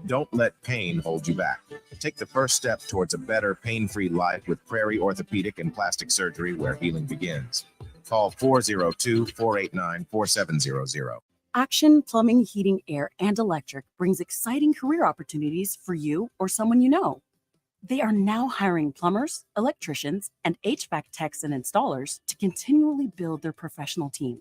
Don't let pain hold you back. Take the first step towards a better pain-free life with Prairie Orthopedic and Plastic Surgery, where healing begins. Call 402-489-4700. Action Plumbing, Heating, Air, and Electric brings exciting career opportunities for you or someone you know. They are now hiring plumbers, electricians, and HVAC techs and installers to continually build their professional team.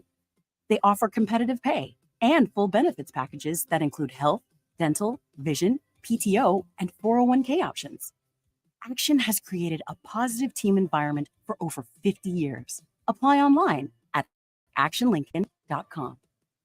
They offer competitive pay and full benefits packages that include health, dental, vision, PTO, and 401k options. Action has created a positive team environment for over 50 years. Apply online at actionlincoln.com.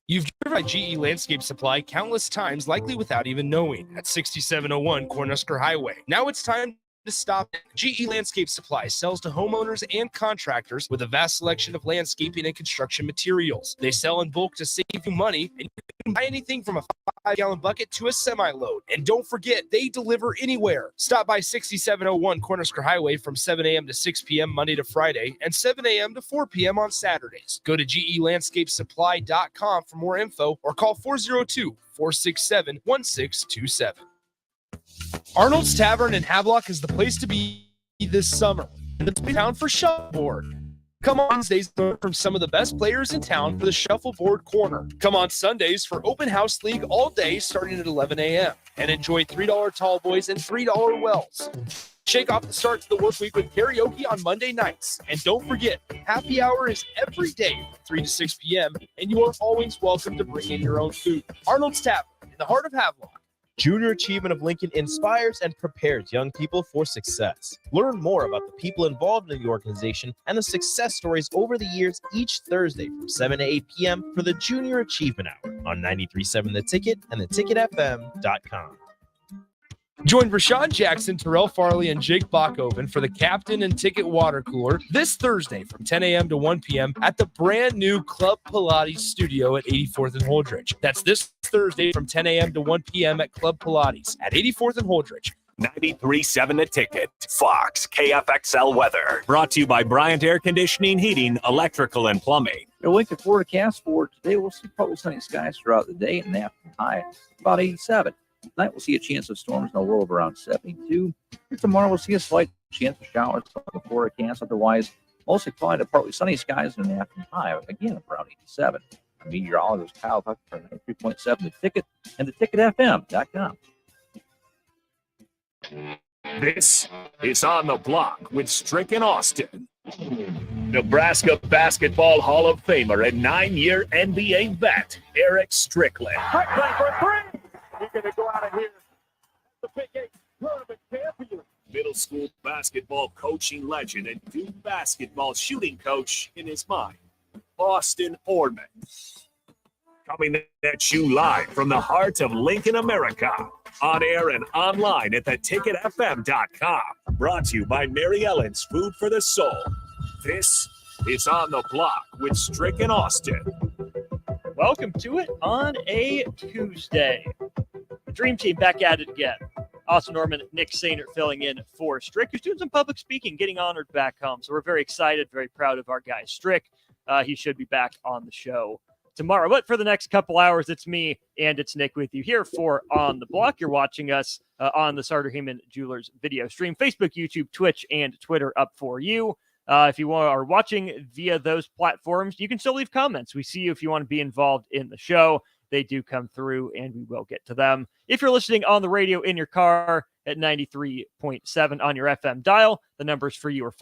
You've driven by GE Landscape Supply countless times, likely without even knowing, at 6701 Cornhusker Highway. Now it's time to stop. GE Landscape Supply sells to homeowners and contractors with a vast selection of landscaping and construction materials. They sell in bulk to save you money, and you can buy anything from a 5-gallon bucket to a semi-load. And don't forget, they deliver anywhere. Stop by 6701 Cornhusker Highway from 7 a.m. to 6 p.m. Monday to Friday and 7 a.m. to 4 p.m. on Saturdays. Go to GELandscapeSupply.com for more info or call 402-467-1627. Arnold's Tavern in Havelock is the place to be this summer. And it's town for shuffleboard. Come on Wednesdays to learn from some of the best players in town for the Shuffleboard Corner. Come on Sundays for Open House League all day starting at 11 a.m. And enjoy $3 tall boys and $3 wells. Shake off the start to the work week with karaoke on Monday nights. And don't forget, happy hour is every day from 3 to 6 p.m. And you are always welcome to bring in your own food. Arnold's Tavern in the heart of Havelock. Junior Achievement of Lincoln inspires and prepares young people for success. Learn more about the people involved in the organization and the success stories over the years each Thursday from 7 to 8 p.m. for the Junior Achievement Hour on 93.7 The Ticket and theticketfm.com. Join Rashawn Jackson, Terrell Farley, and Jake Bachhoven for the Captain and Ticket Water Cooler this Thursday from 10 a.m. to 1 p.m. at the brand new Club Pilates studio at 84th and Holdridge. That's this Thursday from 10 a.m. to 1 p.m. at Club Pilates at 84th and Holdridge. 93.7 The Ticket. Fox KFXL weather. Brought to you by Bryant Air Conditioning, Heating, Electrical, and Plumbing. Your Lincoln forecast for today, we'll see partly sunny skies throughout the day and the afternoon high about 87. Tonight we'll see a chance of storms in the low of around 72. Tomorrow we'll see a slight chance of showers on the forecast. Otherwise, mostly cloudy to partly sunny skies in the afternoon high, again around 87. Meteorologist Kyle Huck for 93.7 The Ticket and theticketfm.com. This is On the Block with Strick and Austin. Nebraska Basketball Hall of Famer and 9-year NBA vet, Eric Strickland. Quick play for three. He's going to go out of here. The Big 8 tournament champion. Middle school basketball coaching legend and Duke basketball shooting coach in his mind, Austin Orman. Coming at you live from the heart of Lincoln, America. On air and online at theticketfm.com. Brought to you by Mary Ellen's Food for the Soul. This is On the Block with Strick and Austin. Welcome to it on a Tuesday. The Dream Team back at it again. Austin Norman, Nick Sainert filling in for Strick, who's doing some public speaking, getting honored back home. So we're very excited, very proud of our guy Strick. He should be back on the show tomorrow. But for the next couple hours, it's me and it's Nick with you here for On the Block. You're watching us on the Sartor Heyman Jewelers video stream, Facebook, YouTube, Twitch, and Twitter up for you. If you are watching via those platforms, you can still leave comments. We see you if you want to be involved in the show. They do come through, and we will get to them. If you're listening on the radio in your car at 93.7 on your FM dial, the numbers for you are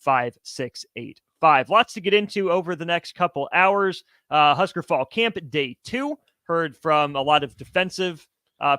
402-464-5685. Lots to get into over the next couple hours. Husker Fall Camp Day 2. Heard from a lot of defensive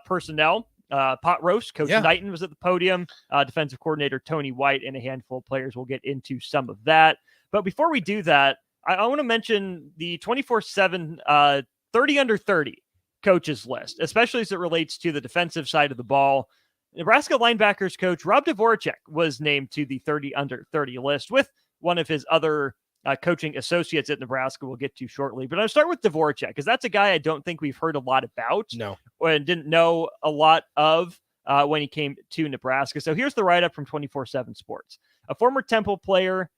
personnel. Pot Roast, Coach Knighton was at the podium, defensive coordinator Tony White, and a handful of players. We'll get into some of that. But before we do that, I want to mention the 24/7 30 under 30 coaches list, especially as it relates to the defensive side of the ball. Nebraska linebackers coach Rob Dvorak was named to the 30 under 30 list with one of his other coaching associates at Nebraska we'll get to shortly. But I'll start with Dvorak because that's a guy I don't think we've heard a lot about. No. And didn't know a lot of when he came to Nebraska. So here's the write-up from 24/7 Sports. A former Temple player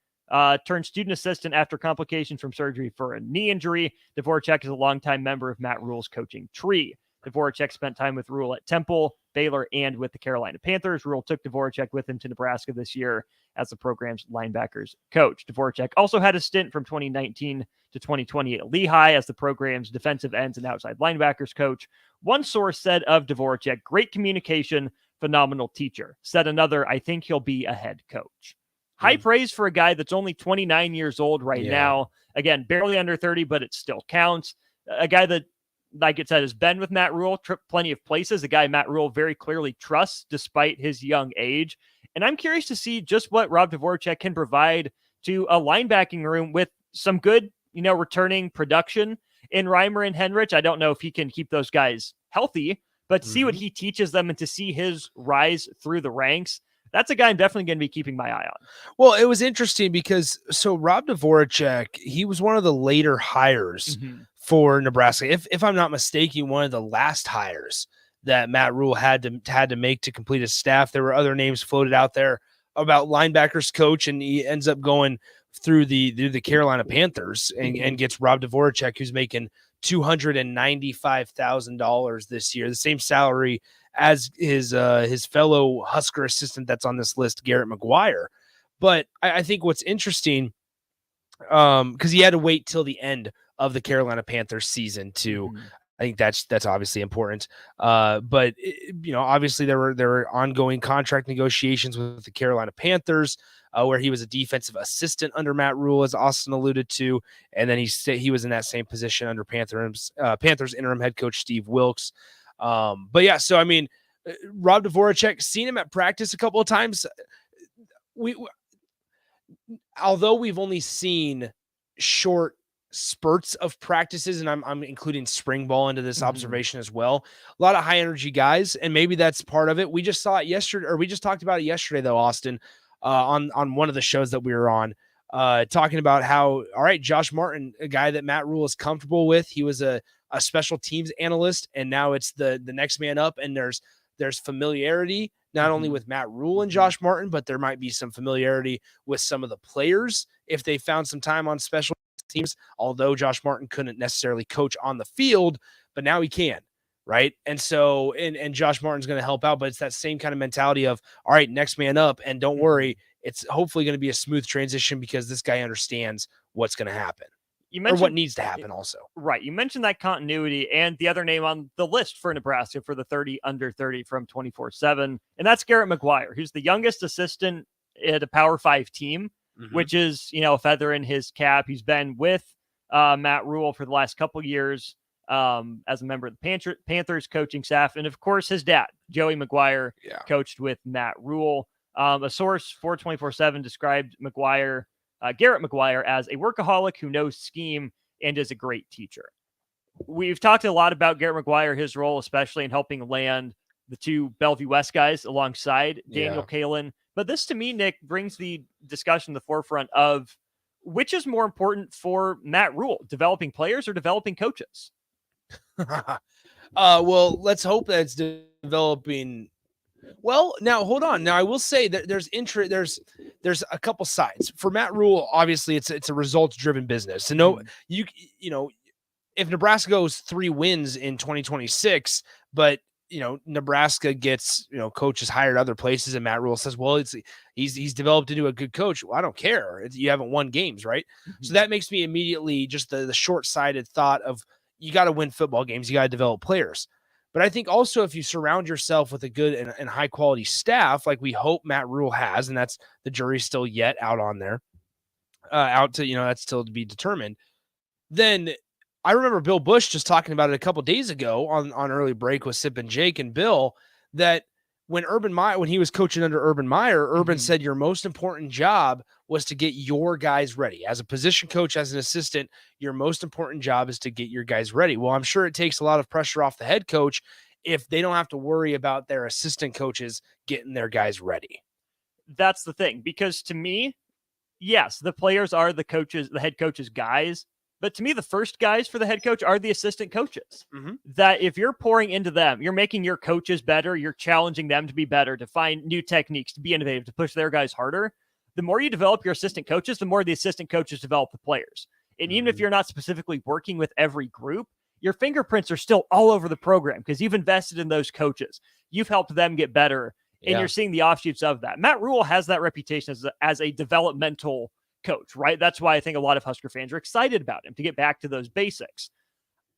turned student assistant after complications from surgery for a knee injury. Dvorak is a longtime member of Matt Rhule's coaching tree. Dvorak spent time with Rhule at Temple, Baylor, and with the Carolina Panthers. Rhule took Dvorak with him to Nebraska this year as the program's linebackers coach. Dvorak also had a stint from 2019 to 2020 at Lehigh as the program's defensive ends and outside linebackers coach. One source said of Dvorak, great communication, phenomenal teacher. Said another, I think he'll be a head coach. High praise for a guy that's only 29 years old right now. Again, barely under 30, but it still counts. A guy that, like it said, has been with Matt Rhule plenty of places. A guy Matt Rhule very clearly trusts despite his young age. And I'm curious to see just what Rob Dvorak can provide to a linebacking room with some good, returning production in Reimer and Henrich. I don't know if he can keep those guys healthy, but to see what he teaches them and to see his rise through the ranks, that's a guy I'm definitely going to be keeping my eye on. Well, it was interesting because Rob Dvorak, he was one of the later hires for Nebraska. If I'm not mistaken, one of the last hires that Matt Rhule had to make to complete his staff. There were other names floated out there about linebackers coach, and he ends up going through the Carolina Panthers and gets Rob Dvorak, who's making $295,000 this year, the same salary as his fellow Husker assistant that's on this list, Garrett McGuire. But I think what's interesting, because he had to wait till the end of the Carolina Panthers season to. I think that's obviously important. But obviously there were ongoing contract negotiations with the Carolina Panthers, where he was a defensive assistant under Matt Rhule, as Austin alluded to, and then he was in that same position under Panthers interim head coach Steve Wilkes. But yeah, so I mean, Rob Dvorak, seen him at practice a couple of times. Although we've only seen short spurts of practices, and I'm including spring ball into this observation as well. A lot of high energy guys, and maybe that's part of it. We just saw it yesterday, or we just talked about it yesterday, though, Austin, on one of the shows that we were on, talking about how, all right, Josh Martin, a guy that Matt Rhule is comfortable with. He was a special teams analyst, and now it's the next man up, and there's familiarity not only with Matt Rhule and Josh Martin, but there might be some familiarity with some of the players if they found some time on special teams, although Josh Martin couldn't necessarily coach on the field, but now he can, right? And so, and Josh Martin's going to help out, but it's that same kind of mentality of, all right, next man up, and don't worry, it's hopefully going to be a smooth transition because this guy understands what's going to happen. Or what needs to happen also. Right. You mentioned that continuity, and the other name on the list for Nebraska for the 30 under 30 from 24/7, and that's Garrett McGuire, who's the youngest assistant at a Power 5 team, which is, a feather in his cap. He's been with Matt Rhule for the last couple years as a member of the Panthers coaching staff. And of course, his dad, Joey McGuire, coached with Matt Rhule. A source for 24/7 described Garrett McGuire as a workaholic who knows scheme and is a great teacher. We've talked a lot about Garrett McGuire, his role, especially in helping land the two Bellevue West guys alongside Daniel Kalen. But this, to me, Nick, brings the discussion to the forefront of which is more important for Matt Rhule, developing players or developing coaches? Well, let's hope that it's developing. Well, now hold on. Now I will say that there's a couple sides for Matt Rhule. Obviously, it's a results driven business. So if Nebraska goes 3 wins in 2026, but Nebraska gets, coaches hired other places, and Matt Rhule says, well, he's developed into a good coach. Well, I don't care. You haven't won games, right? So that makes me immediately just the short-sighted thought of you got to win football games. You got to develop players. But I think also if you surround yourself with a good and high-quality staff, like we hope Matt Rhule has, and that's the jury's still yet out on there, that's still to be determined, then I remember Bill Bush just talking about it a couple days ago on Early Break with Sip and Jake and Bill, that when he was coaching under Urban Meyer, Urban said your most important job was to get your guys ready. As a position coach, as an assistant, your most important job is to get your guys ready. Well, I'm sure it takes a lot of pressure off the head coach if they don't have to worry about their assistant coaches getting their guys ready. That's the thing, because to me, yes, the players are the head coach's guys. But to me, the first guys for the head coach are the assistant coaches. That if you're pouring into them, you're making your coaches better, you're challenging them to be better, to find new techniques, to be innovative, to push their guys harder. The more you develop your assistant coaches, the more the assistant coaches develop the players. And even if you're not specifically working with every group, your fingerprints are still all over the program because you've invested in those coaches. You've helped them get better, and you're seeing the offshoots of that. Matt Rhule has that reputation as a developmental coach, right? That's why I think a lot of Husker fans are excited about him, to get back to those basics.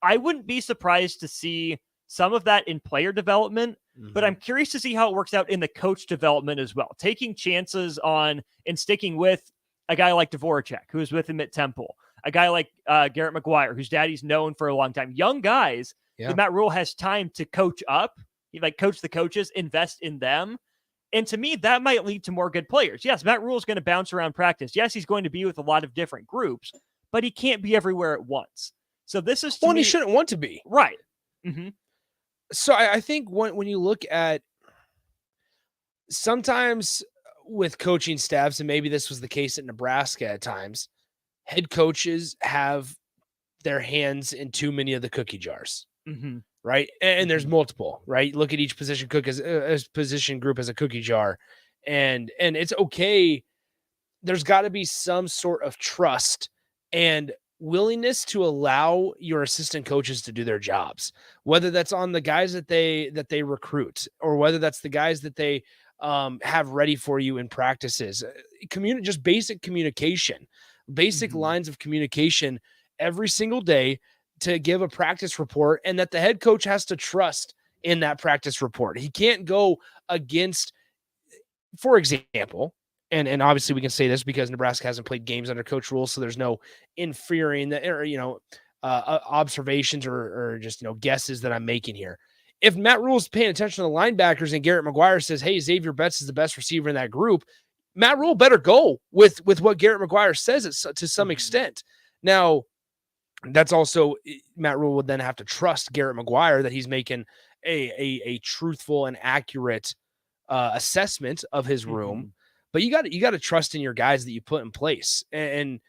I wouldn't be surprised to see some of that in player development, but I'm curious to see how it works out in the coach development as well. Taking chances on and sticking with a guy like Dvorak, who was with him at Temple, a guy like Garrett McGuire, whose daddy's known for a long time. Young guys that Matt Rhule has time to coach up, coach the coaches, invest in them. And to me, that might lead to more good players. Yes, Matt Rhule is going to bounce around practice. Yes, he's going to be with a lot of different groups, but he can't be everywhere at once. So this is, he shouldn't want to be. Right. So I think when you look at sometimes with coaching staffs, and maybe this was the case at Nebraska at times, head coaches have their hands in too many of the cookie jars, right? And there's multiple, right? Look at each position position group as a cookie jar, and it's okay. There's got to be some sort of trust and willingness to allow your assistant coaches to do their jobs, whether that's on the guys that they recruit, or whether that's the guys that they have ready for you in practices. Just basic communication, basic lines of communication every single day to give a practice report, and that the head coach has to trust in that practice report. He can't go against, for example, and obviously we can say this because Nebraska hasn't played games under Coach Rhule, so there's no inferring that, or observations or just guesses that I'm making here. If Matt Rhule's paying attention to the linebackers and Garrett McGuire says, "Hey, Xavier Betts is the best receiver in that group," Matt Rhule better go with what Garrett McGuire says to some extent. Now, that's also, Matt Rhule would then have to trust Garrett McGuire that he's making a truthful and accurate assessment of his room. But you got to trust in your guys that you put in place, and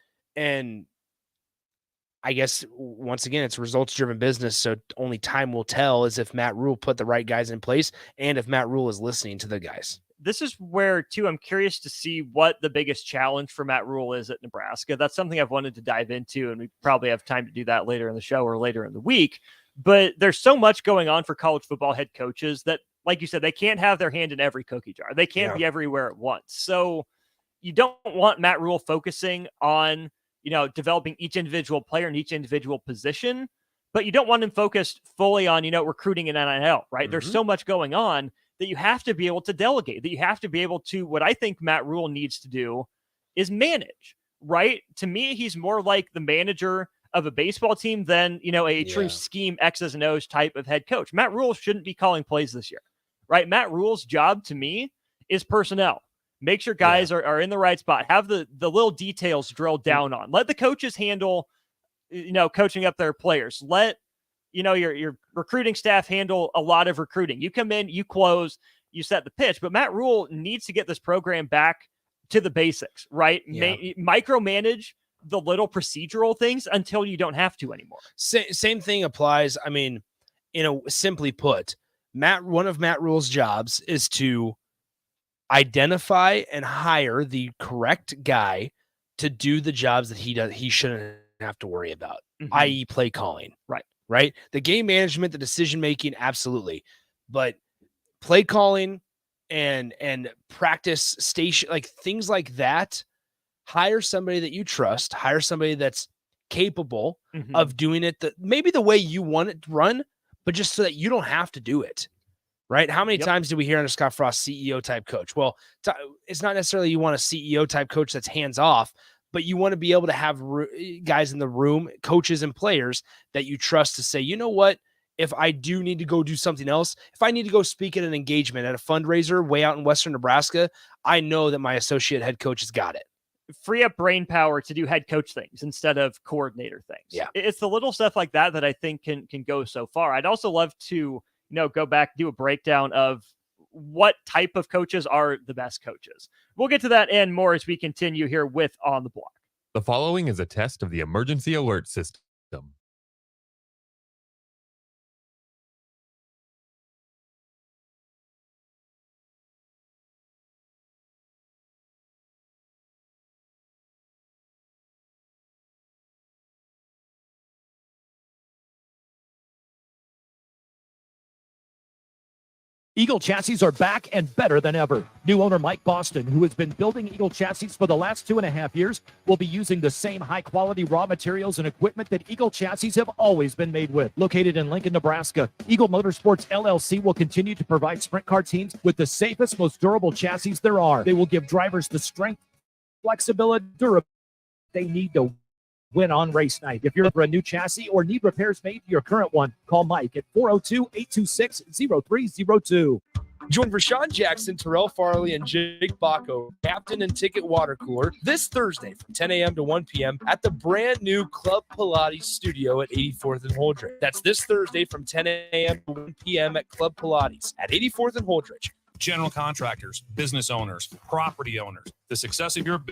I guess once again it's results driven business. So only time will tell is if Matt Rhule put the right guys in place, and if Matt Rhule is listening to the guys. This is where too I'm curious to see what the biggest challenge for Matt Rhule is at Nebraska. That's something I've wanted to dive into, and we probably have time to do that later in the show or later in the week. But there's so much going on for college football head coaches that, like you said, they can't have their hand in every cookie jar. They can't be everywhere at once. So you don't want Matt Rhule focusing on, developing each individual player in each individual position, but you don't want him focused fully on, recruiting and NIL, right? There's so much going on that you have to be able to delegate, that you have to be able to, what I think Matt Rhule needs to do is manage, right? To me, he's more like the manager of a baseball team than, a true scheme X's and O's type of head coach. Matt Rhule shouldn't be calling plays this year, right? Matt Rhule's job to me is personnel. Make sure guys are in the right spot. Have the little details drilled down on. Let the coaches handle, coaching up their players. Let, your recruiting staff handle a lot of recruiting. You come in, you close, you set the pitch. But Matt Rhule needs to get this program back to the basics, right? Micromanage the little procedural things until you don't have to anymore. Same thing applies. I mean, simply put, one of Matt Rhule's jobs is to identify and hire the correct guy to do the jobs that he shouldn't have to worry about, i.e. play calling. Right. The game management, the decision making, absolutely. But play calling and practice station, like things like that, hire somebody that you trust, hire somebody that's capable of doing it maybe the way you want it to run, but just so that you don't have to do it. Right? How many times do we hear under Scott Frost CEO type coach? Well, it's not necessarily you want a CEO type coach that's hands off, but you want to be able to have guys in the room, coaches and players that you trust to say, you know what, if I do need to go do something else, if I need to go speak at an engagement at a fundraiser way out in Western Nebraska, I know that my associate head coach has got it. Free up brain power to do head coach things instead of coordinator things. Yeah. It's the little stuff like that I think can go so far. I'd also love to, go back, do a breakdown of what type of coaches are the best coaches. We'll get to that and more as we continue here with On the Block. The following is a test of the emergency alert system. Eagle Chassis are back and better than ever. New owner Mike Boston, who has been building Eagle Chassis for the last 2.5 years, will be using the same high-quality raw materials and equipment that Eagle Chassis have always been made with. Located in Lincoln, Nebraska, Eagle Motorsports LLC will continue to provide sprint car teams with the safest, most durable chassis there are. They will give drivers the strength, flexibility, durability they need to win on race night. If you're for a new chassis or need repairs made to your current one, call Mike at 402-826-0302. Join Rashawn Jackson, Terrell Farley, and Jake Bacco, Captain and Ticket Water Cooler, this Thursday from 10 a.m. to 1 p.m. at the brand new Club Pilates studio at 84th and Holdridge. That's this Thursday from 10 a.m. to 1 p.m. at Club Pilates at 84th and Holdridge. General contractors, business owners, property owners. The success of your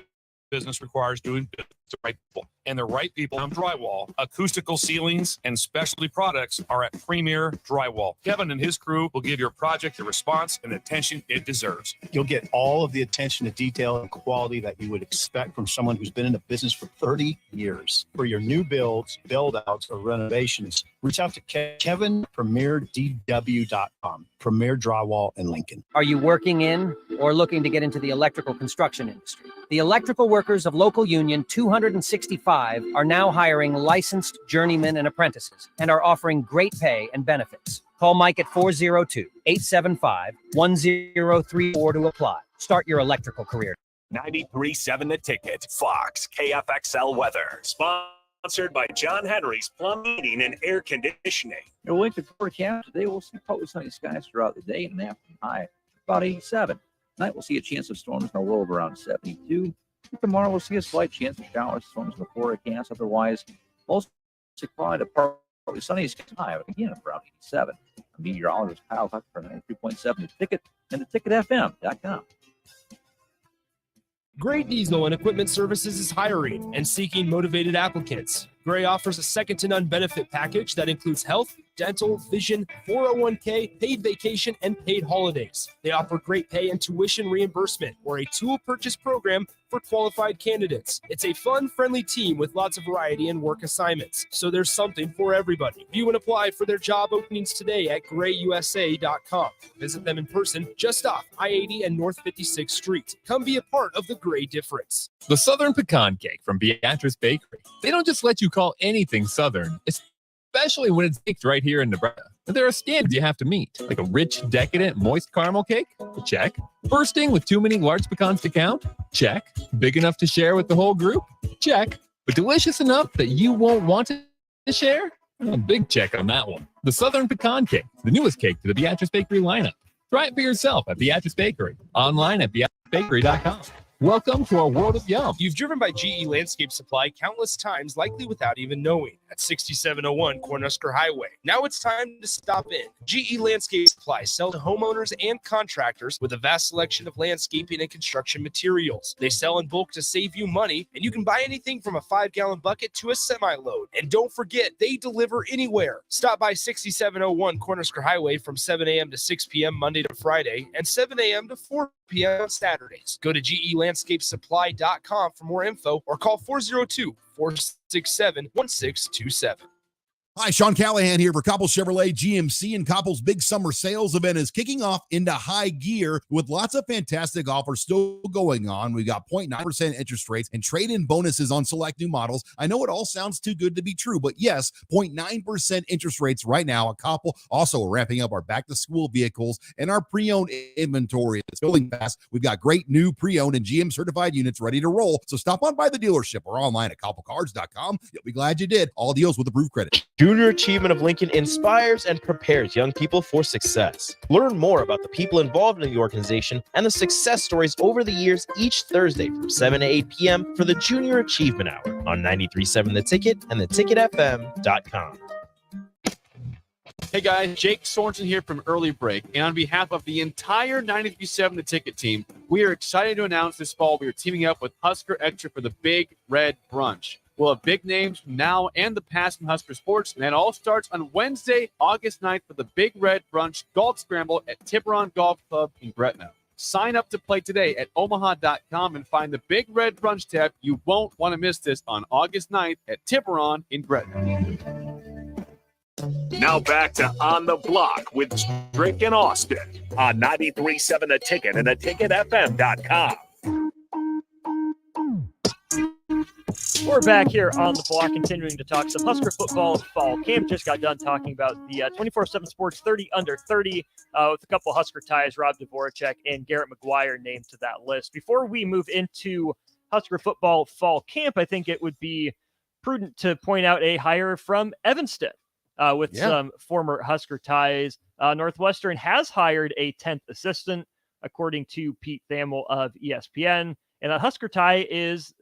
business requires doing business with the right people. And the right people on drywall, acoustical ceilings, and specialty products are at Premier Drywall. Kevin and his crew will give your project the response and attention it deserves. You'll get all of the attention to detail and quality that you would expect from someone who's been in the business for 30 years. For your new builds, build-outs, or renovations, reach out to Kevin, PremierDW.com. Premier Drywall in Lincoln. Are you working in or looking to get into the electrical construction industry? The electrical workers of Local Union 265 are now hiring licensed journeymen and apprentices and are offering great pay and benefits. Call Mike at 402-875-1034 to apply. Start your electrical career. 93.7 The Ticket, Fox, KFXL weather. Sponsored by John Henry's Plumbing and Air Conditioning. Your winter forecast today, we'll see partly sunny skies throughout the day and an afternoon high about 87. Tonight, we'll see a chance of storms and a low of around 72. Tomorrow, we'll see a slight chance of showers, storms in the forecast. Otherwise, mostly cloudy to partly sunny skies high, but again, around 87. Meteorologist Kyle Huck for 93.7 The Ticket and theticketfm.com. Gray Diesel and Equipment Services is hiring and seeking motivated applicants. Gray offers a second-to-none benefit package that includes health, dental, vision, 401k, paid vacation, and paid holidays. They offer great pay and tuition reimbursement or a tool purchase program for qualified candidates. It's a fun, friendly team with lots of variety and work assignments, so there's something for everybody. View and apply for their job openings today at grayusa.com. Visit them in person just off I-80 and North 56th Street. Come be a part of the Gray difference. The Southern Pecan Cake from Beatrice Bakery. They don't just let you call anything Southern, especially when it's baked right here in Nebraska. There are standards you have to meet, like a rich, decadent, moist caramel cake? Check. Bursting with too many large pecans to count? Check. Big enough to share with the whole group? Check. But delicious enough that you won't want to share? A big check on that one. The Southern Pecan Cake, the newest cake to the Beatrice Bakery lineup. Try it for yourself at Beatrice Bakery, online at beatricebakery.com. Welcome to our world of yum. You've driven by GE Landscape Supply countless times, likely without even knowing, at 6701 Cornhusker Highway. Now it's time to stop in. GE Landscape Supply sell to homeowners and contractors with a vast selection of landscaping and construction materials. They sell in bulk to save you money, and you can buy anything from a 5-gallon bucket to a semi-load. And don't forget, they deliver anywhere. Stop by 6701 Cornhusker Highway from 7 a.m. to 6 p.m. Monday to Friday and 7 a.m. to 4 p.m. on Saturdays. Go to GELandscapeSupply.com for more info or call 402-467-1627. Hi, Sean Callahan here for Koppel Chevrolet GMC, and Koppel's big summer sales event is kicking off into high gear with lots of fantastic offers still going on. We've got 0.9% interest rates and trade-in bonuses on select new models. I know it all sounds too good to be true, but yes, 0.9% interest rates right now at Koppel. Also ramping up our back-to-school vehicles and our pre-owned inventory. It's building fast. We've got great new pre-owned and GM-certified units ready to roll, so stop on by the dealership or online at koppelcars.com. You'll be glad you did. All deals with approved credit. Junior Achievement of Lincoln inspires and prepares young people for success. Learn more about the people involved in the organization and the success stories over the years each Thursday from 7 to 8 p.m. for the Junior Achievement Hour on 93.7 The Ticket and theticketfm.com. Hey guys, Jake Sorensen here from Early Break, and on behalf of the entire 93.7 The Ticket team, we are excited to announce this fall we are teaming up with Husker Extra for the Big Red Brunch. We'll have big names from now and the past from Husker sports, and that all starts on Wednesday, August 9th for the Big Red Brunch Golf Scramble at Tiburon Golf Club in Gretna. Sign up to play today at omaha.com and find the Big Red Brunch tab. You won't want to miss this on August 9th at Tiburon in Gretna. Now back to On the Block with Strick and Austin on 93.7 The Ticket and theticketfm.com. We're back here on the block, continuing to talk some Husker football fall camp. Just got done talking about the 24/7 Sports 30 under 30 with a couple Husker ties, Rob Dvorak and Garrett McGuire named to that list. Before we move into Husker football fall camp, I think it would be prudent to point out a hire from Evanston with some former Husker ties. Northwestern has hired a 10th assistant, according to Pete Thamel of ESPN. And that Husker tie is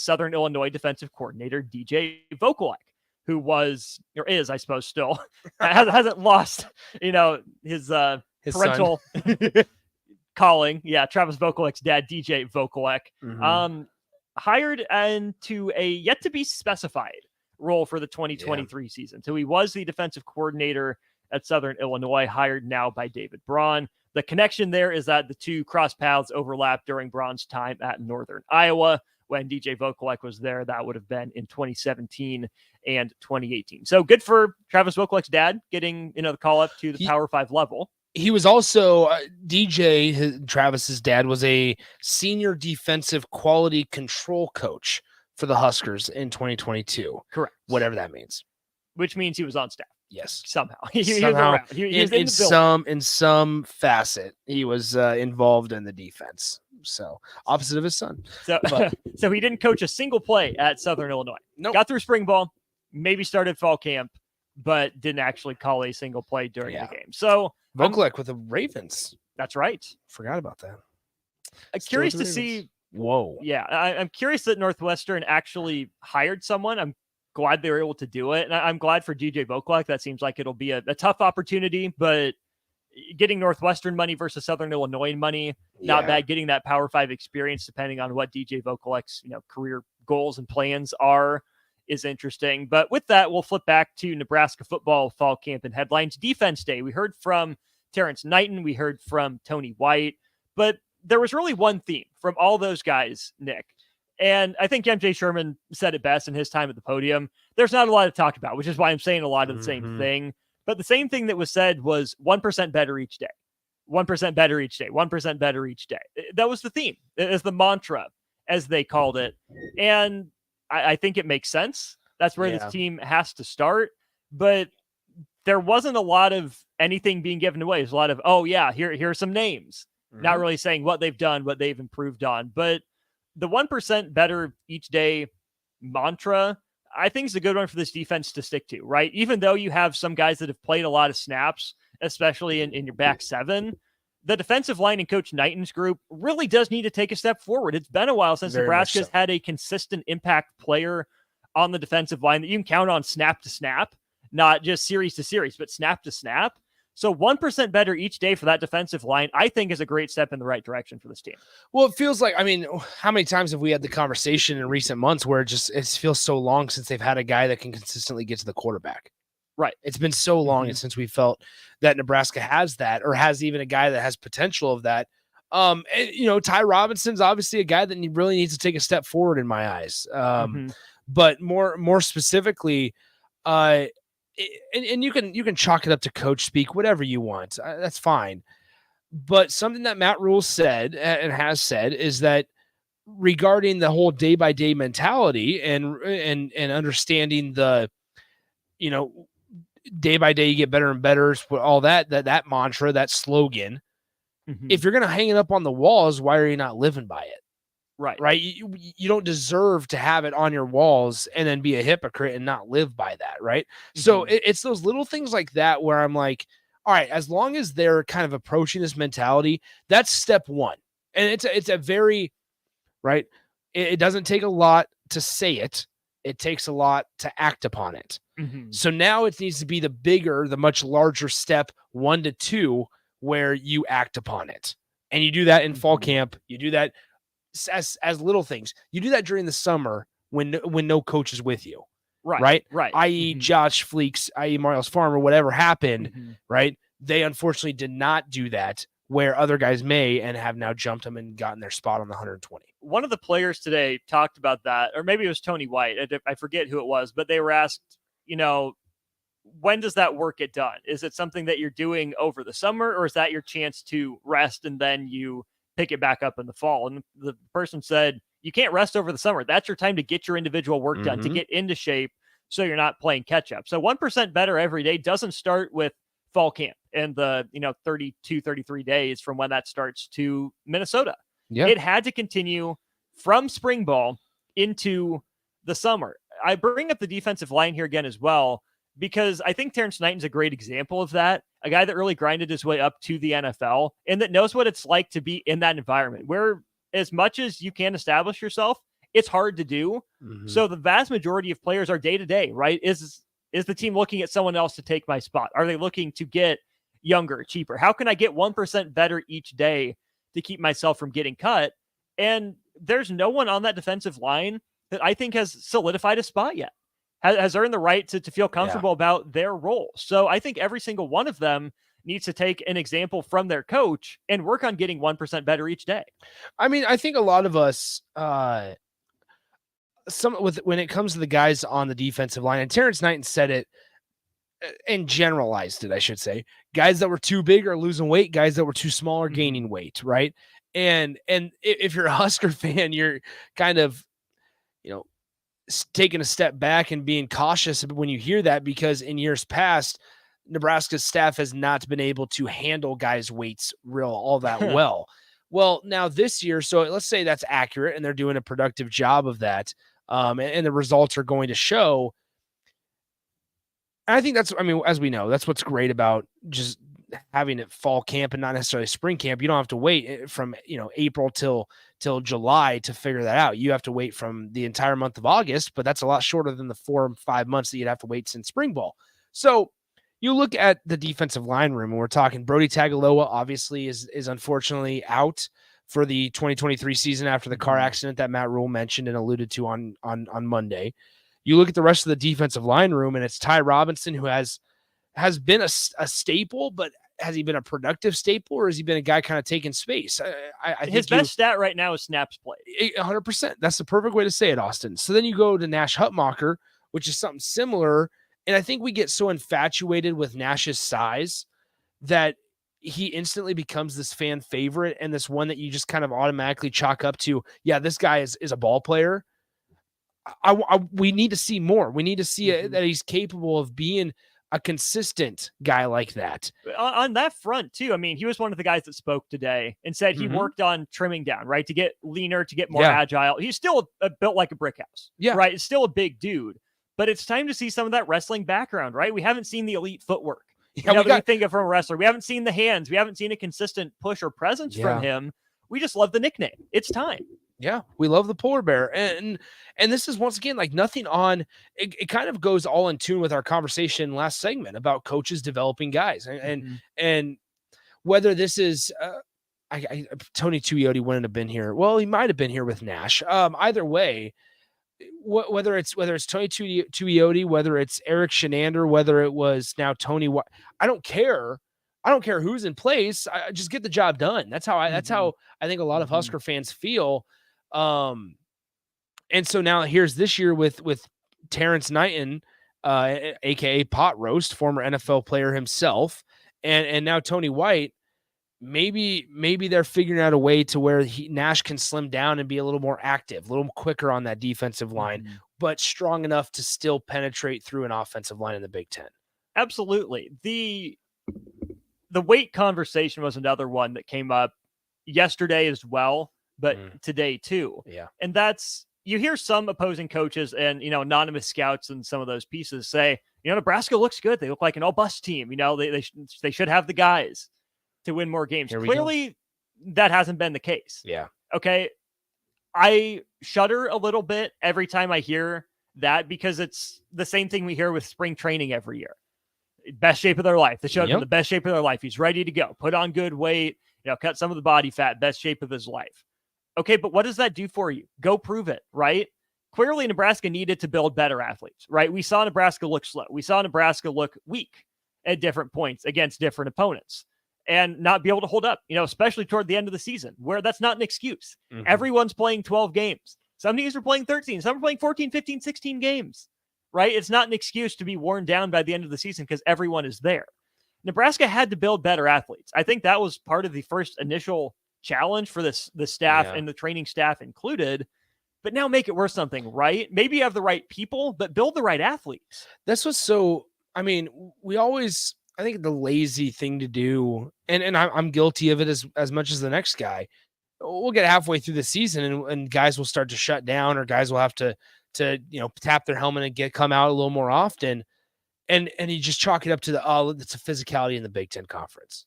Southern Illinois defensive coordinator DJ Vokolek, who was or is, I suppose, still hasn't lost, his parental calling. Yeah, Travis Vokolek's dad, DJ Vokolek, hired into a yet to be specified role for the 2023 season. So he was the defensive coordinator at Southern Illinois, hired now by David Braun. The connection there is that the two cross paths overlapped during Braun's time at Northern Iowa. When DJ Vokolek was there, that would have been in 2017 and 2018. So good for Travis Vokolek's dad getting the call up to the Power 5 level. He was also Travis's dad was a senior defensive quality control coach for the Huskers in 2022. Correct. Whatever that means. Which means he was on staff. Yes. Somehow. Somehow He was in some facet, he was involved in the defense. So opposite of his son. So he didn't coach a single play at Southern Illinois. Nope. Got through spring ball, maybe started fall camp, but didn't actually call a single play during the game. So Vokolek with the Ravens. That's right. Forgot about that. I'm curious to see. Whoa. Yeah, I'm curious that Northwestern actually hired someone. I'm glad they were able to do it. And I'm glad for DJ Vokolek. That seems like it'll be a tough opportunity, but getting Northwestern money versus Southern Illinois money, not bad. Getting that Power 5 experience, depending on what DJ Vokolek's career goals and plans are, is interesting. But with that, we'll flip back to Nebraska football fall camp and headlines. Defense day. We heard from Terrence Knighton. We heard from Tony White. But there was really one theme from all those guys, Nick. And I think MJ Sherman said it best in his time at the podium. There's not a lot to talk about, which is why I'm saying a lot of the same thing. But the same thing that was said was 1% better each day. 1% better each day. 1% better each day. That was the theme. It is the mantra, as they called it. And I think it makes sense. That's where this team has to start. But there wasn't a lot of anything being given away. There's a lot of, here are some names. Not really saying what they've done, what they've improved on. But the 1% better each day mantra, I think is a good one for this defense to stick to, right? Even though you have some guys that have played a lot of snaps, especially in your back seven, the defensive line and Coach Knighton's group really does need to take a step forward. It's been a while since Nebraska's had a consistent impact player on the defensive line that you can count on snap to snap, not just series to series, but snap to snap. So 1% better each day for that defensive line, I think, is a great step in the right direction for this team. Well, it feels like, how many times have we had the conversation in recent months where it feels so long since they've had a guy that can consistently get to the quarterback? Right. It's been so long since we felt that Nebraska has that, or has even a guy that has potential of that. Ty Robinson's obviously a guy that really needs to take a step forward in my eyes. But more specifically, and you can chalk it up to coach speak, whatever you want. That's fine. But something that Matt Rhule said and has said is that regarding the whole day by day mentality and understanding the, day by day you get better and better, all that mantra, that slogan. If you're going to hang it up on the walls, why are you not living by it? Right. You don't deserve to have it on your walls and then be a hypocrite and not live by that. Right. So it's those little things like that where I'm like, all right, as long as they're kind of approaching this mentality, that's step one. And it's a very, right. It doesn't take a lot to say it. It takes a lot to act upon it. So now it needs to be the much larger step 1 to 2 where you act upon it. And you do that in fall camp. You do that as little things. You do that during the summer when no coach is with you. Right. I.e. Josh Fleeks, i.e. Marius Farmer, whatever happened, right? They unfortunately did not do that where other guys may and have now jumped them and gotten their spot on the 120. One of the players today talked about that, or maybe it was Tony White. I forget who it was, but they were asked, when does that work get done? Is it something that you're doing over the summer, or is that your chance to rest and then you pick it back up in the fall? And the person said, you can't rest over the summer. That's your time to get your individual work done, to get into shape so you're not playing catch up. So 1% better every day doesn't start with fall camp and the 32, 33 days from when that starts to Minnesota. Yeah. It had to continue from spring ball into the summer. I bring up the defensive line here again as well, because I think Terrence Knighton's a great example of that. A guy that really grinded his way up to the NFL and that knows what it's like to be in that environment where, as much as you can establish yourself, it's hard to do. So the vast majority of players are day to day, right? Is the team looking at someone else to take my spot? Are they looking to get younger, cheaper? How can I get 1% better each day to keep myself from getting cut? And there's no one on that defensive line that I think has solidified a spot yet, has earned the right to feel comfortable about their role. So I think every single one of them needs to take an example from their coach and work on getting 1% better each day. I mean, I think a lot of us, when it comes to the guys on the defensive line, and Terrence Knighton said it and generalized it, I should say, guys that were too big are losing weight, guys that were too small are gaining weight, right? And if you're a Husker fan, you're kind of, taking a step back and being cautious when you hear that, because in years past, Nebraska's staff has not been able to handle guys' weights all that well. Well, now this year, so let's say that's accurate and they're doing a productive job of that, and the results are going to show. And I think as we know, that's what's great about just having it fall camp and not necessarily spring camp. You don't have to wait from April till July to figure that out. You have to wait from the entire month of August, but that's a lot shorter than the 4 or 5 months that you'd have to wait since spring ball. So you look at the defensive line room, and we're talking Brody Tagaloa obviously is unfortunately out for the 2023 season after the car accident that Matt Rhule mentioned and alluded to on Monday. You look at the rest of the defensive line room, and it's Ty Robinson, who has been a staple, but has he been a productive staple, or has he been a guy kind of taking space? I think his best stat right now is snaps played. 100%. That's the perfect way to say it, Austin. So then you go to Nash Hutmacher, which is something similar. And I think we get so infatuated with Nash's size that he instantly becomes this fan favorite and this one that you just kind of automatically chalk up to, yeah, this guy is a ball player. We need to see more. We need to see that he's capable of being a consistent guy like that. On that front too, I mean, he was one of the guys that spoke today and said he worked on trimming down, right, to get leaner, to get more agile. He's still built like a brick house, right? It's still a big dude, but it's time to see some of that wrestling background, right? We haven't seen the elite footwork. We think of from a wrestler. We haven't seen the hands. We haven't seen a consistent push or presence from him. We just love the nickname. It's time. Yeah, we love the polar bear. And this is, once again, like nothing on it kind of goes all in tune with our conversation last segment about coaches developing guys. And whether this is Tony Tuioti wouldn't have been here. Well, he might have been here with Nash. Either way, whether it's Tony Tuioti, whether it's Eric Shenander, whether it was now Tony, I don't care. I don't care who's in place. I just get the job done. That's how I think a lot of Husker fans feel. And so now here's this year with Terrence Knighton, aka Pot Roast, former NFL player himself, and now Tony White. Maybe they're figuring out a way to where Nash can slim down and be a little more active, a little quicker on that defensive line, but strong enough to still penetrate through an offensive line in the Big Ten. Absolutely. The weight conversation was another one that came up yesterday as well, but today too. Yeah. And that's, you hear some opposing coaches and, anonymous scouts and some of those pieces say, Nebraska looks good. They look like an all bust team. They should have the guys to win more games. Clearly that hasn't been the case. Yeah. Okay. I shudder a little bit every time I hear that, because it's the same thing we hear with spring training every year. Best shape of their life. They showed him the best shape of their life. He's ready to go. Put on good weight, cut some of the body fat, best shape of his life. Okay, but what does that do for you? Go prove it, right? Clearly, Nebraska needed to build better athletes, right? We saw Nebraska look slow. We saw Nebraska look weak at different points against different opponents and not be able to hold up, especially toward the end of the season, where that's not an excuse. Everyone's playing 12 games. Some teams are playing 13. Some are playing 14, 15, 16 games. right? It's not an excuse to be worn down by the end of the season because everyone is there. Nebraska had to build better athletes. I think that was part of the first initial challenge for the staff and the training staff included. But now make it worth something, right? Maybe you have the right people, but build the right athletes. That's what's so, I mean, I think the lazy thing to do, and I'm guilty of it as much as the next guy. We'll get halfway through the season and guys will start to shut down, or guys will have to tap their helmet and come out a little more often. And you just chalk it up to it's a physicality in the Big Ten Conference.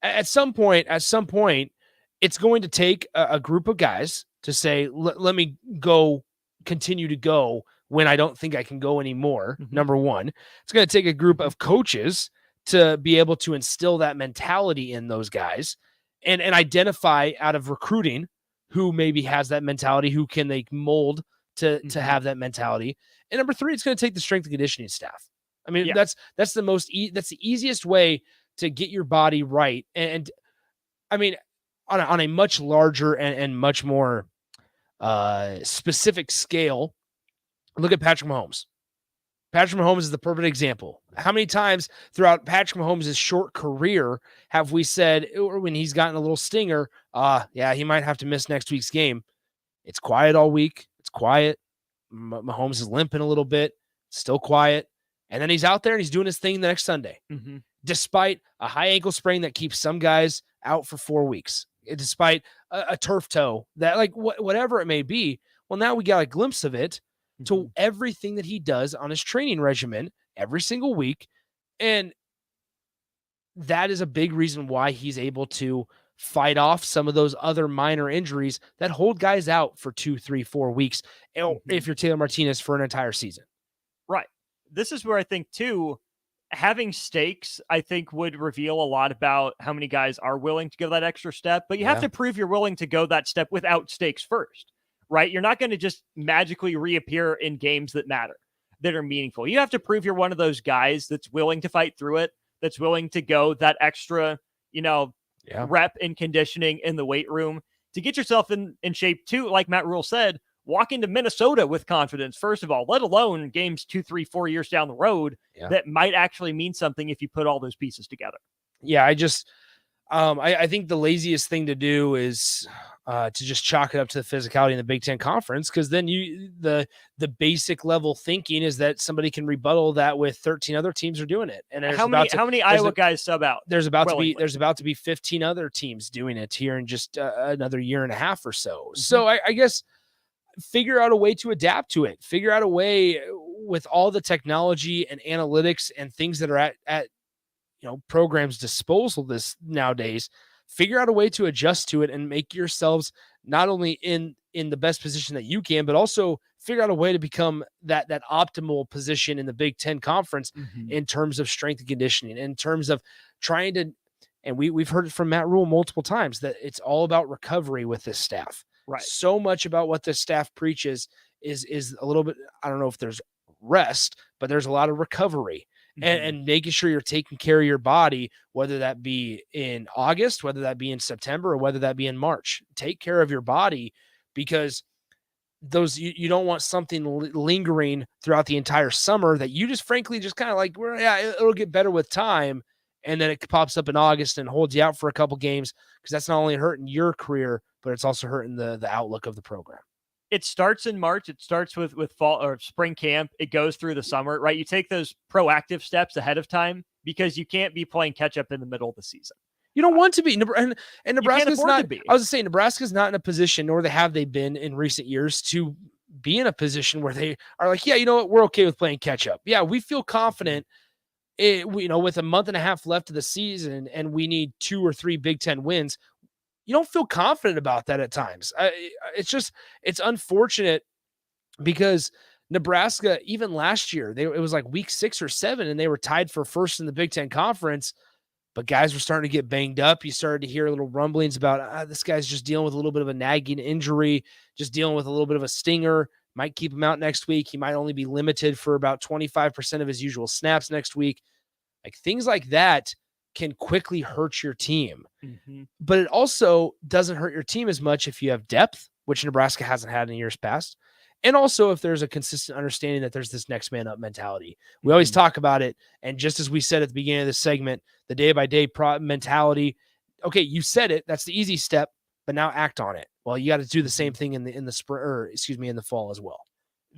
At some point, it's going to take a group of guys to say, let me continue to go when I don't think I can go anymore. Number one, it's going to take a group of coaches to be able to instill that mentality in those guys and identify out of recruiting who maybe has that mentality, who can they mold to have that mentality. And number three, it's going to take the strength and conditioning staff. I mean, that's the easiest way to get your body right. And I mean, on a much larger and much more specific scale, look at Patrick Mahomes. Patrick Mahomes is the perfect example. How many times throughout Patrick Mahomes' short career have we said, or when he's gotten a little stinger, he might have to miss next week's game. It's quiet all week. It's quiet. Mahomes is limping a little bit, still quiet. And then he's out there and he's doing his thing the next Sunday, despite a high ankle sprain that keeps some guys out for 4 weeks, despite a turf toe that whatever it may be. Well, now we got a glimpse of it to everything that he does on his training regimen every single week. And that is a big reason why he's able to fight off some of those other minor injuries that hold guys out for 2, 3, 4 weeks. If you're Taylor Martinez, for an entire season. Right. This is where I think too, having stakes, I think would reveal a lot about how many guys are willing to go that extra step, but you have to prove you're willing to go that step without stakes first, right? You're not going to just magically reappear in games that matter, that are meaningful. You have to prove you're one of those guys that's willing to fight through it, that's willing to go that extra, rep and conditioning in the weight room to get yourself in shape too. Like Matt Rhule said, walk into Minnesota with confidence, first of all, let alone games 2, 3, 4 years down the road that might actually mean something if you put all those pieces together. Yeah, I think the laziest thing to do is to just chalk it up to the physicality in the Big Ten Conference, because then the basic level thinking is that somebody can rebuttal that with 13 other teams are doing it. And how many Iowa guys sub out? There's about to be 15 other teams doing it here in just another year and a half or so. So I guess figure out a way to adapt to it. Figure out a way with all the technology and analytics and things that are at programs' disposal this nowadays. Figure out a way to adjust to it and make yourselves not only in the best position that you can, but also figure out a way to become that optimal position in the Big Ten Conference in terms of strength and conditioning, in terms of trying to, and we've heard it from Matt Rhule multiple times, that it's all about recovery with this staff. Right. So much about what the staff preaches is a little bit, I don't know if there's rest, but there's a lot of recovery and making sure you're taking care of your body, whether that be in August, whether that be in September, or whether that be in March. Take care of your body, because you don't want something lingering throughout the entire summer that you just frankly just kind of like, well, yeah, it'll get better with time. And then it pops up in August and holds you out for a couple games, because that's not only hurting your career, but it's also hurting the outlook of the program. It starts in March. It starts with fall or spring camp. It goes through the summer, right? You take those proactive steps ahead of time, because you can't be playing catch up in the middle of the season. You don't want to be. And Nebraska's not, to be. I was saying, Nebraska's not in a position, nor have they been in recent years, to be in a position where they are like, yeah, you know what? We're okay with playing catch up. Yeah, we feel confident with a month and a half left of the season and we need 2 or 3 Big Ten wins. You don't feel confident about that at times. It's unfortunate, because Nebraska, even last year, it was like week 6 or 7 and they were tied for first in the Big Ten Conference, but guys were starting to get banged up. You started to hear little rumblings about this guy's just dealing with a little bit of a nagging injury, just dealing with a little bit of a stinger. Might keep him out next week. He might only be limited for about 25% of his usual snaps next week. Like, things like that can quickly hurt your team. But it also doesn't hurt your team as much if you have depth, which Nebraska hasn't had in years past. And also if there's a consistent understanding that there's this next man up mentality. We always talk about it. And just as we said at the beginning of this segment, the day by day mentality. Okay, you said it. That's the easy step, but now act on it. Well, you got to do the same thing in the spring, or in the fall as well.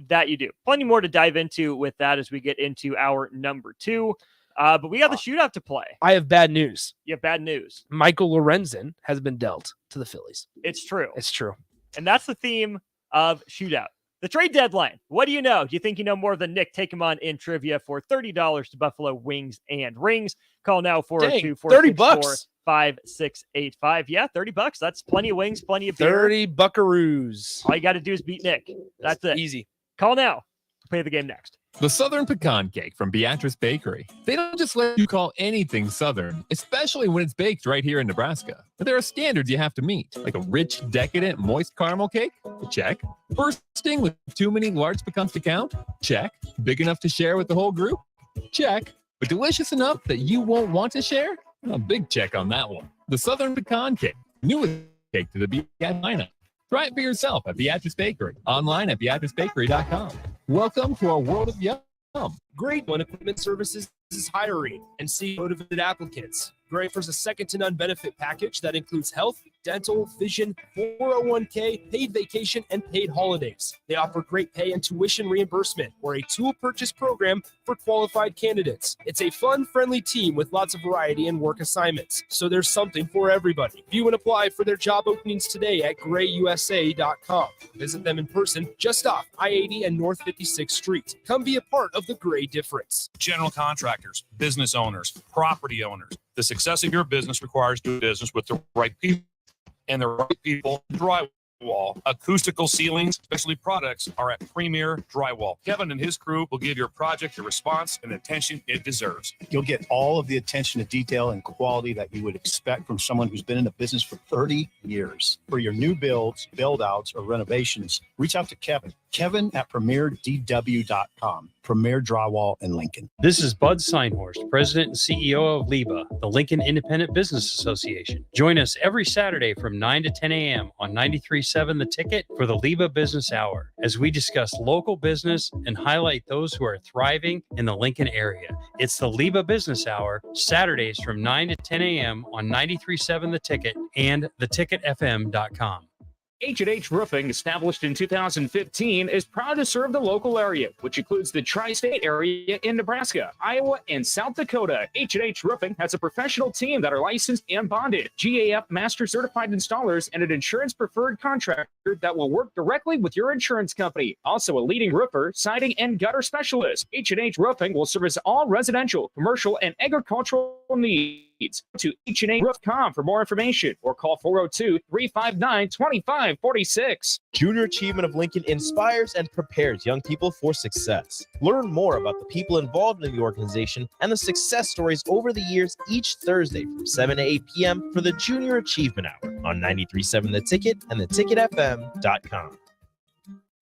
That you do. Plenty more to dive into with that as we get into our number 2. But we got the shootout to play. I have bad news. You have bad news. Michael Lorenzen has been dealt to the Phillies. It's true. It's true. And that's the theme of shootout. The trade deadline. What do you know? Do you think you know more than Nick? Take him on in trivia for $30 to Buffalo Wings and Rings. Call now 402-464-5685. Yeah, $30. That's plenty of wings, plenty of beer. 30 buckaroos. All you got to do is beat Nick. That's it. Easy. Call now. Play the game next. The Southern Pecan Cake from Beatrice Bakery. They don't just let you call anything Southern, especially when it's baked right here in Nebraska. But there are standards you have to meet, like a rich, decadent, moist caramel cake? Check. Bursting with too many large pecans to count? Check. Big enough to share with the whole group? Check. But delicious enough that you won't want to share? A big check on that one. The Southern Pecan Cake. Newest cake to the Beatrice lineup. Try it for yourself at Beatrice Bakery. Online at BeatriceBakery.com. Welcome to our world of yum. Great One Equipment Services is hiring and seeking motivated applicants. Great offers a second-to-none benefit package that includes health, dental, vision, 401k, paid vacation, and paid holidays. They offer great pay and tuition reimbursement or a tool purchase program for qualified candidates. It's a fun, friendly team with lots of variety and work assignments, so there's something for everybody. View and apply for their job openings today at grayusa.com. Visit them in person just off I-80 and North 56th Street. Come be a part of the Gray difference. General contractors, business owners, property owners. The success of your business requires doing business with the right people, and the right people drywall. Acoustical ceilings, specialty products are at Premier Drywall. Kevin and his crew will give your project the response and attention it deserves. You'll get all of the attention to detail and quality that you would expect from someone who's been in the business for 30 years. For your new builds, build-outs, or renovations, reach out to Kevin. Kevin at PremierDW.com. Premier Drywall in Lincoln. This is Bud Seinhorst, President and CEO of LIBA, the Lincoln Independent Business Association. Join us every Saturday from 9 to 10 a.m. on 93.7 The Ticket for the LIBA Business Hour, as we discuss local business and highlight those who are thriving in the Lincoln area. It's the LIBA Business Hour, Saturdays from 9 to 10 a.m. on 93.7 The Ticket and theticketfm.com. H&H Roofing, established in 2015, is proud to serve the local area, which includes the tri-state area in Nebraska, Iowa, and South Dakota. H&H Roofing has a professional team that are licensed and bonded, GAF Master Certified Installers, and an insurance-preferred contractor that will work directly with your insurance company. Also a leading roofer, siding, and gutter specialist. H&H Roofing will service all residential, commercial, and agricultural needs. To H&H.com for more information or call 402-359-2546. Junior Achievement of Lincoln inspires and prepares young people for success. Learn more about the people involved in the organization and the success stories over the years each Thursday from 7 to 8 p.m. for the Junior Achievement Hour on 93.7 The Ticket and theticketfm.com.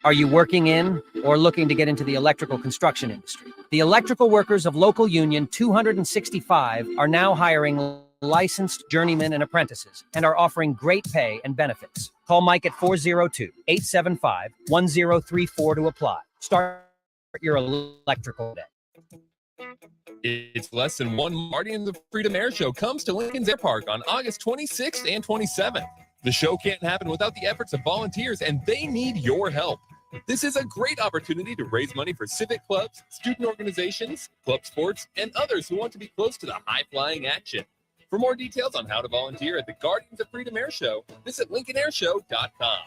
Are you working in or looking to get into the electrical construction industry? The electrical workers of local union 265 are now hiring licensed journeymen and apprentices and are offering great pay and benefits. Call Mike at 402-875-1034 to apply. Start your electrical day. It's less than one Guardians of Freedom Air Show comes to Lincoln's Air Park on August 26th and 27th. The show can't happen without the efforts of volunteers, and they need your help. This is a great opportunity to raise money for civic clubs, student organizations, club sports, and others who want to be close to the high-flying action. For more details on how to volunteer at the Guardians of Freedom Air Show, visit LincolnAirShow.com.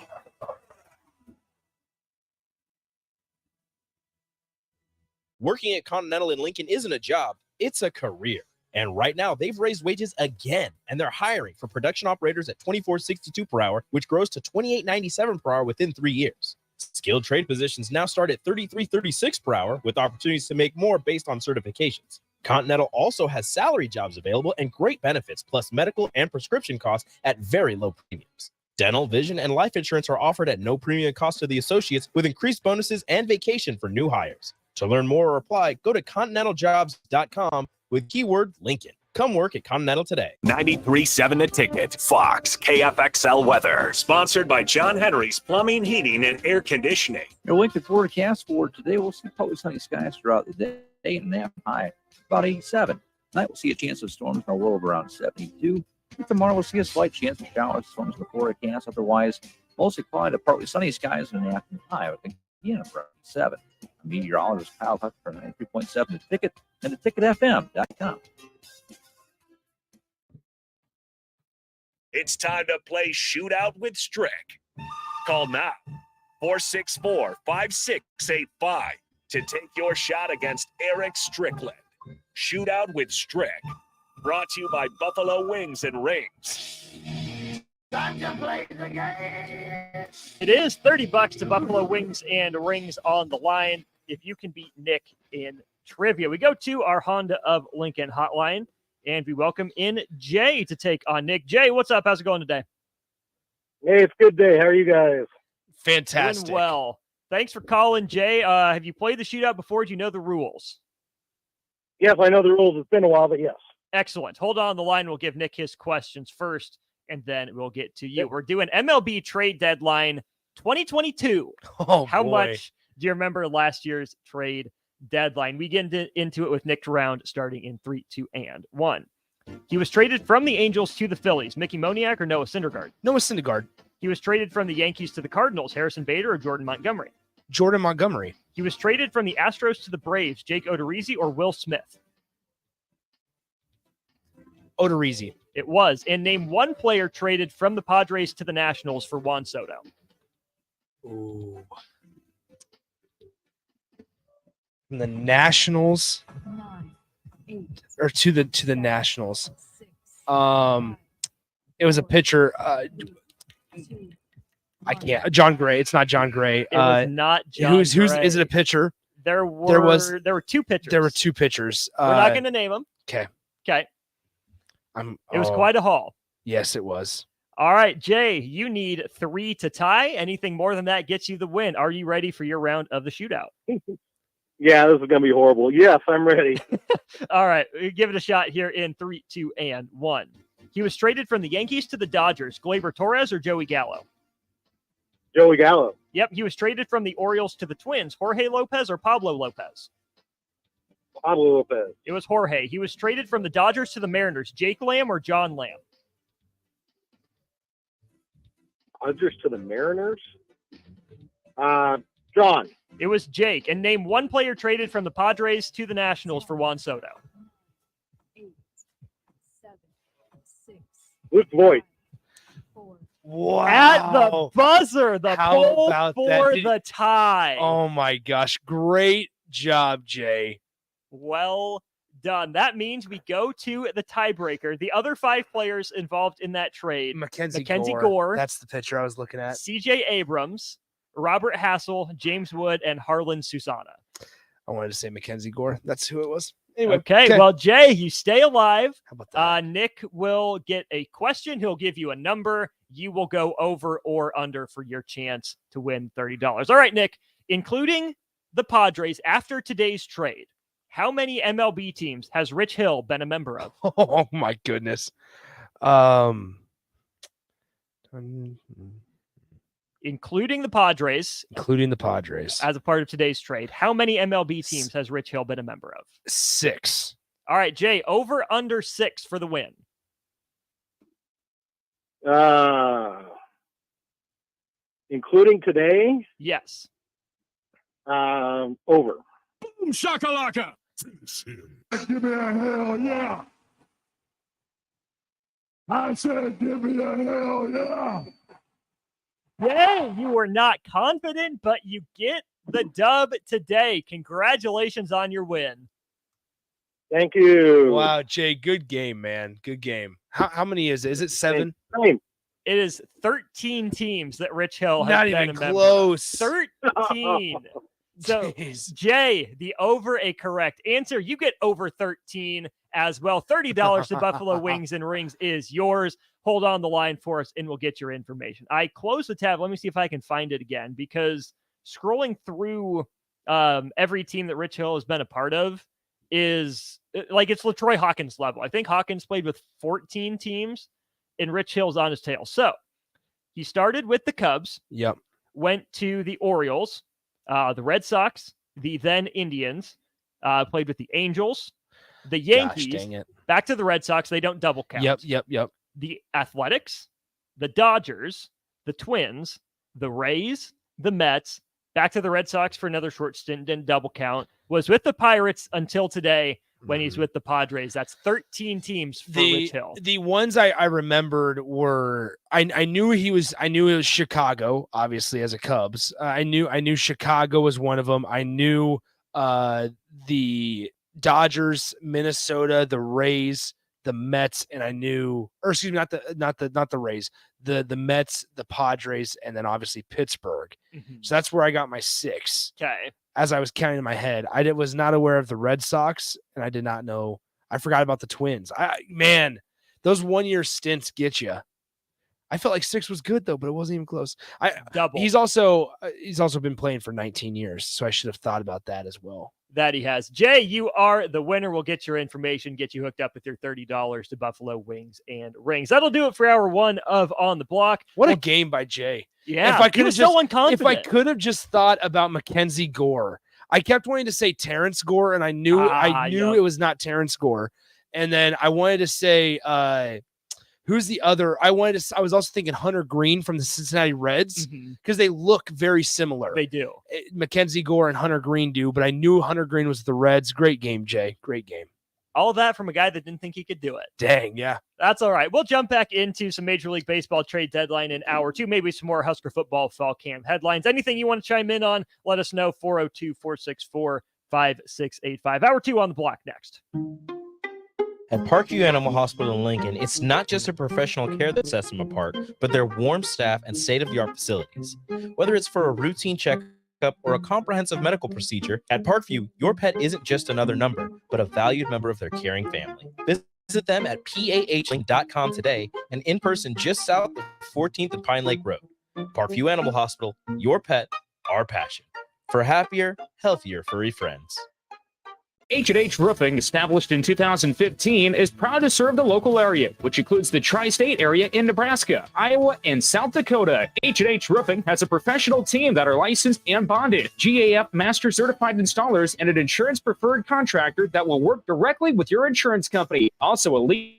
Working at Continental in Lincoln isn't a job, it's a career. And right now, they've raised wages again, and they're hiring for production operators at $24.62 per hour, which grows to $28.97 per hour within 3 years. Skilled trade positions now start at $33.36 per hour, with opportunities to make more based on certifications. Continental also has salary jobs available and great benefits, plus medical and prescription costs at very low premiums. Dental, vision, and life insurance are offered at no premium cost to the associates, with increased bonuses and vacation for new hires. To learn more or apply, go to continentaljobs.com with keyword Lincoln. Come work at Continental today. 93.7 The Ticket, Fox, KFXL weather. Sponsored by John Henry's Plumbing, Heating, and Air Conditioning. Your Lincoln forecast for today, we'll see partly sunny skies throughout the day and that high about 87. Tonight we'll see a chance of storms and a low of around 72. Tomorrow we'll see a slight chance of showers, storms in the forecast. Otherwise, mostly cloudy to partly sunny skies and an afternoon high with again around 7. Meteorologist Kyle Huck for 93.7 The Ticket and theticketfm.com. It's time to play Shootout with Strick. Call now, 464-5685, to take your shot against Eric Strickland. Shootout with Strick. Brought to you by Buffalo Wings and Rings. It is $30 to Buffalo Wings and Rings on the line if you can beat Nick in trivia. We go to our Honda of Lincoln hotline, and we welcome in Jay to take on Nick. Jay, what's up? How's it going today? Hey, it's a good day. How are you guys? Fantastic. Doing well. Thanks for calling, Jay. Have you played the shootout before? Do you know the rules? Yes, I know the rules. It's been a while, but yes. Excellent. Hold on the line. We'll give Nick his questions first, and then we'll get to you. We're doing MLB trade deadline 2022. Oh, How boy. much do you remember last year's trade deadline? We get into it with Nick Round starting in 3, 2, and 1. He was traded from the Angels to the Phillies. Mickey Moniak or Noah Syndergaard? Noah Syndergaard. He was traded from the Yankees to the Cardinals. Harrison Bader or Jordan Montgomery? Jordan Montgomery. He was traded from the Astros to the Braves. Jake Odorizzi or Will Smith? Odorizzi. It was. And name one player traded from the Padres to the Nationals for Juan Soto. Ooh. From the Nationals or to the Nationals. It was a pitcher. I can't. John Gray. It's not John Gray. It was not John Who's Gray. is it a pitcher? There were two pitchers. There were two pitchers. We're not going to name them. Okay. Okay. It was quite a haul. Yes, it was. All right, Jay, you need 3 to tie. Anything more than that gets you the win. Are you ready for your round of the shootout? Yeah, this is going to be horrible. Yes, I'm ready. All right, give it a shot here in 3, 2, and 1. He was traded from the Yankees to the Dodgers. Gleyber Torres or Joey Gallo? Joey Gallo. Yep, he was traded from the Orioles to the Twins. Jorge Lopez or Pablo Lopez? Pablo Lopez. It was Jorge. He was traded from the Dodgers to the Mariners. Jake Lamb or John Lamb? Dodgers to the Mariners. John. It was Jake. And name one player traded from the Padres to the Nationals for Juan Soto. Luke Voigt. Wow. At the buzzer, the How poll about for that? the tie. Oh my gosh. Great job, Jay. Well done. That means we go to the tiebreaker. The other 5 players involved in that trade: Mackenzie Gore. That's the pitcher I was looking at. CJ Abrams, Robert Hassel, James Wood, and Harlan Susana. I wanted to say Mackenzie Gore. That's who it was. Anyway, Okay, well, Jay, you stay alive. How about that? Nick will get a question. He'll give you a number. You will go over or under for your chance to win $30. All right, Nick, including the Padres after today's trade, how many MLB teams has Rich Hill been a member of? Oh my goodness. Including the Padres. Including the Padres. As a part of today's trade, how many MLB teams has Rich Hill been a member of? 6. All right, Jay, over under 6 for the win. Including today? Yes. Over. Boom shakalaka. Give me a hell yeah. I said give me a hell yeah. Yay, you were not confident, but you get the dub today. Congratulations on your win. Thank you. Wow, Jay, good game, man. Good game. How many is it? Is it 7? Same. It is 13 teams that Rich Hill has Not been even a member of. close. 13. So, Jay, the over a correct answer. You get over 13 as well. $30 to Buffalo Wings and Rings is yours. Hold on the line for us, and we'll get your information. I closed the tab. Let me see if I can find it again, because scrolling through every team that Rich Hill has been a part of, is like it's LaTroy Hawkins level. I think Hawkins played with 14 teams, and Rich Hill's on his tail. So he started with the Cubs. Yep. Went to the Orioles, the Red Sox, the then Indians, played with the Angels, the Yankees, dang it. back to the Red Sox. They don't double count. Yep. The Athletics, the Dodgers, the Twins, the Rays, the Mets, back to the Red Sox for another short stint, didn't double count, was with the Pirates until today when he's with the Padres. That's 13 teams for Rich Hill. The ones I remembered were I knew it was Chicago, obviously, as a Cubs. I knew Chicago was one of them. I knew the Dodgers, Minnesota, the Rays, the Mets, and I knew, or excuse me, not the Rays, the Mets, the Padres, and then obviously Pittsburgh. So that's where I got my 6. Okay. As I was counting in my head, I was not aware of the Red Sox, and I did not know. I forgot about the Twins. Man, those 1-year stints get you. I felt like 6 was good though, but it wasn't even close. Double. He's also been playing for 19 years, so I should have thought about that as well. That he has. Jay, you are the winner. We'll get your information, get you hooked up with your $30 to Buffalo Wings and Rings. That'll do it for hour 1 of On the Block. What a game by Jay. Yeah, if I he was so unconfident. If I could have just thought about Mackenzie Gore, I kept wanting to say Terrence Gore, and I knew it was not Terrence Gore. And then I wanted to say who's the other? I was also thinking Hunter Green from the Cincinnati Reds because they look very similar. They do. Mackenzie Gore and Hunter Green do, but I knew Hunter Green was the Reds. Great game, Jay. Great game. All that from a guy that didn't think he could do it. Dang, yeah. That's all right. We'll jump back into some Major League Baseball trade deadline in hour 2, maybe some more Husker football fall camp headlines. Anything you want to chime in on, let us know. 402-464-5685. Hour 2 on the block next. At Parkview Animal Hospital in Lincoln, it's not just a professional care that sets them apart, but their warm staff and state-of-the-art facilities. Whether it's for a routine checkup or a comprehensive medical procedure, at Parkview, your pet isn't just another number, but a valued member of their caring family. Visit them at pahlink.com today and in person just south of 14th and Pine Lake Road. Parkview Animal Hospital, your pet, our passion. For happier, healthier furry friends. H&H Roofing, established in 2015, is proud to serve the local area, which includes the tri-state area in Nebraska, Iowa, and South Dakota. H&H Roofing has a professional team that are licensed and bonded, GAF Master Certified Installers, and an insurance-preferred contractor that will work directly with your insurance company. Also a leading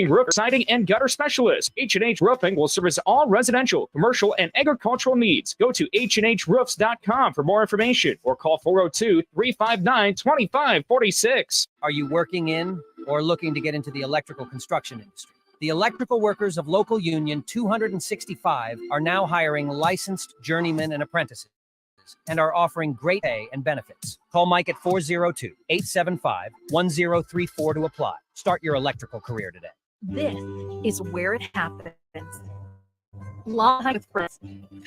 roof siding and gutter specialist. H&H Roofing will service all residential, commercial, and agricultural needs. Go to HNHroofs.com for more information or call 402-359-2546. Are you working in or looking to get into the electrical construction industry? The electrical workers of local union 265 are now hiring licensed journeymen and apprentices and are offering great pay and benefits. Call Mike at 402-875-1034 to apply. Start your electrical career today. This is where it happens. Long hike with friends,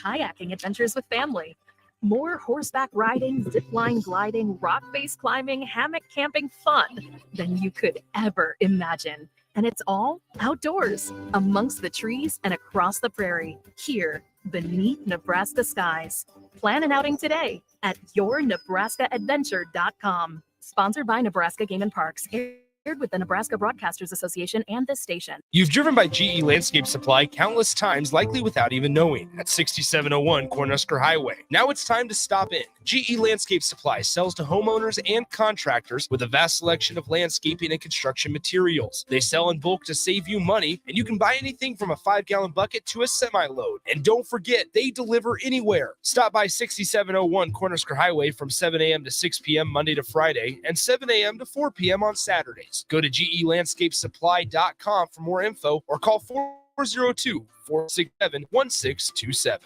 kayaking adventures with family, more horseback riding, zipline gliding, rock face climbing, hammock camping fun than you could ever imagine. And it's all outdoors, amongst the trees and across the prairie, here beneath Nebraska skies. Plan an outing today at yournebraskaadventure.com. Sponsored by Nebraska Game and Parks. Aired with the Nebraska Broadcasters Association and this station. You've driven by GE Landscape Supply countless times, likely without even knowing, at 6701 Cornhusker Highway. Now it's time to stop in. GE Landscape Supply sells to homeowners and contractors with a vast selection of landscaping and construction materials. They sell in bulk to save you money, and you can buy anything from a 5-gallon bucket to a semi-load. And don't forget, they deliver anywhere. Stop by 6701 Cornhusker Highway from 7 a.m. to 6 p.m. Monday to Friday and 7 a.m. to 4 p.m. on Saturdays. Go to GELandscapeSupply.com for more info or call 402-467-1627.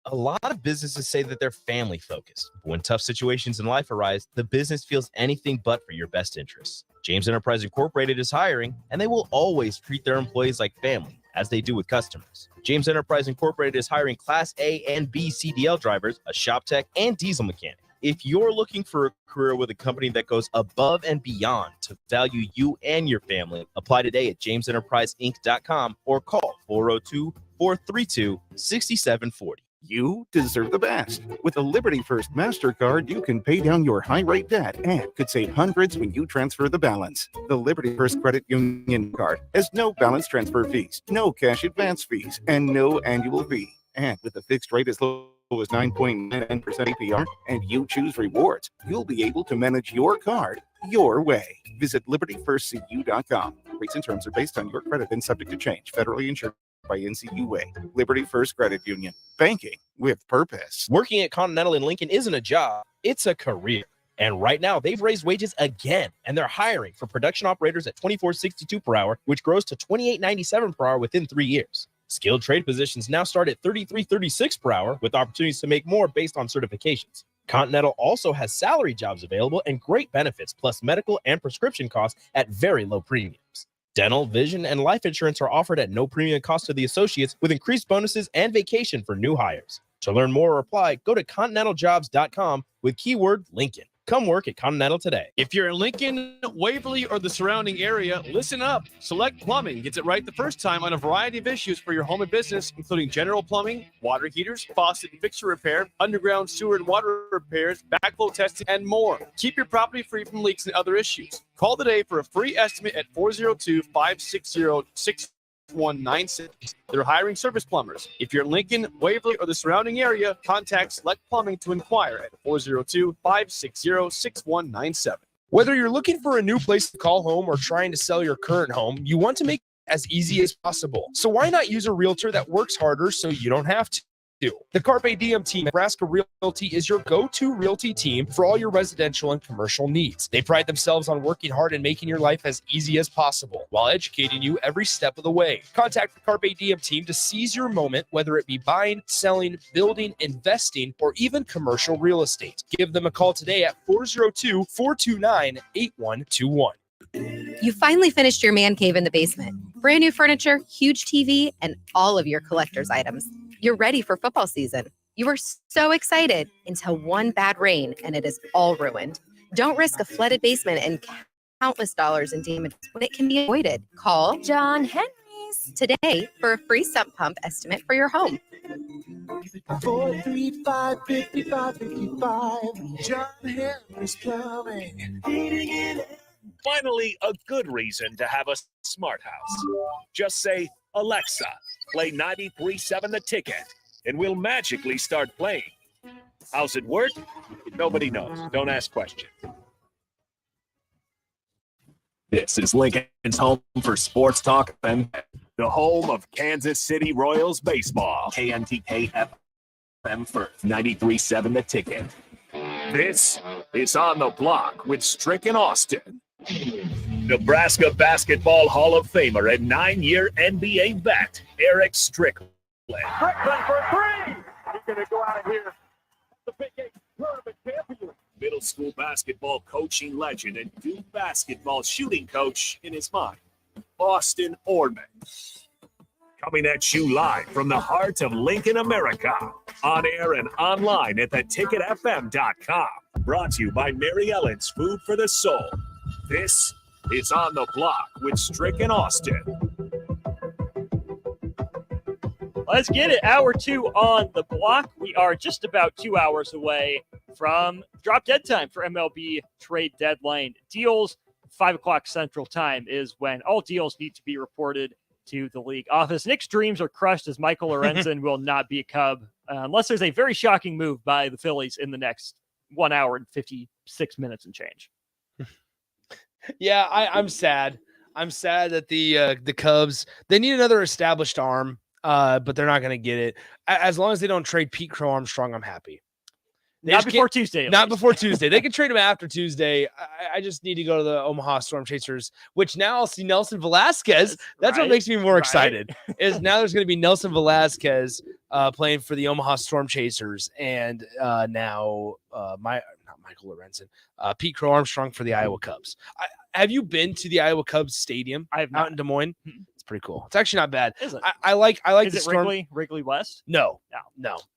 A lot of businesses say that they're family focused. But when tough situations in life arise, the business feels anything but for your best interests. James Enterprise Incorporated is hiring, and they will always treat their employees like family, as they do with customers. James Enterprise Incorporated is hiring Class A and B CDL drivers, a shop tech, and diesel mechanic. If you're looking for a career with a company that goes above and beyond to value you and your family, apply today at jamesenterpriseinc.com or call 402-432-6740. You deserve the best. With a Liberty First MasterCard, you can pay down your high-rate debt and could save hundreds when you transfer the balance. The Liberty First Credit Union card has no balance transfer fees, no cash advance fees, and no annual fee. And with a fixed rate as low as 9.99% APR, and you choose rewards, you'll be able to manage your card your way. Visit libertyfirstcu.com. Rates and terms are based on your credit and subject to change. Federally insured by NCUA. Liberty First Credit Union. Banking with purpose. Working at Continental in Lincoln isn't a job, it's a career. And right now, they've raised wages again, and they're hiring for production operators at $24.62 per hour, which grows to $28.97 per hour within 3 years. Skilled trade positions now start at $33.36 per hour, with opportunities to make more based on certifications. Continental also has salary jobs available and great benefits, plus medical and prescription costs at very low premiums. Dental, vision, and life insurance are offered at no premium cost to the associates, with increased bonuses and vacation for new hires. To learn more or apply, go to continentaljobs.com with keyword Lincoln. Come work at Continental today. If you're in Lincoln, Waverly, or the surrounding area, listen up. Select Plumbing gets it right the first time on a variety of issues for your home and business, including general plumbing, water heaters, faucet and fixture repair, underground sewer and water repairs, backflow testing, and more. Keep your property free from leaks and other issues. Call today for a free estimate at 402-560-6196. They're hiring service plumbers. If you're in Lincoln, Waverly, or the surrounding area, contact Select Plumbing to inquire at 402-560-6197. Whether you're looking for a new place to call home or trying to sell your current home, you want to make it as easy as possible. So why not use a realtor that works harder so you don't have to? The Carpe Diem team at Nebraska Realty is your go-to realty team for all your residential and commercial needs. They pride themselves on working hard and making your life as easy as possible while educating you every step of the way. Contact the Carpe Diem team to seize your moment, whether it be buying, selling, building, investing, or even commercial real estate. Give them a call today at 402-429-8121. You finally finished your man cave in the basement. Brand new furniture, huge TV, and all of your collector's items. You're ready for football season. You were so excited until one bad rain and it is all ruined. Don't risk a flooded basement and countless dollars in damage when it can be avoided. Call John Henry's today for a free sump pump estimate for your home. 435-5555. John Henry's Plumbing. Finally, a good reason to have a smart house. Just say, Alexa, play 93.7 The Ticket, and we'll magically start playing. How's it work? Nobody knows. Don't ask questions. This is Lincoln's home for Sports Talk FM, the home of Kansas City Royals baseball. KNTK FM First, 93.7 The Ticket. This is On the Block with Strick and Austin. Nebraska Basketball Hall of Famer and 9-year NBA vet, Eric Strickland. Strickland for three. He's going to go out of here. The Big Eight tournament champion. Middle school basketball coaching legend and Duke basketball shooting coach in his mind, Austin Orman. Coming at you live from the heart of Lincoln, America. On air and online at theticketfm.com. Brought to you by Mary Ellen's Food for the Soul. This is On the Block with Strick and Austin. Let's get it. Hour 2 on the block. We are just about 2 hours away from drop dead time for MLB trade deadline deals. 5 o'clock Central Time is when all deals need to be reported to the league office. Nick's dreams are crushed as Michael Lorenzen will not be a Cub unless there's a very shocking move by the Phillies in the next 1 hour and 56 minutes and change. Yeah, I'm sad. I'm sad that the Cubs, they need another established arm, but they're not going to get it. As long as they don't trade Pete Crow Armstrong, I'm happy. Not before Tuesday. Not before Tuesday. They can trade him after Tuesday. I just need to go to the Omaha Storm Chasers, which now I'll see Nelson Velasquez. That's what makes me more excited. Is now there's going to be Nelson Velasquez playing for the Omaha Storm Chasers, and now not Michael Lorenzen, Pete Crow Armstrong for the Iowa Cubs. Have you been to the Iowa Cubs stadium? I have not. Out in Des Moines. It's pretty cool. It's actually not bad. Is it? I like Is the it Storm. Wrigley West? No.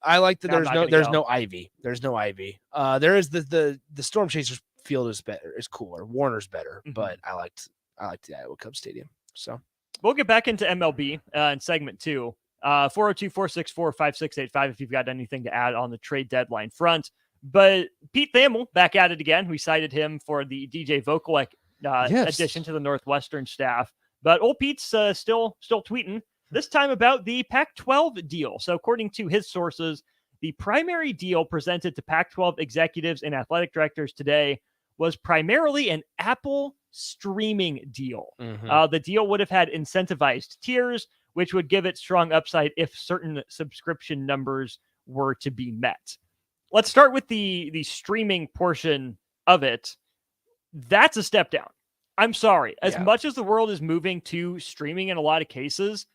I like that. I'm not There's gonna no ivy. There's no ivy. There is the Storm Chasers field is better. Is cooler. Warner's better, but I liked the Iowa Cubs stadium. So we'll get back into MLB in segment 2. 402-464-5685 if you've got anything to add on the trade deadline front. But Pete Thamel back at it again. We cited him for the DJ Vokalek addition to the Northwestern staff. But old Pete's still tweeting, this time about the Pac-12 deal. So according to his sources, the primary deal presented to Pac-12 executives and athletic directors today was primarily an Apple streaming deal. The deal would have had incentivized tiers, which would give it strong upside if certain subscription numbers were to be met. Let's start with the streaming portion of it. That's a step down. I'm sorry. As much as the world is moving to streaming in a lot of cases,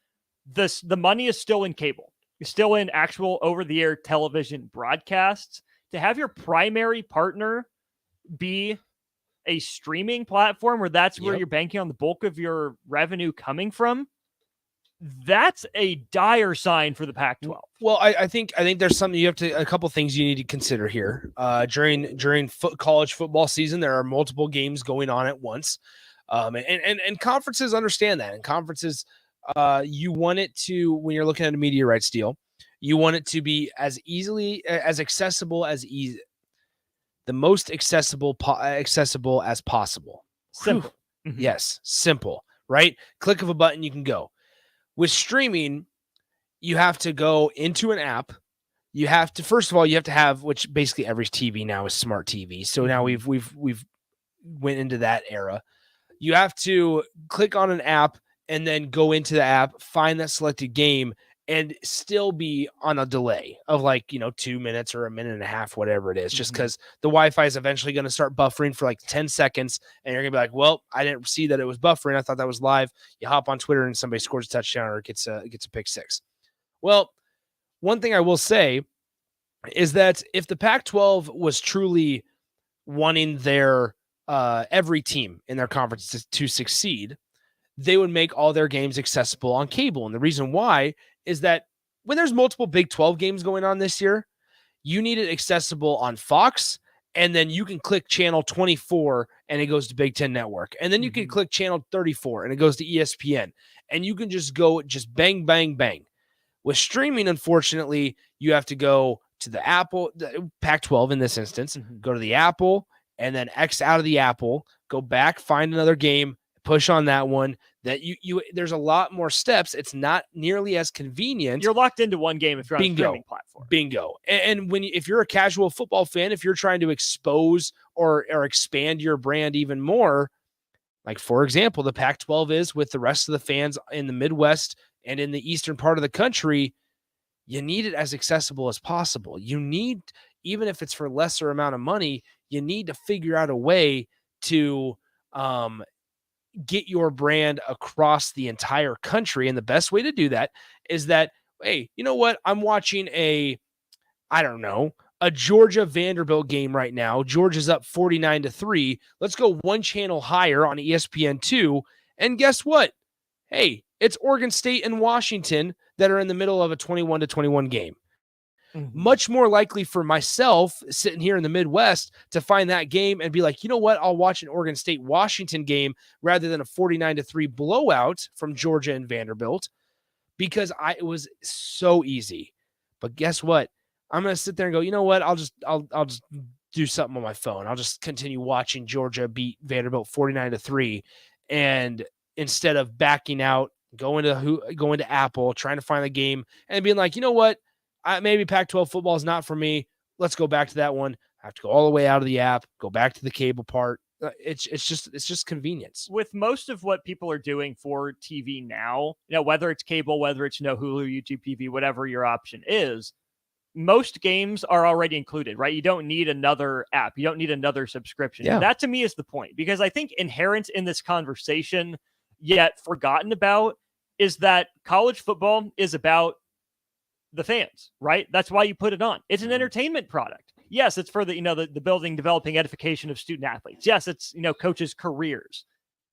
the money is still in cable. It's still in actual over-the-air television broadcasts. To have your primary partner be a streaming platform where that's where you're banking on the bulk of your revenue coming from, that's a dire sign for the Pac-12. Well, I think there's a couple things you need to consider here. During college football season, there are multiple games going on at once, and conferences understand that. And conferences, you want it to, when you're looking at a media rights deal, you want it to be as accessible the most accessible as possible. Simple. Yes, simple. Right? Click of a button, you can go. With streaming, you have to go into an app. You have to, first of all, you have to have, which basically every TV now is smart TV. So now we've went into that era. You have to click on an app and then go into the app, find that selected game, and still be on a delay of 2 minutes or a minute and a half, whatever it is, just because the Wi-Fi is eventually going to start buffering for 10 seconds. And you're going to be like, well, I didn't see that it was buffering. I thought that was live. You hop on Twitter and somebody scores a touchdown or gets a pick six. Well, one thing I will say is that if the Pac-12 was truly wanting their every team in their conference to succeed, they would make all their games accessible on cable. And the reason why is that when there's multiple Big 12 games going on this year, you need it accessible on Fox, and then you can click channel 24 and it goes to Big 10 Network. And then you can click channel 34 and it goes to ESPN. And you can just go bang, bang, bang. With streaming, unfortunately, you have to go to the Apple, the Pac-12 in this instance, go to the Apple, and then X out of the Apple, go back, find another game, push on that one. That you there's a lot more steps. It's not nearly as convenient. You're locked into one game if you're on a streaming platform. Bingo. And if you're a casual football fan, if you're trying to expose or expand your brand even more, like for example, the Pac-12 is with the rest of the fans in the Midwest and in the eastern part of the country, you need it as accessible as possible. You need, even if it's for lesser amount of money, you need to figure out a way to get your brand across the entire country. And the best way to do that is that, hey, you know what? I'm watching a Georgia Vanderbilt game right now. Georgia's up 49-3. Let's go one channel higher on ESPN2. And guess what? Hey, it's Oregon State and Washington that are in the middle of a 21-21 game. Much more likely for myself sitting here in the Midwest to find that game and be like, you know what? I'll watch an Oregon State Washington game rather than a 49-3 blowout from Georgia and Vanderbilt, because it was so easy. But guess what? I'm going to sit there and go, you know what? I'll just do something on my phone. I'll just continue watching Georgia beat Vanderbilt 49-3. And instead of backing out, going to Apple, trying to find the game and being like, you know what? Maybe Pac-12 football is not for me. Let's go back to that one. I have to go all the way out of the app, go back to the cable part. It's just convenience. With most of what people are doing for TV now, whether it's cable, whether it's Hulu, YouTube TV, whatever your option is, most games are already included, right? You don't need another app. You don't need another subscription. Yeah. That to me is the point, because I think inherent in this conversation, yet forgotten about, is that college football is about the fans, right? That's why you put it on. It's an entertainment product. Yes, it's for the building, developing, edification of student athletes. Yes, it's, coaches' careers,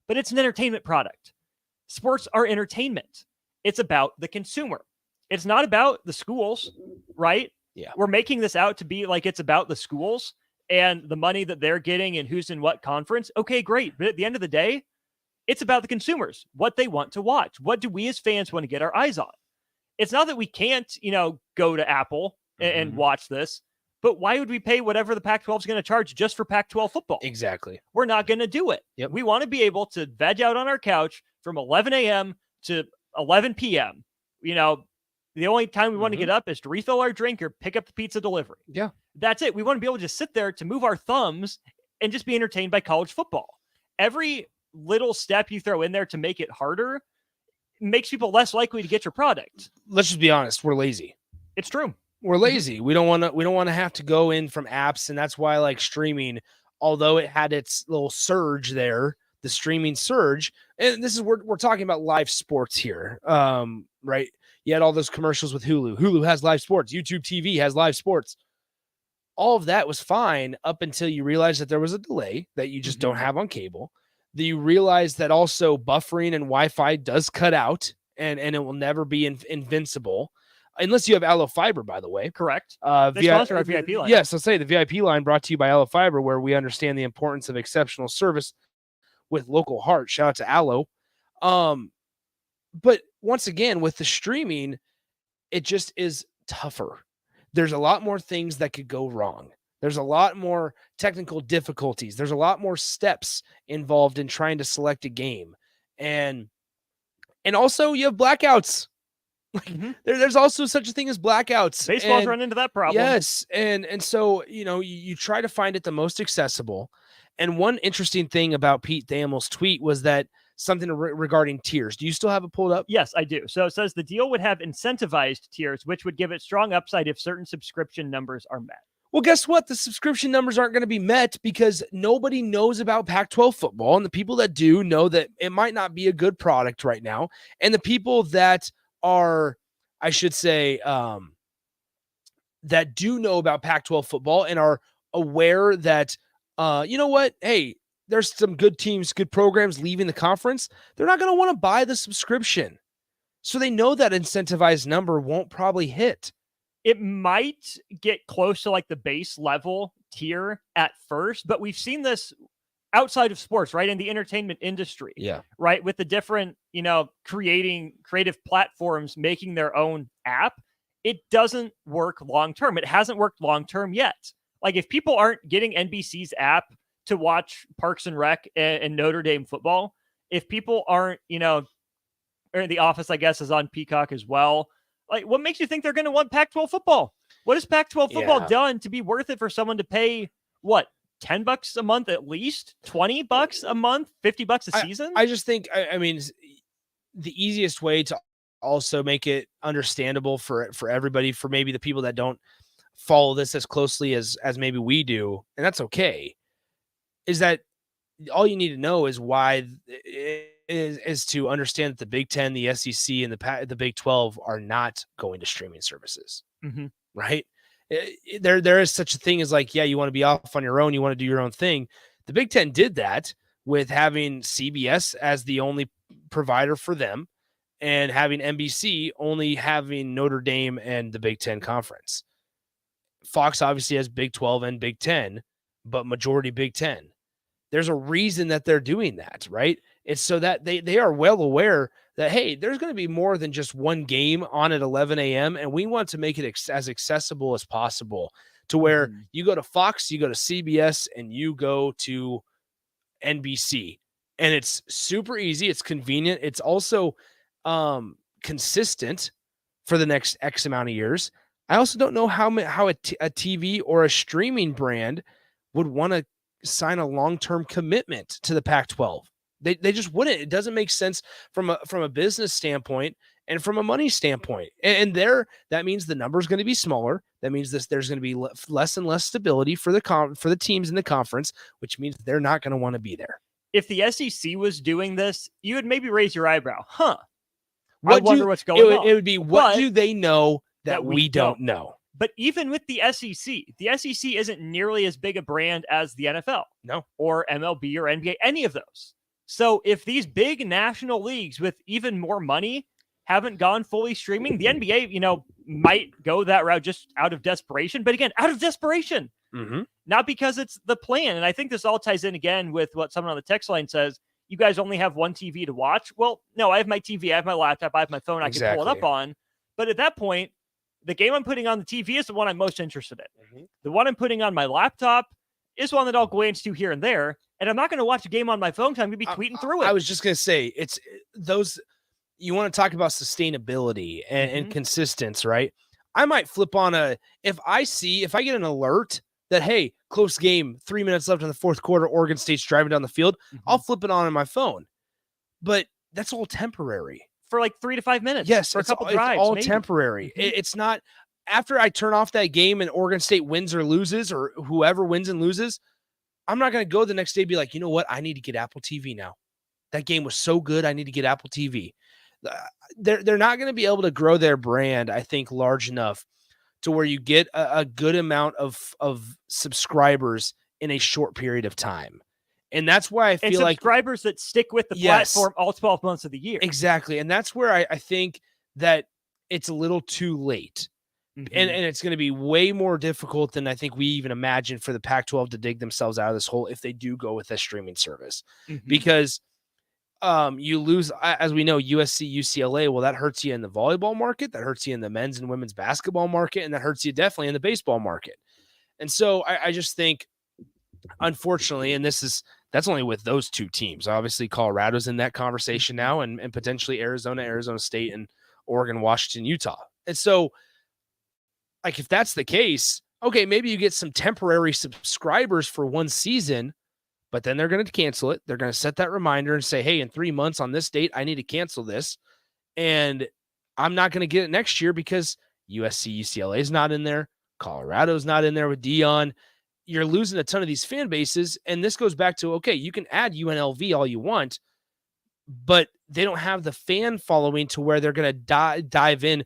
but it's an entertainment product. Sports are entertainment. It's about the consumer. It's not about the schools, right? Yeah. We're making this out to be like it's about the schools and the money that they're getting and who's in what conference. Okay, great. But at the end of the day, it's about the consumers, what they want to watch. What do we as fans want to get our eyes on? It's not that we can't, go to Apple and watch this, but why would we pay whatever the Pac-12 is going to charge just for Pac-12 football? Exactly. We're not going to do it. Yep. We want to be able to veg out on our couch from 11 a.m. to 11 p.m. The only time we want to get up is to refill our drink or pick up the pizza delivery. Yeah. That's it. We want to be able to just sit there to move our thumbs and just be entertained by college football. Every little step you throw in there to make it harder makes people less likely to get your product. Let's just be honest. We're lazy. It's true. We're lazy. We don't want to have to go in from apps. And that's why like streaming, although it had its little surge there, the streaming surge, and this is, we're talking about live sports here. Right. You had all those commercials with Hulu. Hulu has live sports. YouTube TV has live sports. All of that was fine up until you realize that there was a delay that you just don't have on cable. That you realize that also buffering and Wi-Fi does cut out, and it will never be invincible unless you have Allo Fiber, by the way. Correct. They sponsor our VIP line. Yes, I'll say the VIP line brought to you by Allo Fiber, where we understand the importance of exceptional service with local heart. Shout out to Allo. But once again, with the streaming, it just is tougher. There's a lot more things that could go wrong. There's a lot more technical difficulties. There's a lot more steps involved in trying to select a game. And also you have blackouts. There's also such a thing as blackouts. Baseball's run into that problem. Yes. And so, you try to find it the most accessible. And one interesting thing about Pete Thamel's tweet was that something regarding tiers. Do you still have it pulled up? Yes, I do. So it says the deal would have incentivized tiers, which would give it strong upside if certain subscription numbers are met. Well, guess what? The subscription numbers aren't going to be met because nobody knows about Pac-12 football. And the people that do know that it might not be a good product right now. And the people that are, I should say, that do know about Pac-12 football and are aware that, you know what? Hey, there's some good teams, good programs leaving the conference. They're not going to want to buy the subscription. So they know that incentivized number won't probably hit. It might get close to like the base level tier at first, but we've seen this outside of sports, right? In the entertainment industry. Yeah. Right. With the different, creating creative platforms, making their own app. It doesn't work long-term. It hasn't worked long-term yet. Like if people aren't getting NBC's app to watch Parks and Rec and Notre Dame football, if people aren't, or The Office, I guess, is on Peacock as well. Like, what makes you think they're going to want Pac-12 football? What has Pac-12 football done to be worth it for someone to pay, what, $10 a month at least? $20 a month? $50 a season? I just think, I mean, the easiest way to also make it understandable for everybody, for maybe the people that don't follow this as closely as maybe we do, and that's okay, is that all you need to know is why is to understand that the Big Ten, the SEC, and the Big 12 are not going to streaming services, right? There is such a thing as like, yeah, you want to be off on your own, you want to do your own thing. The Big Ten did that with having CBS as the only provider for them and having NBC only having Notre Dame and the Big Ten Conference. Fox obviously has Big 12 and Big 10, but majority Big 10. There's a reason that they're doing that, right? It's so that they are well aware that, hey, there's going to be more than just one game on at 11 a.m. And we want to make it as accessible as possible to where you go to Fox, you go to CBS, and you go to NBC. And it's super easy. It's convenient. It's also consistent for the next X amount of years. I also don't know how a TV or a streaming brand would want to sign a long-term commitment to the Pac-12. They just wouldn't. It doesn't make sense from a business standpoint and from a money standpoint. And that means the number is going to be smaller. That means there's going to be less and less stability for the teams in the conference, which means they're not going to want to be there. If the SEC was doing this, you would maybe raise your eyebrow. I wonder what's going on. It would be, what do they know that we don't know? But even with the SEC isn't nearly as big a brand as the NFL. No. Or MLB or NBA, any of those. So if these big national leagues with even more money haven't gone fully streaming, the NBA, might go that route just out of desperation. But again, out of desperation, not because it's the plan. And I think this all ties in again with what someone on the text line says. You guys only have one TV to watch. Well, no, I have my TV, I have my laptop, I have my phone I can pull it up on. But at that point, the game I'm putting on the TV is the one I'm most interested in. The one I'm putting on my laptop is one that I'll glance to here and there. And I'm not going to watch a game on my phone because I'm going to be tweeting through it. I was just going to say, it's those, you want to talk about sustainability and consistency, right? I might flip on if I get an alert that, hey, close game, 3 minutes left in the fourth quarter, Oregon State's driving down the field, I'll flip it on my phone. But that's all temporary. For like 3 to 5 minutes. Yes, for a couple drives. It's all maybe. temporary. It's not after I turn off that game and Oregon State wins or loses, or whoever wins and loses, I'm not going to go the next day and be like, you know what? I need to get Apple TV now. That game was so good. I need to get Apple TV. They're not going to be able to grow their brand, I think, large enough to where you get a good amount of subscribers in a short period of time. And that's why I feel like subscribers that stick with the platform all 12 months of the year. Exactly. And that's where I think that it's a little too late. And it's going to be way more difficult than I think we even imagined for the Pac-12 to dig themselves out of this hole if they do go with a streaming service. Because you lose, as we know, USC, UCLA. Well, that hurts you in the volleyball market. That hurts you in the men's and women's basketball market. And that hurts you definitely in the baseball market. And so I just think, unfortunately, and that's only with those two teams. Obviously, Colorado's in that conversation now, and potentially Arizona, Arizona State, and Oregon, Washington, Utah. And so, like, if that's the case, okay, maybe you get some temporary subscribers for one season, but then they're going to cancel it. They're going to set that reminder and say, hey, in 3 months on this date, I need to cancel this. And I'm not going to get it next year because USC, UCLA is not in there. Colorado's not in there with Dion. You're losing a ton of these fan bases. And this goes back to, okay, you can add UNLV all you want, but they don't have the fan following to where they're going to dive in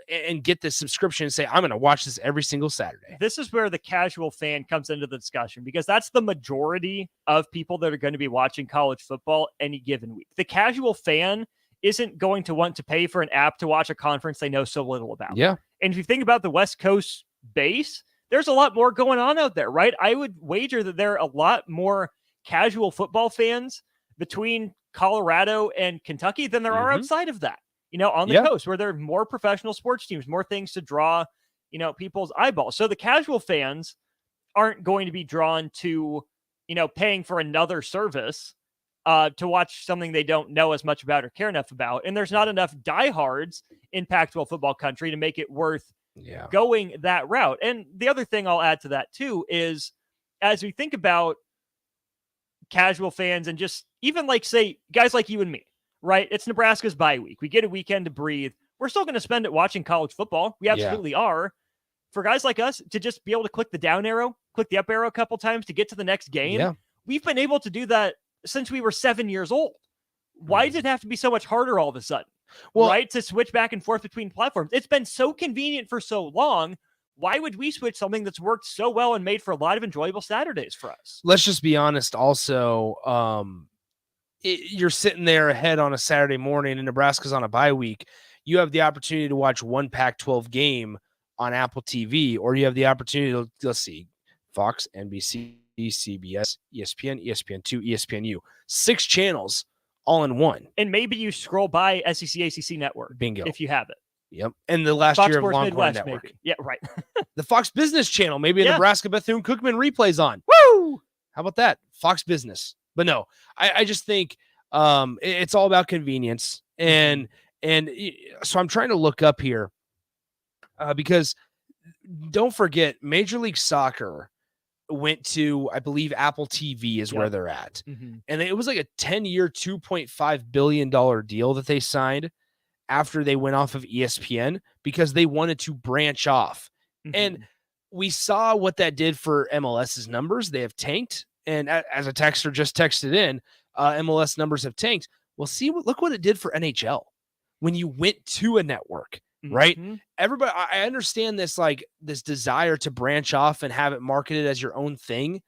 and get this subscription and say, I'm going to watch this every single Saturday. This is where the casual fan comes into the discussion, because that's the majority of people that are going to be watching college football any given week. The casual fan isn't going to want to pay for an app to watch a conference they know so little about. Yeah. And if you think about the West Coast base, there's a lot more going on out there, right? I would wager that there are a lot more casual football fans between Colorado and Kentucky than there are outside of that. On the coast, where there are more professional sports teams, more things to draw, people's eyeballs. So the casual fans aren't going to be drawn to, paying for another service to watch something they don't know as much about or care enough about. And there's not enough diehards in Pac-12 football country to make it worth going that route. And the other thing I'll add to that too is, as we think about casual fans and just even like, say, guys like you and me, right? It's Nebraska's bye week. We get a weekend to breathe. We're still going to spend it watching college football. We absolutely are. For guys like us to just be able to click the down arrow, click the up arrow a couple times to get to the next game. We've been able to do that since we were 7 years old. Why does it have to be so much harder all of a sudden? Well, right? To switch back and forth between platforms. It's been so convenient for so long. Why would we switch something that's worked so well and made for a lot of enjoyable Saturdays for us? Let's just be honest. Also, you're sitting there ahead on a Saturday morning and Nebraska's on a bye week. You have the opportunity to watch one Pac-12 game on Apple TV, or you have the opportunity to, let's see, Fox, NBC, CBS, ESPN, ESPN2, ESPNU, 6 channels all in one. And maybe you scroll by SEC, ACC network. Bingo. If you have it. Yep. And the last Fox year Sports of Longhorn Midwest, Network. maybe. Yeah, right. The Fox Business Channel, maybe a Nebraska Bethune-Cookman replays on. Woo! How about that? Fox Business. But no, I just think it's all about convenience. And so I'm trying to look up here because don't forget, Major League Soccer went to, I believe, Apple TV is where they're at. And it was like a 10-year, $2.5 billion deal that they signed after they went off of ESPN because they wanted to branch off. And we saw what that did for MLS's numbers. They have tanked. And as a texter just texted in, MLS numbers have tanked. Well, look what it did for NHL when you went to a network, right? Everybody, I understand this desire to branch off and have it marketed as your own thing,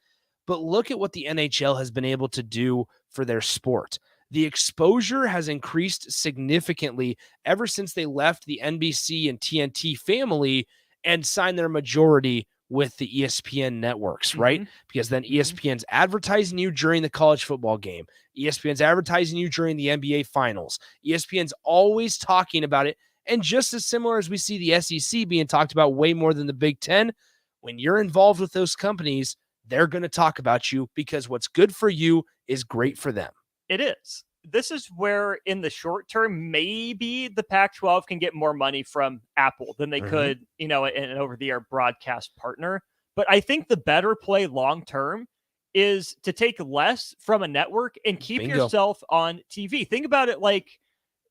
but look at what the NHL has been able to do for their sport. The exposure has increased significantly ever since they left the NBC and TNT family and signed their majority with the ESPN networks, right? Because then ESPN's advertising you during the college football game. ESPN's advertising you during the NBA finals. ESPN's always talking about it. And just as similar as we see the SEC being talked about way more than the Big Ten, when you're involved with those companies, they're going to talk about you because what's good for you is great for them. It is. This is where, in the short term, maybe the Pac-12 can get more money from Apple than they could, in an over-the-air broadcast partner. But I think the better play long term is to take less from a network and keep yourself on TV. Think about it like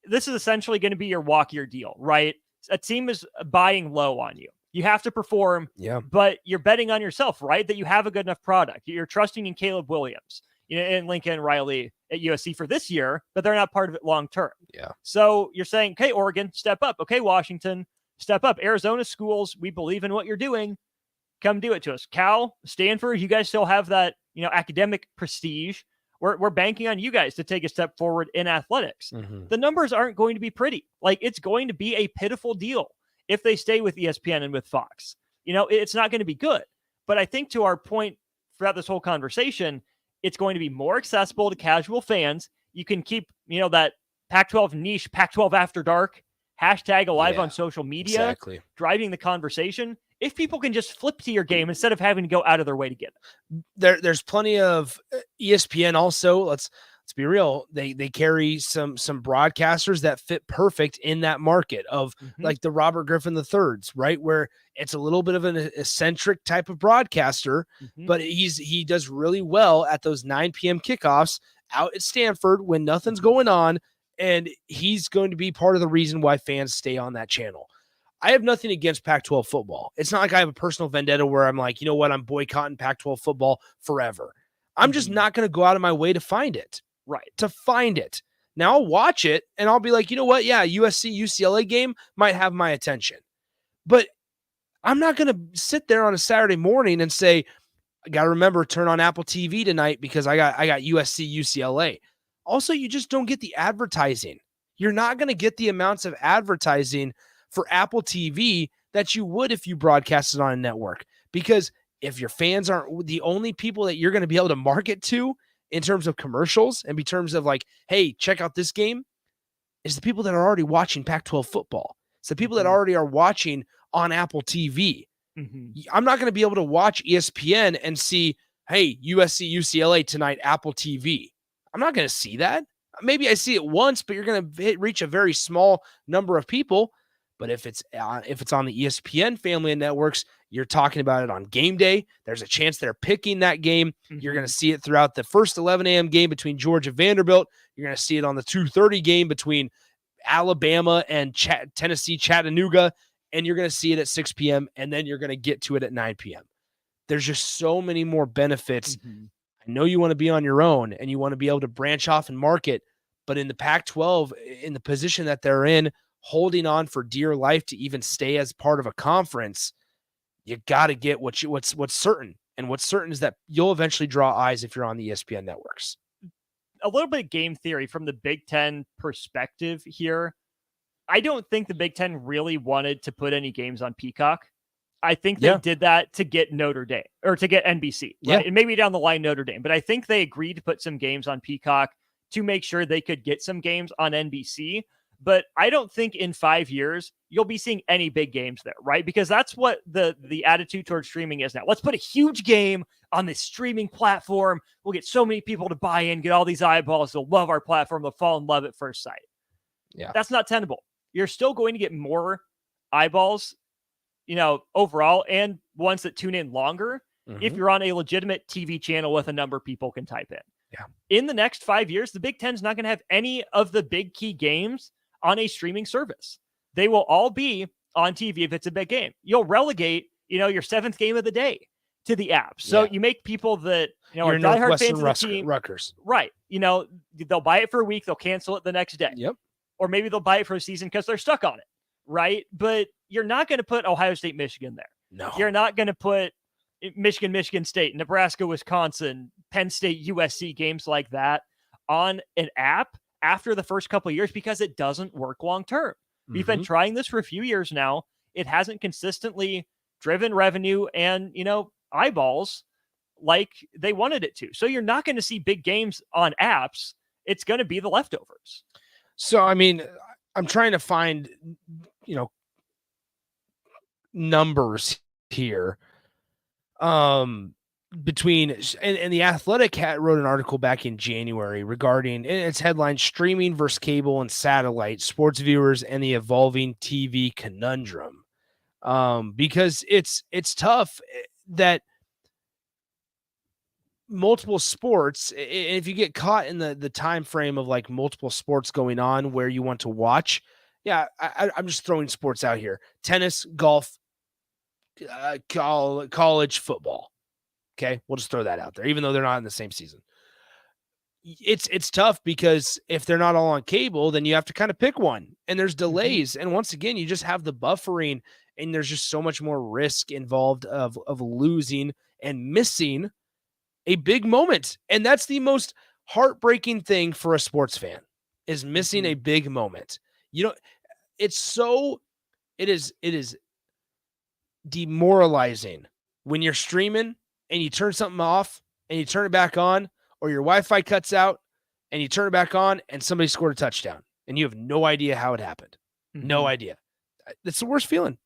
this is essentially going to be your walk-year deal, right? A team is buying low on you. You have to perform, but you're betting on yourself, right? That you have a good enough product. You're trusting in Caleb Williams, and Lincoln Riley at USC for this year, but they're not part of it long term. Yeah. So you're saying, okay, Oregon, step up. Okay, Washington, step up. Arizona schools, we believe in what you're doing. Come do it to us. Cal, Stanford, you guys still have that, academic prestige. We're banking on you guys to take a step forward in athletics. The numbers aren't going to be pretty. Like, it's going to be a pitiful deal if they stay with ESPN and with Fox. It's not going to be good. But I think to our point throughout this whole conversation, it's going to be more accessible to casual fans. You can keep, that Pac-12 niche, Pac-12 After Dark, hashtag alive on social media, driving the conversation. If people can just flip to your game instead of having to go out of their way to get it. There's plenty of ESPN also. Let's be real. They carry some broadcasters that fit perfect in that market of like the Robert Griffin III's, right? Where it's a little bit of an eccentric type of broadcaster, but he does really well at those 9 p.m. kickoffs out at Stanford when nothing's going on. And he's going to be part of the reason why fans stay on that channel. I have nothing against Pac-12 football. It's not like I have a personal vendetta where I'm like, you know what, I'm boycotting Pac-12 football forever. I'm just not going to go out of my way to find it. Right. To find it. Now I'll watch it and I'll be like, you know what? Yeah, USC UCLA game might have my attention. But I'm not going to sit there on a Saturday morning and say, I got to remember, turn on Apple TV tonight because I got USC UCLA. Also, you just don't get the advertising. You're not going to get the amounts of advertising for Apple TV that you would if you broadcast it on a network. Because if your fans aren't the only people that you're going to be able to market to in terms of commercials and in terms of like, hey, check out this game, is the people that are already watching Pac-12 football. It's the people that already are watching on Apple TV. I'm not going to be able to watch ESPN and see, hey, USC UCLA tonight, Apple TV. I'm not going to see that. Maybe I see it once, but you're going to reach a very small number of people. But if it's on the ESPN family of networks, you're talking about it on game day. There's a chance they're picking that game. You're going to see it throughout the first 11 a.m. game between Georgia Vanderbilt. You're going to see it on the 2:30 game between Alabama and Tennessee Chattanooga. And you're going to see it at 6 p.m. And then you're going to get to it at 9 p.m. There's just so many more benefits. I know you want to be on your own and you want to be able to branch off and market. But in the Pac-12, in the position that they're in, holding on for dear life to even stay as part of a conference, you got to get what's certain. And what's certain is that you'll eventually draw eyes if you're on the ESPN networks. A little bit of game theory from the Big Ten perspective here. I don't think the Big Ten really wanted to put any games on Peacock. I think they did that to get Notre Dame or to get NBC, right? And maybe down the line Notre Dame. But I think they agreed to put some games on Peacock to make sure they could get some games on NBC. But I don't think in 5 years you'll be seeing any big games there, right? Because that's what the attitude towards streaming is now. Let's put a huge game on this streaming platform. We'll get so many people to buy in, get all these eyeballs. They'll love our platform. They'll fall in love at first sight. Yeah, that's not tenable. You're still going to get more eyeballs, overall, and ones that tune in longer if you're on a legitimate TV channel with a number of people can type in. Yeah. In the next 5 years, the Big Ten's not going to have any of the big key games on a streaming service. They will all be on TV if it's a big game. You'll relegate, your seventh game of the day to the app. So you make people that, are diehard fans of the team. Rutgers. Right. They'll buy it for a week. They'll cancel it the next day. Yep. Or maybe they'll buy it for a season because they're stuck on it. Right. But you're not going to put Ohio State, Michigan there. No. You're not going to put Michigan, Michigan State, Nebraska, Wisconsin, Penn State, USC, games like that on an app after the first couple of years because it doesn't work long term. We've been trying this for a few years now. It hasn't consistently driven revenue and, eyeballs like they wanted it to. So you're not going to see big games on apps. It's going to be the leftovers. So, I mean, I'm trying to find numbers here. Between and the Athletic wrote an article back in January regarding its headline streaming versus cable and satellite, sports viewers and the evolving TV conundrum. Because it's tough that multiple sports, if you get caught in the time frame of like multiple sports going on where you want to watch. Yeah, I'm just throwing sports out here: tennis, golf, college football. Okay, we'll just throw that out there, even though they're not in the same season. It's tough because if they're not all on cable, then you have to kind of pick one, and there's delays. And once again, you just have the buffering, and there's just so much more risk involved of losing and missing a big moment. And that's the most heartbreaking thing for a sports fan, is missing a big moment. It is demoralizing when you're streaming and you turn something off and you turn it back on, or your Wi-Fi cuts out and you turn it back on and somebody scored a touchdown and you have no idea how it happened. No idea. That's the worst feeling.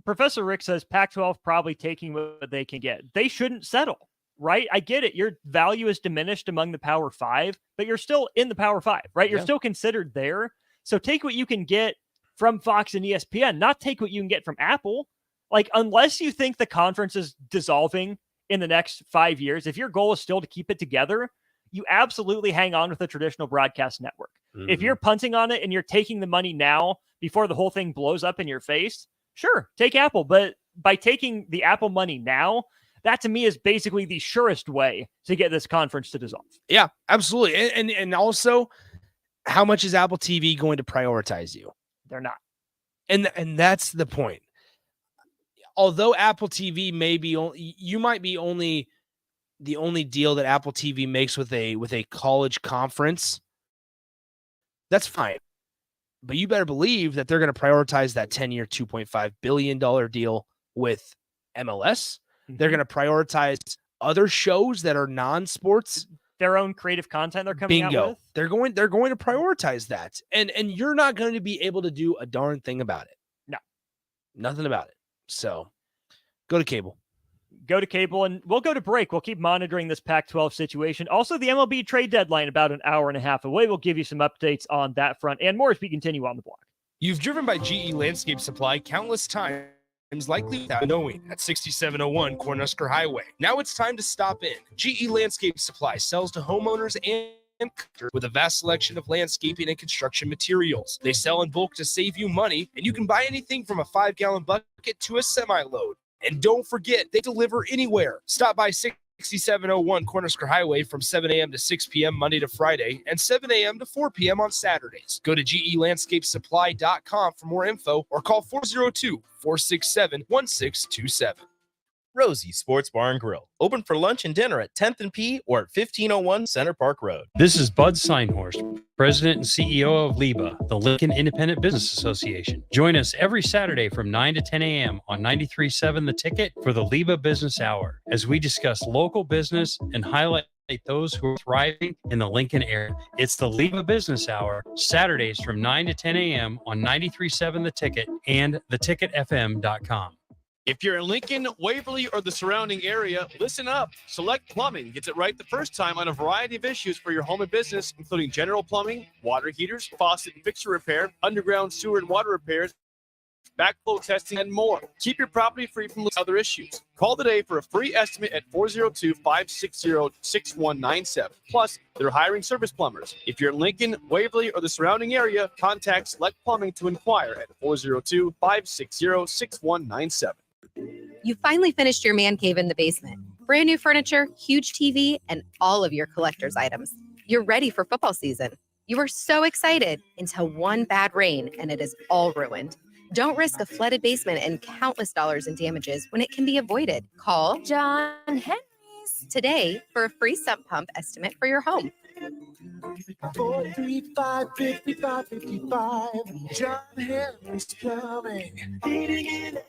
Professor Rick says Pac-12 probably taking what they can get. They shouldn't settle, right? I get it. Your value is diminished among the Power 5, but you're still in the Power 5, right? You're still considered there. So take what you can get from Fox and ESPN, not take what you can get from Apple. Like, unless you think the conference is dissolving in the next 5 years, if your goal is still to keep it together, you absolutely hang on with the traditional broadcast network. If you're punting on it and you're taking the money now before the whole thing blows up in your face, sure, take Apple. But by taking the Apple money now, that to me is basically the surest way to get this conference to dissolve. Yeah, absolutely. And also, how much is Apple TV going to prioritize you? They're not. And that's the point. Although Apple TV may be you might be the only deal that Apple TV makes with a college conference, that's fine. But you better believe that they're going to prioritize that 10-year, $2.5 billion deal with MLS. They're going to prioritize other shows that are non-sports. Their own creative content they're coming out with. They're going to prioritize that. And you're not going to be able to do a darn thing about it. No. Nothing about it. So go to cable. Go to cable, and we'll go to break. We'll keep monitoring this Pac-12 situation. Also, the MLB trade deadline about an hour and a half away. We'll give you some updates on that front and more as we continue on the block. You've driven by GE Landscape Supply countless times, likely without knowing, at 6701 Cornhusker Highway. Now it's time to stop in. GE Landscape Supply sells to homeowners and with a vast selection of landscaping and construction materials. They sell in bulk to save you money, and you can buy anything from a 5-gallon bucket to a semi-load. And don't forget, they deliver anywhere. Stop by 6701 Cornhusker Highway from 7 a.m. to 6 p.m. Monday to Friday and 7 a.m. to 4 p.m. on Saturdays. Go to GELandscapeSupply.com for more info or call 402-467-1627. Rosie Sports Bar and Grill. Open for lunch and dinner at 10th and P or at 1501 Center Park Road. This is Bud Seinhorst, President and CEO of LIBA, the Lincoln Independent Business Association. Join us every Saturday from 9 to 10 a.m. on 93.7 The Ticket for the LIBA Business Hour, as we discuss local business and highlight those who are thriving in the Lincoln area. It's the LIBA Business Hour, Saturdays from 9 to 10 a.m. on 93.7 The Ticket and theticketfm.com. If you're in Lincoln, Waverly, or the surrounding area, listen up. Select Plumbing gets it right the first time on a variety of issues for your home and business, including general plumbing, water heaters, faucet and fixture repair, underground sewer and water repairs, backflow testing, and more. Keep your property free from other issues. Call today for a free estimate at 402-560-6197. Plus, they're hiring service plumbers. If you're in Lincoln, Waverly, or the surrounding area, contact Select Plumbing to inquire at 402-560-6197. You finally finished your man cave in the basement. Brand new furniture, huge TV, and all of your collector's items. You're ready for football season. You were so excited until one bad rain and it is all ruined. Don't risk a flooded basement and countless dollars in damages when it can be avoided. Call John Henry's today for a free sump pump estimate for your home. 435-5555. John Henry's Plumbing. Heating and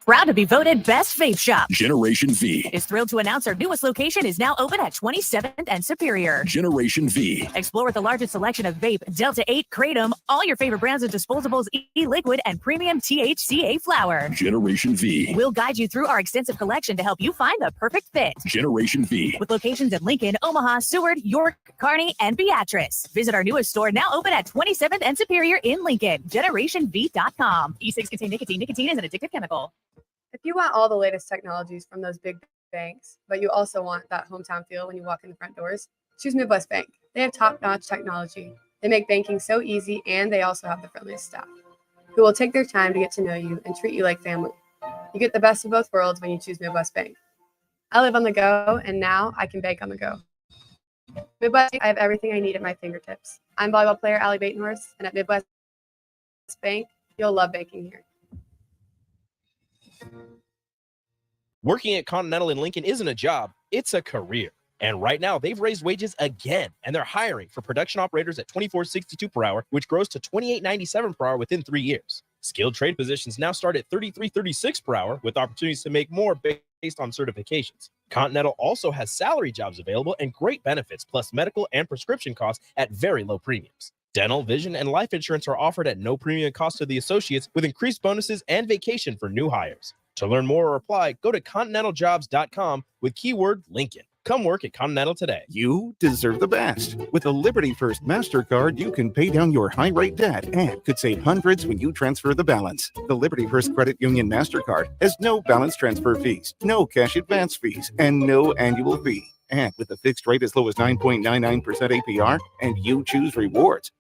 Proud to be voted Best Vape Shop. Generation V. Is thrilled to announce our newest location is now open at 27th and Superior. Generation V. Explore the largest selection of vape, Delta 8, Kratom, all your favorite brands of disposables, e-liquid, and premium THCA flower. Generation V. We'll guide you through our extensive collection to help you find the perfect fit. Generation V. With locations in Lincoln, Omaha, Seward, York, Kearney, and Beatrice. Visit our newest store now open at 27th and Superior in Lincoln. GenerationV.com. E6 contain nicotine. Nicotine is an addictive chemical. If you want all the latest technologies from those big banks, but you also want that hometown feel when you walk in the front doors, choose Midwest Bank. They have top-notch technology. They make banking so easy, and they also have the friendliest staff who will take their time to get to know you and treat you like family. You get the best of both worlds when you choose Midwest Bank. I live on the go, and now I can bank on the go. Midwest Bank, I have everything I need at my fingertips. I'm volleyball player Allie Batenhorst, and at Midwest Bank, you'll love banking here. Working at Continental in Lincoln isn't a job, it's a career. And right now, they've raised wages again, and they're hiring for production operators at $24.62 per hour, which grows to $28.97 per hour within 3 years. Skilled trade positions now start at $33.36 per hour, with opportunities to make more based on certifications. Continental also has salary jobs available and great benefits, plus medical and prescription costs at very low premiums. Dental, vision, and life insurance are offered at no premium cost to the associates, with increased bonuses and vacation for new hires. To learn more or apply, go to continentaljobs.com with keyword Lincoln. Come work at Continental today. You deserve the best. With a Liberty First MasterCard, you can pay down your high-rate debt and could save hundreds when you transfer the balance. The Liberty First Credit Union MasterCard has no balance transfer fees, no cash advance fees, and no annual fee. And with a fixed rate as low as 9.99% APR, and you choose rewards,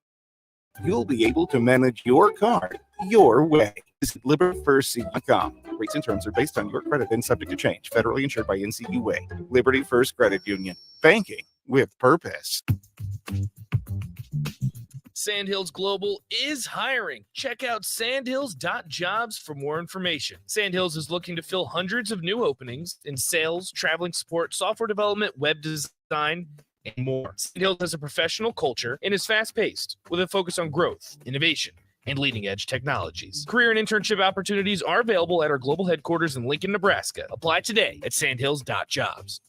you'll be able to manage your card your way. Visit libertyfirst.com. Rates and terms are based on your credit and subject to change. Federally insured by NCUA. Liberty First Credit Union. Banking with purpose. Sandhills Global is hiring. Check out sandhills.jobs for more information. Sandhills is looking to fill hundreds of new openings in sales, traveling support, software development, web design, and more. Sandhills has a professional culture and is fast-paced with a focus on growth, innovation, and leading-edge technologies. Career and internship opportunities are available at our global headquarters in Lincoln, Nebraska. Apply today at sandhills.jobs.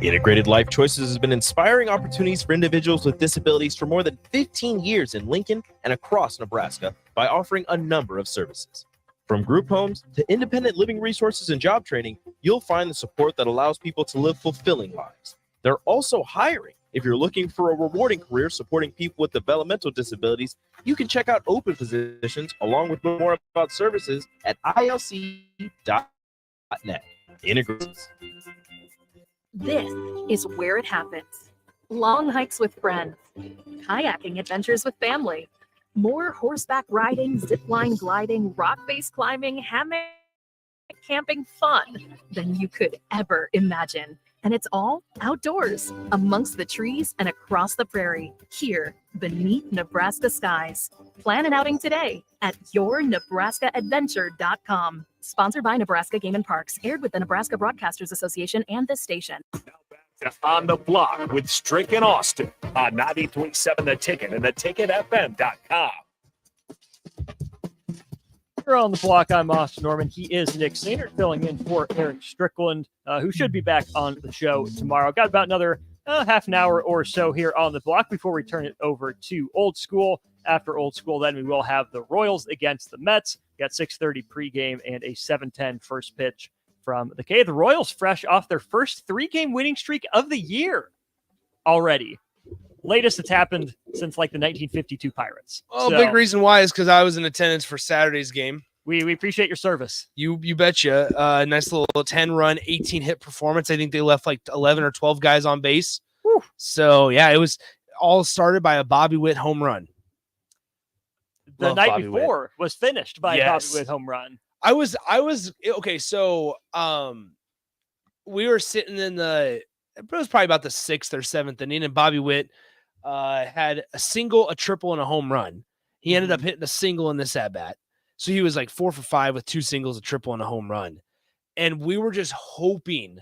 Integrated Life Choices has been inspiring opportunities for individuals with disabilities for more than 15 years in Lincoln and across Nebraska by offering a number of services. From group homes to independent living resources and job training, you'll find the support that allows people to live fulfilling lives. They're also hiring. If you're looking for a rewarding career supporting people with developmental disabilities, you can check out open positions along with more about services at ilc.net. Integrates. This is where it happens. Long hikes with friends, kayaking adventures with family, more horseback riding, zipline gliding, rock face climbing, hammock camping fun than you could ever imagine. And it's all outdoors, amongst the trees and across the prairie, here beneath Nebraska skies. Plan an outing today at yournebraskaadventure.com. Sponsored by Nebraska Game and Parks, aired with the Nebraska Broadcasters Association and this station. On the Block with Strick and Austin on 93.7 The Ticket and theticketfm.com. We're on the block. I'm Austin Norman. He is Nick Sainert, filling in for Eric Strickland, who should be back on the show tomorrow. Got about another half an hour or so here on the block before we turn it over to Old School. After Old School, then we will have the Royals against the Mets. Got 6:30 pregame and a 7:10 first pitch from the K. The Royals fresh off their first 3-game winning streak of the year already. Latest that's happened since like the 1952 Pirates. Well, big reason why is because I was in attendance for Saturday's game. We appreciate your service. You betcha. Nice little 10-run, 18-hit performance. I think they left like 11 or 12 guys on base. Whew. So, yeah, it was all started by a Bobby Witt home run. The night before was finished by a Bobby Witt home run. I was okay. So, we were sitting in it was probably about the 6th or 7th inning, and Bobby Witt had a single, a triple, and a home run. He ended up hitting a single in this at bat. So he was like 4 for 5 with 2 singles, a triple, and a home run. And we were just hoping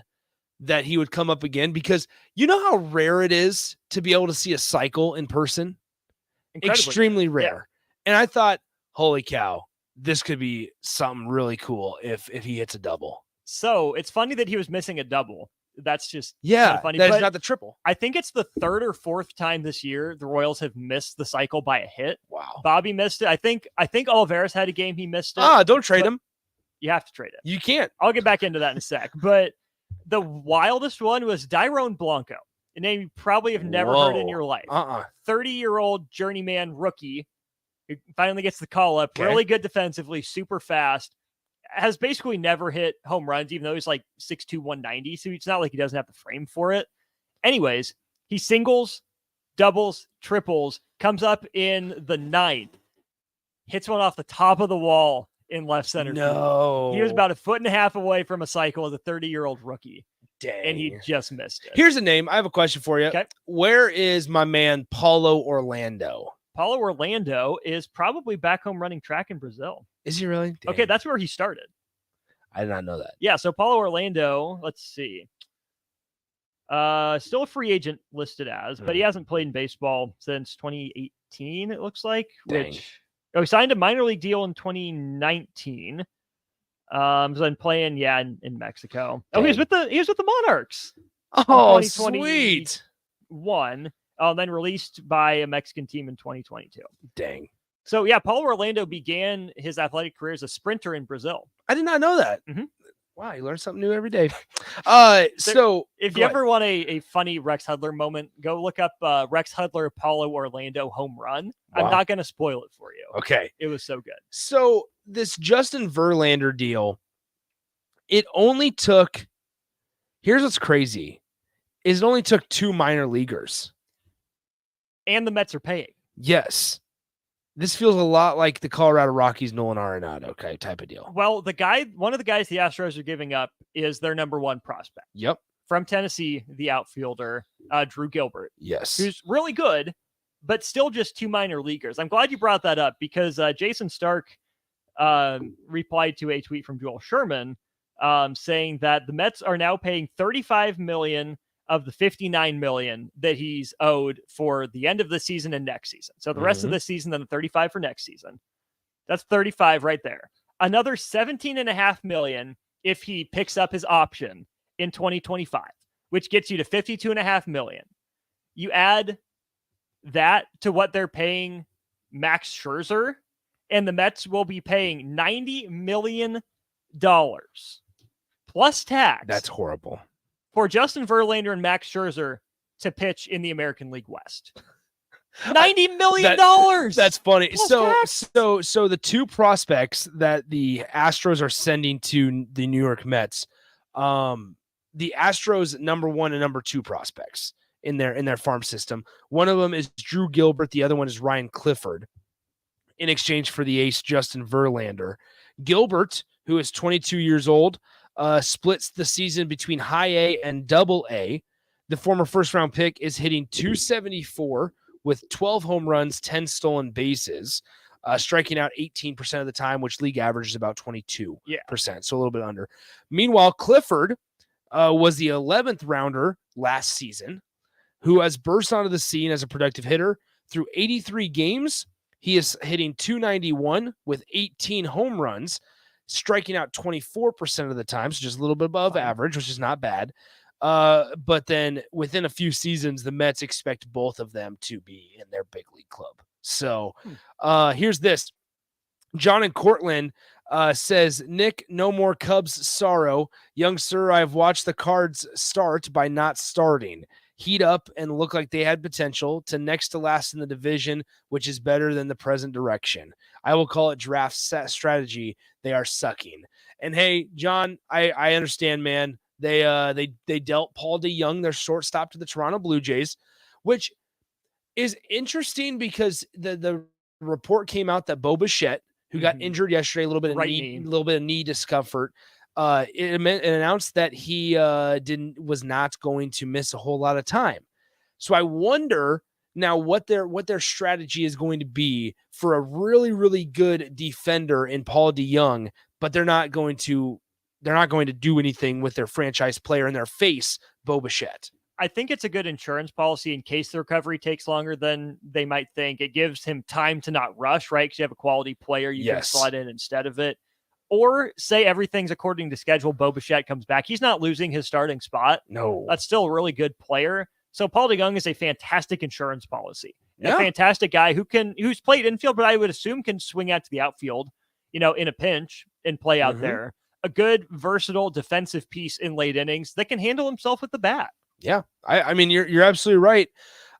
that he would come up again because you know how rare it is to be able to see a cycle in person? Incredibly. Extremely rare. Yeah. And I thought, holy cow, this could be something really cool if he hits a double. So it's funny that he was missing a double. That's just kind of funny. That's but not the triple. I think it's the third or fourth time this year the Royals have missed the cycle by a hit. Wow. Bobby missed it. I think Olivares had a game he missed it. Don't trade him. You have to trade it. You can't. I'll get back into that in a sec. But the wildest one was Dairon Blanco, a name you probably have never heard in your life. 30-year-old journeyman rookie who finally gets the call up. Okay. Really good defensively, super fast. Has basically never hit home runs, even though he's like 6'2", 190. So it's not like he doesn't have the frame for it. Anyways, he singles, doubles, triples, comes up in the ninth, hits one off the top of the wall in left center. No. He was about a foot and a half away from a cycle as a 30-year-old rookie. Dang. And he just missed it. Here's a name. I have a question for you. Okay. Where is my man Paulo Orlando? Paulo Orlando is probably back home running track in Brazil. Is he really? Dang. Okay, that's where he started. I did not know that. Yeah, so Paulo Orlando, let's see. Still a free agent listed as, but he hasn't played in baseball since 2018, it looks like. Dang. He signed a minor league deal in 2019. So then playing, in Mexico. Oh, he was with the Monarchs. Oh, sweet. Then released by a Mexican team in 2022. Dang. So yeah, Paulo Orlando began his athletic career as a sprinter in Brazil. I did not know that. Mm-hmm. Wow, you learn something new every day. So if you ever want a funny Rex Hudler moment, go look up Rex Hudler Paulo Orlando home run. Wow. I'm not going to spoil it for you. Okay. It was so good. So this Justin Verlander deal, it only took, here's what's crazy, is it only took 2 minor leaguers. And the Mets are paying. Yes. This feels a lot like the Colorado Rockies Nolan Arenado type of deal. Well, one of the guys the Astros are giving up is their number 1 prospect. Yep. From Tennessee, the outfielder, Drew Gilbert. Yes. Who's really good, but still just 2 minor leaguers. I'm glad you brought that up because Jason Stark replied to a tweet from Joel Sherman saying that the Mets are now paying $35 million of the $59 million that he's owed for the end of the season and next season. So the rest of this season, then the 35 for next season. That's 35 right there. Another $17.5 million if he picks up his option in 2025, which gets you to $52.5 million. You add that to what they're paying Max Scherzer, and the Mets will be paying $90 million plus tax. That's horrible. For Justin Verlander and Max Scherzer to pitch in the American League West. $90 million. That's funny. Plus So tax. the 2 prospects that the Astros are sending to the New York Mets, the Astros number 1 and number 2 prospects in their farm system. One of them is Drew Gilbert. The other one is Ryan Clifford in exchange for the ace Justin Verlander. Gilbert, who is 22 years old, splits the season between high A and double A. The former first-round pick is hitting .274 with 12 home runs, 10 stolen bases, striking out 18% of the time, which league average is about 22%, so a little bit under. Meanwhile, Clifford was the 11th rounder last season, who has burst onto the scene as a productive hitter. Through 83 games, he is hitting .291 with 18 home runs, striking out 24% of the time, so just a little bit above average, which is not bad. But then within a few seasons, the Mets expect both of them to be in their big league club. So here's this. John in Cortland says, Nick, no more Cubs sorrow. Young sir, I've watched the Cards start by not starting. Heat up and look like they had potential to next to last in the division, which is better than the present direction. I will call it draft strategy. They are sucking. And hey, John, I understand, man. They dealt Paul DeJong, their shortstop, to the Toronto Blue Jays, which is interesting because the report came out that Bo Bichette, who got injured yesterday, a little bit of knee discomfort, it announced that he was not going to miss a whole lot of time. So I wonder now what their strategy is going to be for a really, really good defender in Paul DeJong, but they're not going to do anything with their franchise player in their face, Bo Bichette. I think it's a good insurance policy in case the recovery takes longer than they might think. It gives him time to not rush, right? Because you have a quality player you can slot in instead of it. Or say everything's according to schedule, Bo Bichette comes back. He's not losing his starting spot. No. That's still a really good player. So Paul DeJong is a fantastic insurance policy. Yeah. A fantastic guy who's played infield, but I would assume can swing out to the outfield, in a pinch and play out there. A good, versatile defensive piece in late innings that can handle himself with the bat. Yeah. I mean, you're absolutely right.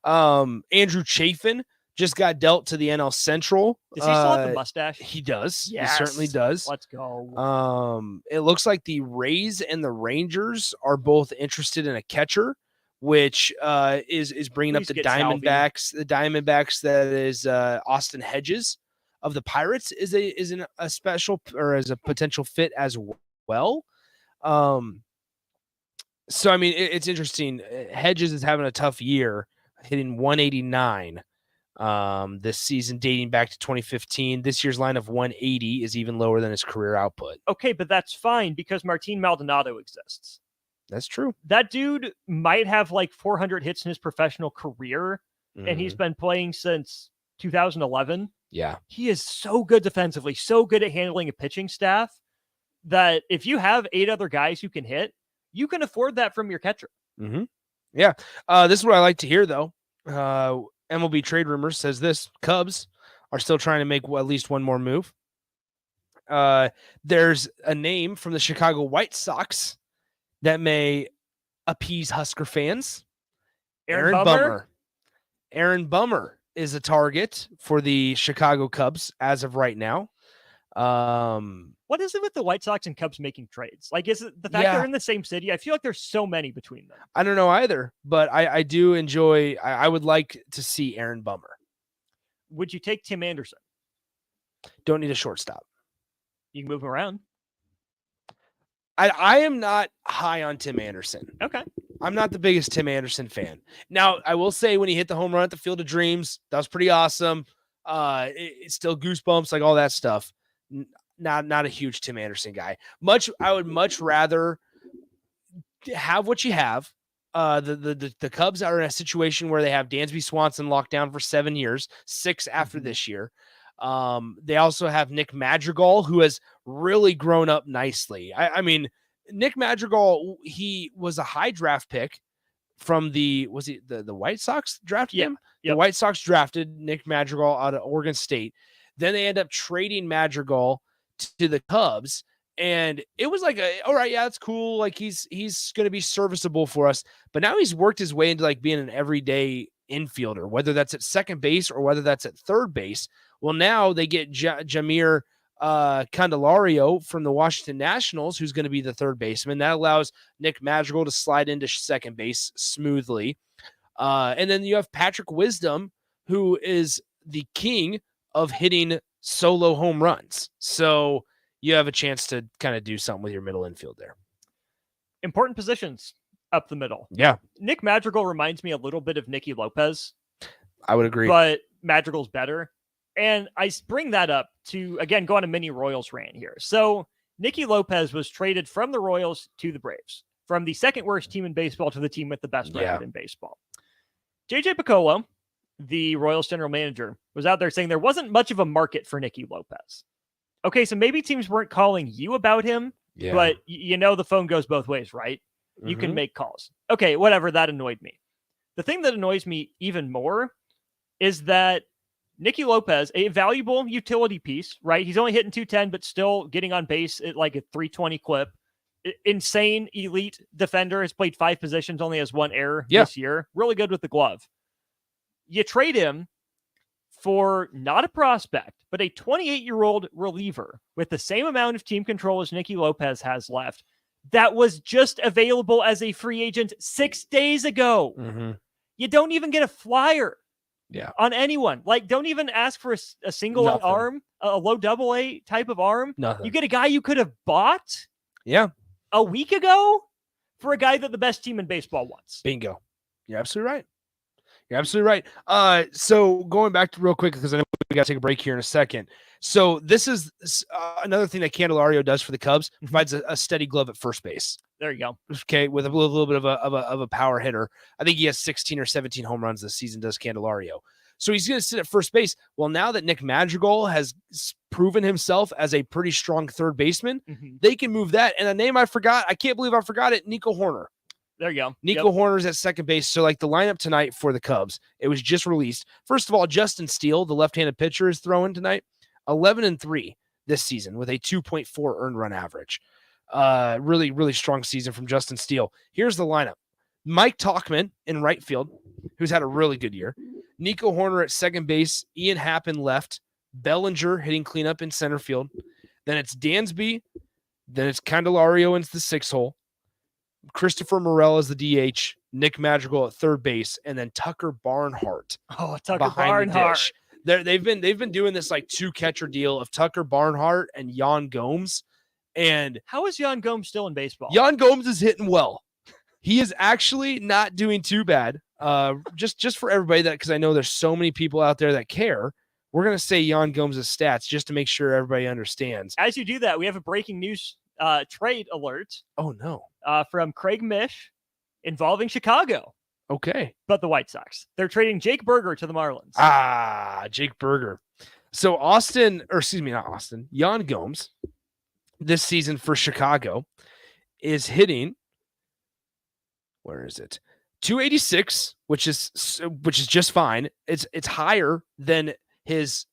Andrew Chafin just got dealt to the NL Central. Does he still have the mustache? He does. Yes. He certainly does. Let's go. It looks like the Rays and the Rangers are both interested in a catcher, which is bringing up the Diamondbacks. The Diamondbacks, that is Austin Hedges of the Pirates, is a special or as a potential fit as well. So I mean, it's interesting. Hedges is having a tough year, hitting 189 this season, dating back to 2015. This year's line of 180 is even lower than his career output. Okay, but that's fine because Martin Maldonado exists. That's true. That dude might have like 400 hits in his professional career, and he's been playing since 2011. Yeah. He is so good defensively, so good at handling a pitching staff that if you have 8 other guys who can hit, you can afford that from your catcher. Yeah. This is what I like to hear, though. MLB Trade Rumors says this. Cubs are still trying to make at least one more move. There's a name from the Chicago White Sox that may appease Husker fans. Aaron Bummer. Aaron Bummer is a target for the Chicago Cubs as of right now. What is it with the White Sox and Cubs making trades? Like, is it the fact they're in the same city? I feel like there's so many between them. I don't know either, but I do enjoy. I would like to see Aaron Bummer. Would you take Tim Anderson? Don't need a shortstop. You can move him around. I am not high on Tim Anderson. Okay. I'm not the biggest Tim Anderson fan. Now, I will say when he hit the home run at the Field of Dreams, that was pretty awesome. It's still goosebumps, like all that stuff. Not a huge Tim Anderson guy. I would much rather have what you have. The Cubs are in a situation where they have Dansby Swanson locked down for 7 years, 6 after this year. They also have Nick Madrigal, who has really grown up nicely. I mean, Nick Madrigal, he was a high draft pick from the White Sox drafted him? The White Sox drafted Nick Madrigal out of Oregon State. Then they end up trading Madrigal to the Cubs. And it was like, all right, yeah, that's cool. Like he's going to be serviceable for us. But now he's worked his way into like being an everyday infielder, whether that's at second base or whether that's at third base. Well, now they get Jamir Candelario from the Washington Nationals, who's going to be the third baseman. That allows Nick Madrigal to slide into second base smoothly. And then you have Patrick Wisdom, who is the king of hitting solo home runs. So you have a chance to kind of do something with your middle infield there. Important positions up the middle. Yeah. Nick Madrigal reminds me a little bit of Nicky Lopez. I would agree. But Madrigal's better. And I bring that up to, again, go on a mini Royals rant here. So Nicky Lopez was traded from the Royals to the Braves, from the second worst team in baseball to the team with the best record in baseball. JJ Piccolo, the Royals general manager, was out there saying there wasn't much of a market for Nicky Lopez. Okay, so maybe teams weren't calling you about him, but you know the phone goes both ways, right? You can make calls. Okay, whatever, that annoyed me. The thing that annoys me even more is that Nicky Lopez, a valuable utility piece, right? He's only hitting 210, but still getting on base at like a 320 clip. Insane elite defender, has played 5 positions, only has 1 error this year. Really good with the glove. You trade him for not a prospect, but a 28-year-old reliever with the same amount of team control as Nicky Lopez has left that was just available as a free agent 6 days ago. You don't even get a flyer on anyone. Like, don't even ask for a single arm, a low AA type of arm. Nothing. You get a guy you could have bought a week ago for a guy that the best team in baseball wants. Bingo. You're absolutely right. You're absolutely right. So going back to real quick, because I know we got to take a break here in a second. So this is another thing that Candelario does for the Cubs, provides a steady glove at first base. There you go. Okay, with a little bit of a power hitter. I think he has 16 or 17 home runs this season, does Candelario. So he's going to sit at first base. Well, now that Nick Madrigal has proven himself as a pretty strong third baseman, they can move that. And a name I forgot, I can't believe I forgot it, Nico Horner. There you go. Nico Horner's at second base. So like the lineup tonight for the Cubs, it was just released. First of all, Justin Steele, the left-handed pitcher, is throwing tonight. 11-3 this season with a 2.4 earned run average. Really, really strong season from Justin Steele. Here's the lineup. Mike Tauchman in right field, who's had a really good year. Nico Horner at second base. Ian Happ in left. Bellinger hitting cleanup in center field. Then it's Dansby. Then it's Candelario in the 6 hole. Christopher Morel as the DH. Nick Madrigal at third base. And then Tucker Barnhart. Oh, Tucker behind the Barnhart. dish. They've been doing this like 2-catcher deal of Tucker Barnhart and Jan Gomes. And how is Jan Gomes still in baseball? Jan Gomes is hitting well. He is actually not doing too bad. Just for everybody, that because I know there's so many people out there that care, we're gonna say Jan Gomes' stats just to make sure everybody understands. As you do that, we have a breaking news trade alert. Oh no! From Craig Mish involving Chicago. Okay, but the White Sox. They're trading Jake Berger to the Marlins. Jake Berger. So Jan Gomes this season for Chicago is hitting. Where is it? 286, which is just fine. It's higher than his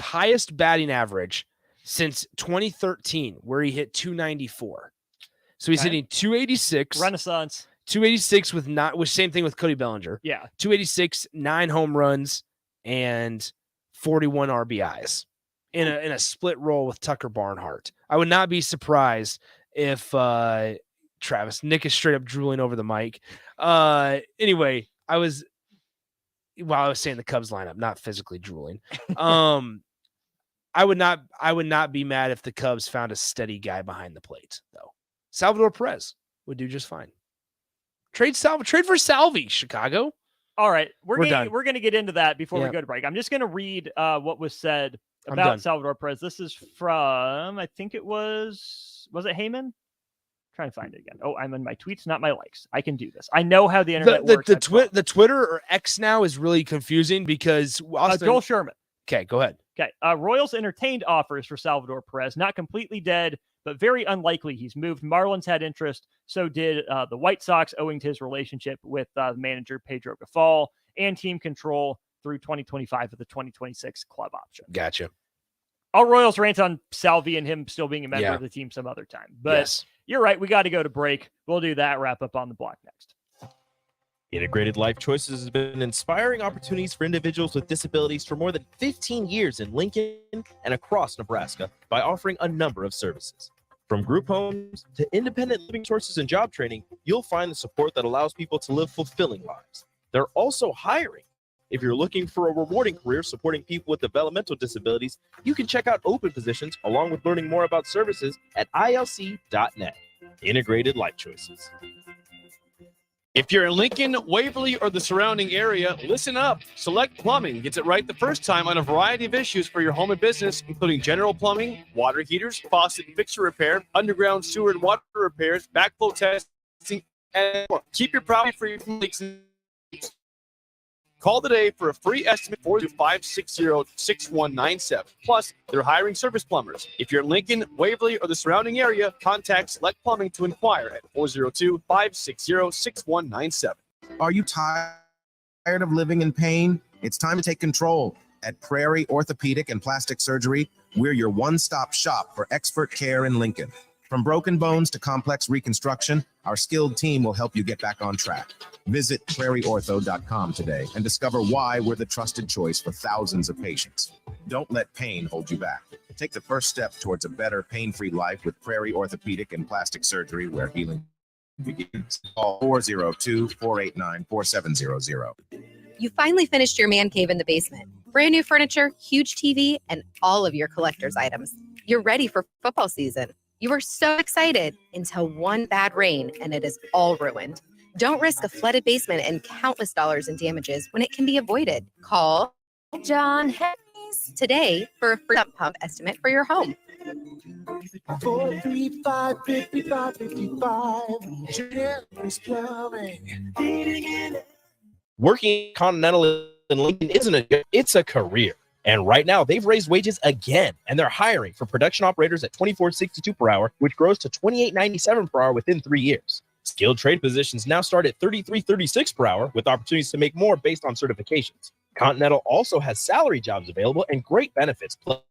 highest batting average since 2013, where he hit 294. So he's hitting 286. Renaissance. 286 with same thing with Cody Bellinger. Yeah. 286, 9 home runs, and 41 RBIs in a split roll with Tucker Barnhart. I would not be surprised if Nick is straight up drooling over the mic. Anyway, I was saying the Cubs lineup, not physically drooling. I would not be mad if the Cubs found a steady guy behind the plate, though. Salvador Perez would do just fine. Trade for Salvi, Chicago. All right, we're done. We're gonna get into that before we Yeah. go to break. I'm just gonna read what was said about Salvador Perez. This is from, I think it was it Heyman? Trying to find it again. Oh, I'm in my tweets, not my likes. I can do this. I know how the internet works. The Twitter or X now is really confusing because Joel Sherman. Okay, go ahead. Okay. Royals entertained offers for Salvador Perez, not completely dead, but very unlikely he's moved. Marlins had interest. So did the White Sox, owing to his relationship with the manager Pedro Gafal and team control through 2025 with the 2026 club option. Gotcha. All Royals rant on Salvi and him still being a member Yeah. of the team some other time. But Yes. You're right. We got to go to break. We'll do that. Wrap up on the block next. Integrated Life Choices has been inspiring opportunities for individuals with disabilities for more than 15 years in Lincoln and across Nebraska by offering a number of services. From group homes to independent living sources and job training, you'll find the support that allows people to live fulfilling lives. They're also hiring. If you're looking for a rewarding career supporting people with developmental disabilities, you can check out open positions along with learning more about services at ilc.net. Integrated Life Choices. If you're in Lincoln, Waverly, or the surrounding area, listen up. Select Plumbing gets it right the first time on a variety of issues for your home and business, including general plumbing, water heaters, faucet and fixture repair, underground sewer and water repairs, backflow testing, and more. Keep your property free from leaks. Call today for a free estimate 425-60-6197. Plus, they're hiring service plumbers. If you're in Lincoln, Waverly, or the surrounding area, contact Select Plumbing to inquire at 402-560-6197. Are you tired of living in pain? It's time to take control. At Prairie Orthopedic and Plastic Surgery, we're your one-stop shop for expert care in Lincoln. From broken bones to complex reconstruction, our skilled team will help you get back on track. Visit prairieortho.com today and discover why we're the trusted choice for thousands of patients. Don't let pain hold you back. Take the first step towards a better pain-free life with Prairie Orthopedic and Plastic Surgery, where healing begins. Call 402-489-4700. You finally finished your man cave in the basement. Brand new furniture, huge TV, and all of your collector's items. You're ready for football season. You were so excited until one bad rain and it is all ruined. Don't risk a flooded basement and countless dollars in damages when it can be avoided. Call John Henry's today for a free sump pump estimate for your home. 435-5555. Working at Continental in Lincoln isn't it's a career. And right now, they've raised wages again, and they're hiring for production operators at $24.62 per hour, which grows to $28.97 per hour within 3 years. Skilled trade positions now start at $33.36 per hour, with opportunities to make more based on certifications. Continental also has salary jobs available and great benefits, plus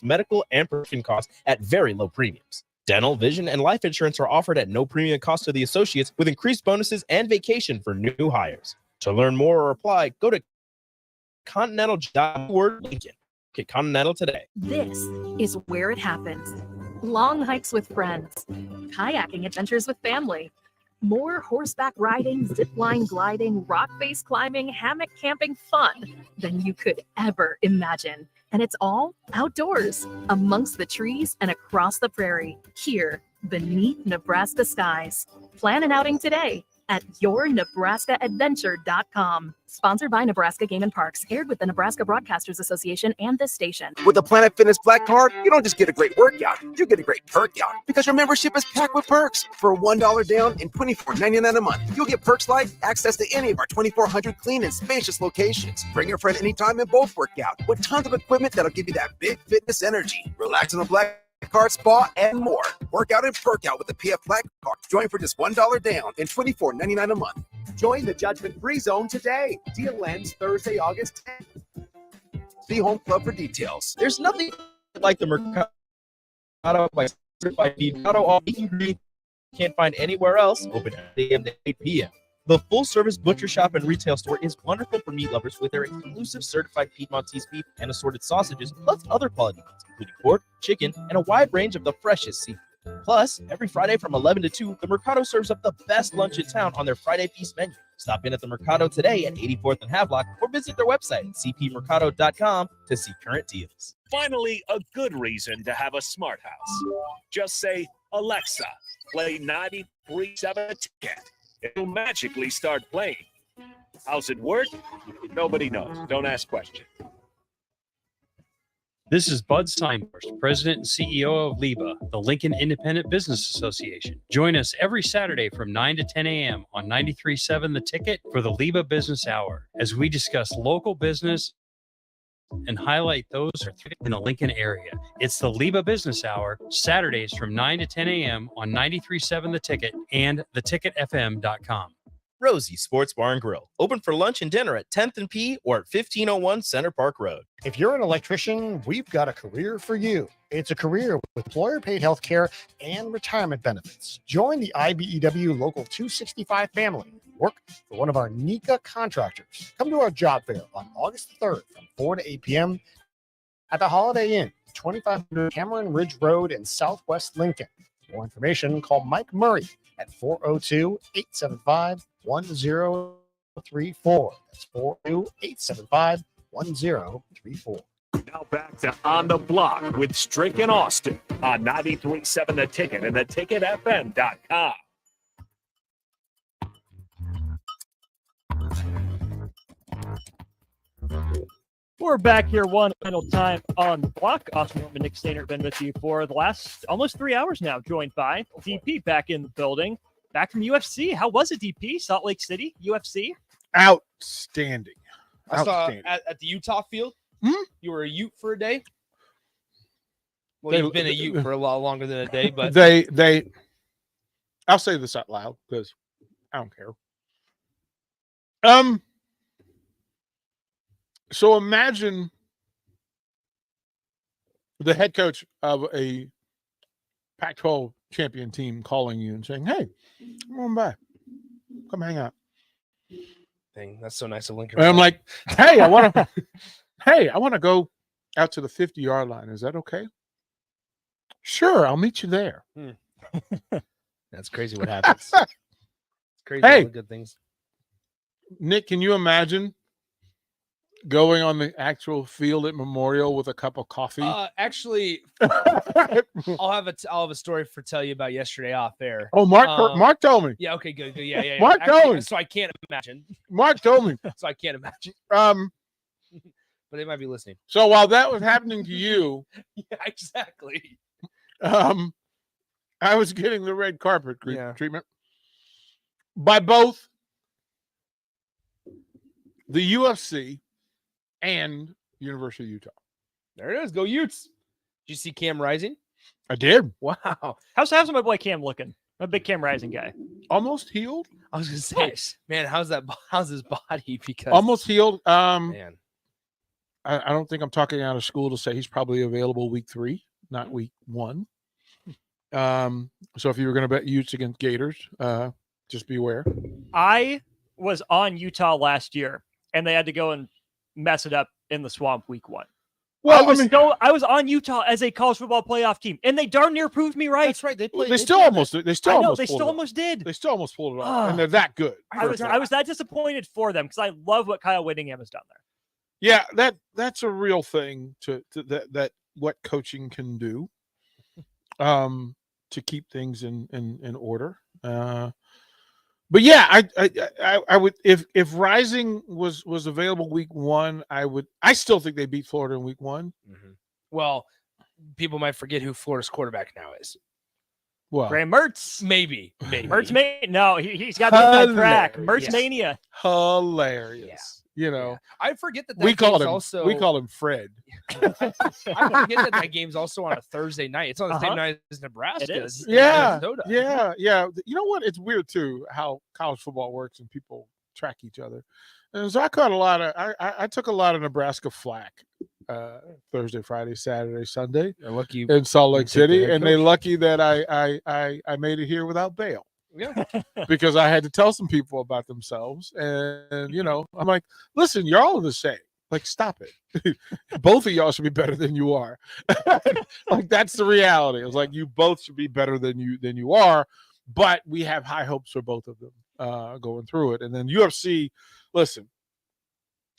medical and prescription costs at very low premiums. Dental, vision, and life insurance are offered at no premium cost to the associates, with increased bonuses and vacation for new hires. To learn more or apply, go to Lincoln. Get Continental today. This is where it happens. Long hikes with friends, kayaking adventures with family, more horseback riding, zip line gliding, rock face climbing, hammock camping fun than you could ever imagine. And it's all outdoors, amongst the trees and across the prairie, here beneath Nebraska skies. Plan an outing today at yournebraskaadventure.com. Sponsored by Nebraska Game and Parks, aired with the Nebraska Broadcasters Association and this station. With the Planet Fitness Black Card, you don't just get a great workout, you get a great perk out because your membership is packed with perks. For $1 down and $24.99 a month, you'll get perks like access to any of our 2,400 clean and spacious locations. Bring your friend anytime and both work out with tons of equipment that'll give you that big fitness energy. Relax on the Black Card, spa, and more. Work out and perk out with the PF Black Card. Join for just $1 down and $24.99 a month. Join the judgment-free zone today. Deal ends Thursday, August 10th. See Home Club for details. There's nothing like the Mercado by Certified Beef. Mercado all meat and green can't find anywhere else. Open 8 a.m. to 8 p.m. The full-service butcher shop and retail store is wonderful for meat lovers with their exclusive certified Piedmontese beef and assorted sausages, plus other quality meats, including pork, chicken, and a wide range of the freshest seafood. Plus, every Friday from 11 to 2, the Mercado serves up the best lunch in town on their Friday Feast menu. Stop in at the Mercado today at 84th and Havelock or visit their website at cpmercado.com to see current deals. Finally, a good reason to have a smart house. Just say, Alexa, play 93.7 Ticket. It'll magically start playing. How's it work? Nobody knows. Don't ask questions. This is Bud Steinhorst, President and CEO of LIBA, the Lincoln Independent Business Association. Join us every Saturday from 9 to 10 a.m. on 93.7 The Ticket for the LIBA Business Hour, as we discuss local business and highlight those in the Lincoln area. It's the LIBA Business Hour, Saturdays from 9 to 10 a.m. on 93.7 The Ticket and theticketfm.com. Rosie Sports Bar and Grill, open for lunch and dinner at 10th and P or at 1501 Center Park Road. If you're an electrician, we've got a career for you. It's a career with employer-paid health care and retirement benefits. Join the IBEW Local 265 family. Work for one of our NECA contractors. Come to our job fair on August 3rd from 4 to 8 p.m. at the Holiday Inn, 2500 Cameron Ridge Road in Southwest Lincoln. For more information, call Mike Murray at 402-875-1034. That's 402-875-1034. Now back to On the Block with Strick and Austin on 93.7 The Ticket and theticketfm.com. We're back here one final time on the block. Austin Norman, Nick Stainer, been with you for the last almost 3 hours now, joined by DP back in the building. Back from UFC. How was it, DP? Salt Lake City, UFC? Outstanding. I saw at the Utah field, you were a Ute for a day. Well, you've been a Ute for a lot longer than a day, but they I'll say this out loud because I don't care. So imagine the head coach of a Pac-12 champion team calling you and saying, "Hey, come on by, come hang out." Dang, that's so nice of Lincoln. And I'm like, "Hey, I want to go out to the 50-yard line. Is that okay?" "Sure, I'll meet you there." That's crazy what happens. It's crazy all the good things. Nick, can you imagine going on the actual field at Memorial with a cup of coffee? Actually, I'll have a story for tell you about yesterday off air. Oh, Mark told me. Yeah. Okay. Good. Yeah. Mark told me. So I can't imagine. Mark told me. So I can't imagine. But they might be listening. So while that was happening to you, Yeah. Exactly. I was getting the red carpet treatment by both the UFC and University of Utah. There it is. Go Utes. Did you see Cam Rising? I did. Wow. How's my boy Cam looking? I'm a big Cam Rising guy. Almost healed. I was gonna say, man, how's his body? Because almost healed. Man, I don't think I'm talking out of school to say he's probably available week 3, not week 1. So if you were going to bet Utes against Gators, just beware. I was on Utah last year, and they had to go and mess it up in the Swamp week 1. Well, I was on Utah as a college football playoff team, and they darn near proved me right. That's right. They still almost did. They still almost did. They still almost pulled it off, and they're that good. I was that disappointed for them because I love what Kyle Whittingham has done there. Yeah, that's a real thing to that what coaching can do, to keep things in order. But yeah, I would if Rising was available week 1, I still think they beat Florida in week 1. Mm-hmm. Well, people might forget who Florida's quarterback now is. Well, Graham Mertz. Maybe. Mertz no, he's got the crack. Mertz mania. Hilarious. You know, I forget that we call him also. We call him Fred. I forget that game's also on a Thursday night. It's on the same night as Nebraska. It is. Yeah. You know what? It's weird too how college football works and people track each other. And so I caught a lot of. I took a lot of Nebraska flack Thursday, Friday, Saturday, Sunday. They're lucky in Salt Lake City, and they're lucky that I made it here without bail. Yeah, because I had to tell some people about themselves, and you know, I'm like, listen, you're all the same. Like, stop it. Both of y'all should be better than you are. Like, that's the reality. It was like you both should be better than you are, but we have high hopes for both of them going through it. And then UFC, listen,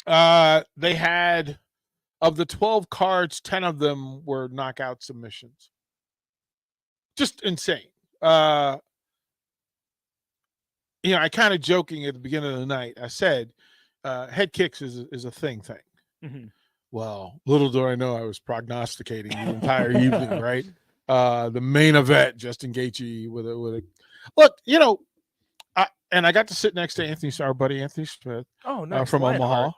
they had of the 12 cards, 10 of them were knockout submissions. Just insane. You know, I kind of joking at the beginning of the night, I said, head kicks is a thing. Mm-hmm. Well, little do I know I was prognosticating the entire evening, right? The main event, Justin Gaethje with a look, you know, and I got to sit next to our buddy Anthony Smith. Oh, nice. From Omaha.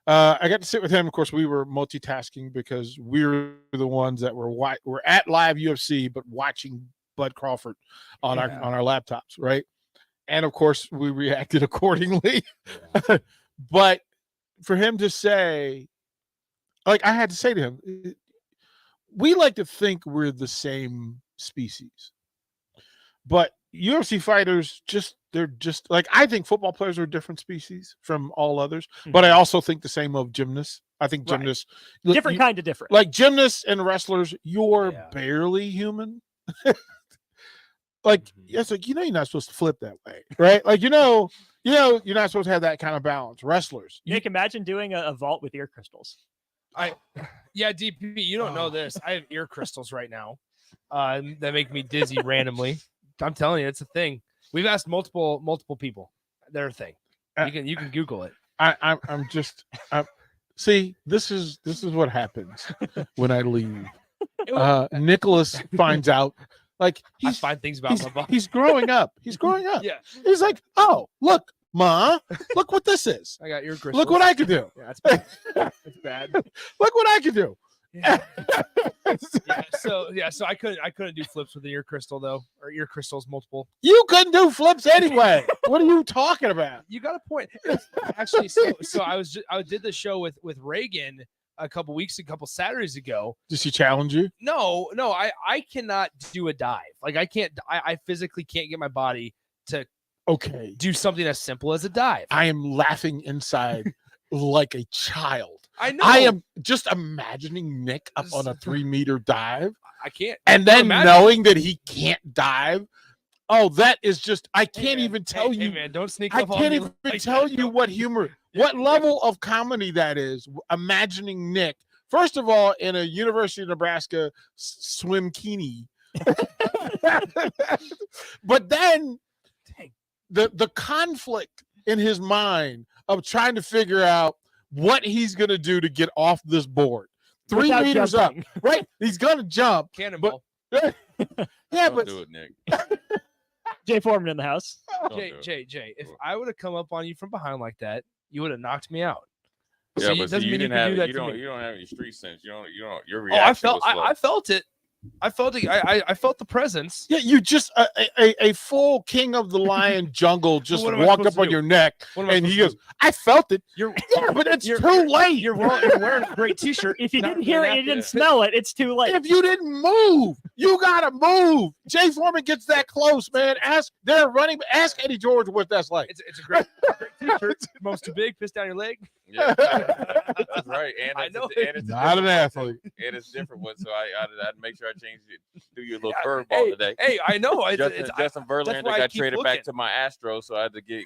I got to sit with him. Of course, we were multitasking because we were the ones that were at live UFC, but watching Bud Crawford on our laptops, right? And of course, we reacted accordingly. Yeah. But for him to say, like, I had to say to him, we like to think we're the same species, but UFC fighters they're just like, I think football players are a different species from all others, but I also think the same of gymnasts. I think gymnasts, different kind of different. Like gymnasts and wrestlers, you're barely human. Like, it's like, you know, you're not supposed to flip that way, right? Like, you know, you're not supposed to have that kind of balance. Wrestlers, Nick, imagine doing a vault with ear crystals. DP, you don't know this. I have ear crystals right now that make me dizzy randomly. I'm telling you, it's a thing. We've asked multiple people. They're a thing. You can Google it. I'm just see, this is what happens when I leave. Nicholas finds out. Like, I find things about my body. He's growing up. He's growing up. Yeah. He's like, oh, look, Ma, look what this is. I got ear crystals. Look what I could do. Yeah, that's bad. That's bad. Look what I could do. Yeah. So I couldn't do flips with the ear crystal though, or ear crystals multiple. You couldn't do flips anyway. What are you talking about? You got a point. Actually, so I did the show with Reagan a couple Saturdays ago. Did she challenge you? No, I cannot do a dive. Like, I physically can't get my body to do something as simple as a dive. I am laughing inside like a child. I know. I am just imagining Nick up on a 3-meter dive. I can't. And then knowing that he can't dive. Oh, that is just, I can't even tell you. Hey, man, don't sneak I up on can't me even like tell that. you what humor. what level of comedy that is. Imagining Nick, first of all, in a University of Nebraska swimkini, but then the conflict in his mind of trying to figure out what he's going to do to get off this board. 3 Without meters jumping. up, right? He's going to jump. Cannonball. But, yeah, but do it, Nick. Jay Foreman in the house. Jay, if I would have come up on you from behind like that, you would have knocked me out. Yeah, So but it doesn't you mean didn't can have do that you to don't me. you don't have any street sense. Your Oh, reaction was slow. I felt it. I felt it. I felt the presence. yeah, you just a full King of the Lion jungle just What am I walked supposed up on to do? your neck, What am I and he supposed goes, "I felt it." You're Yeah, but it's too late. You're wearing a great T-shirt. If you Not didn't hear it, being you didn't active. smell it. It's too late. If you didn't move, you gotta move. Jay Foreman gets that close, man. Ask Eddie George what that's like. It's a great T-shirt. Most too big, piss down your leg. Yeah, that's right. And I it's, know and it's a Not an different one. athlete. And it's a different one. So I had to make sure I changed it. Do your little Yeah, curveball today. Hey, I know. Justin Verlander that's why I got keep traded looking. back to my Astros, so I had to give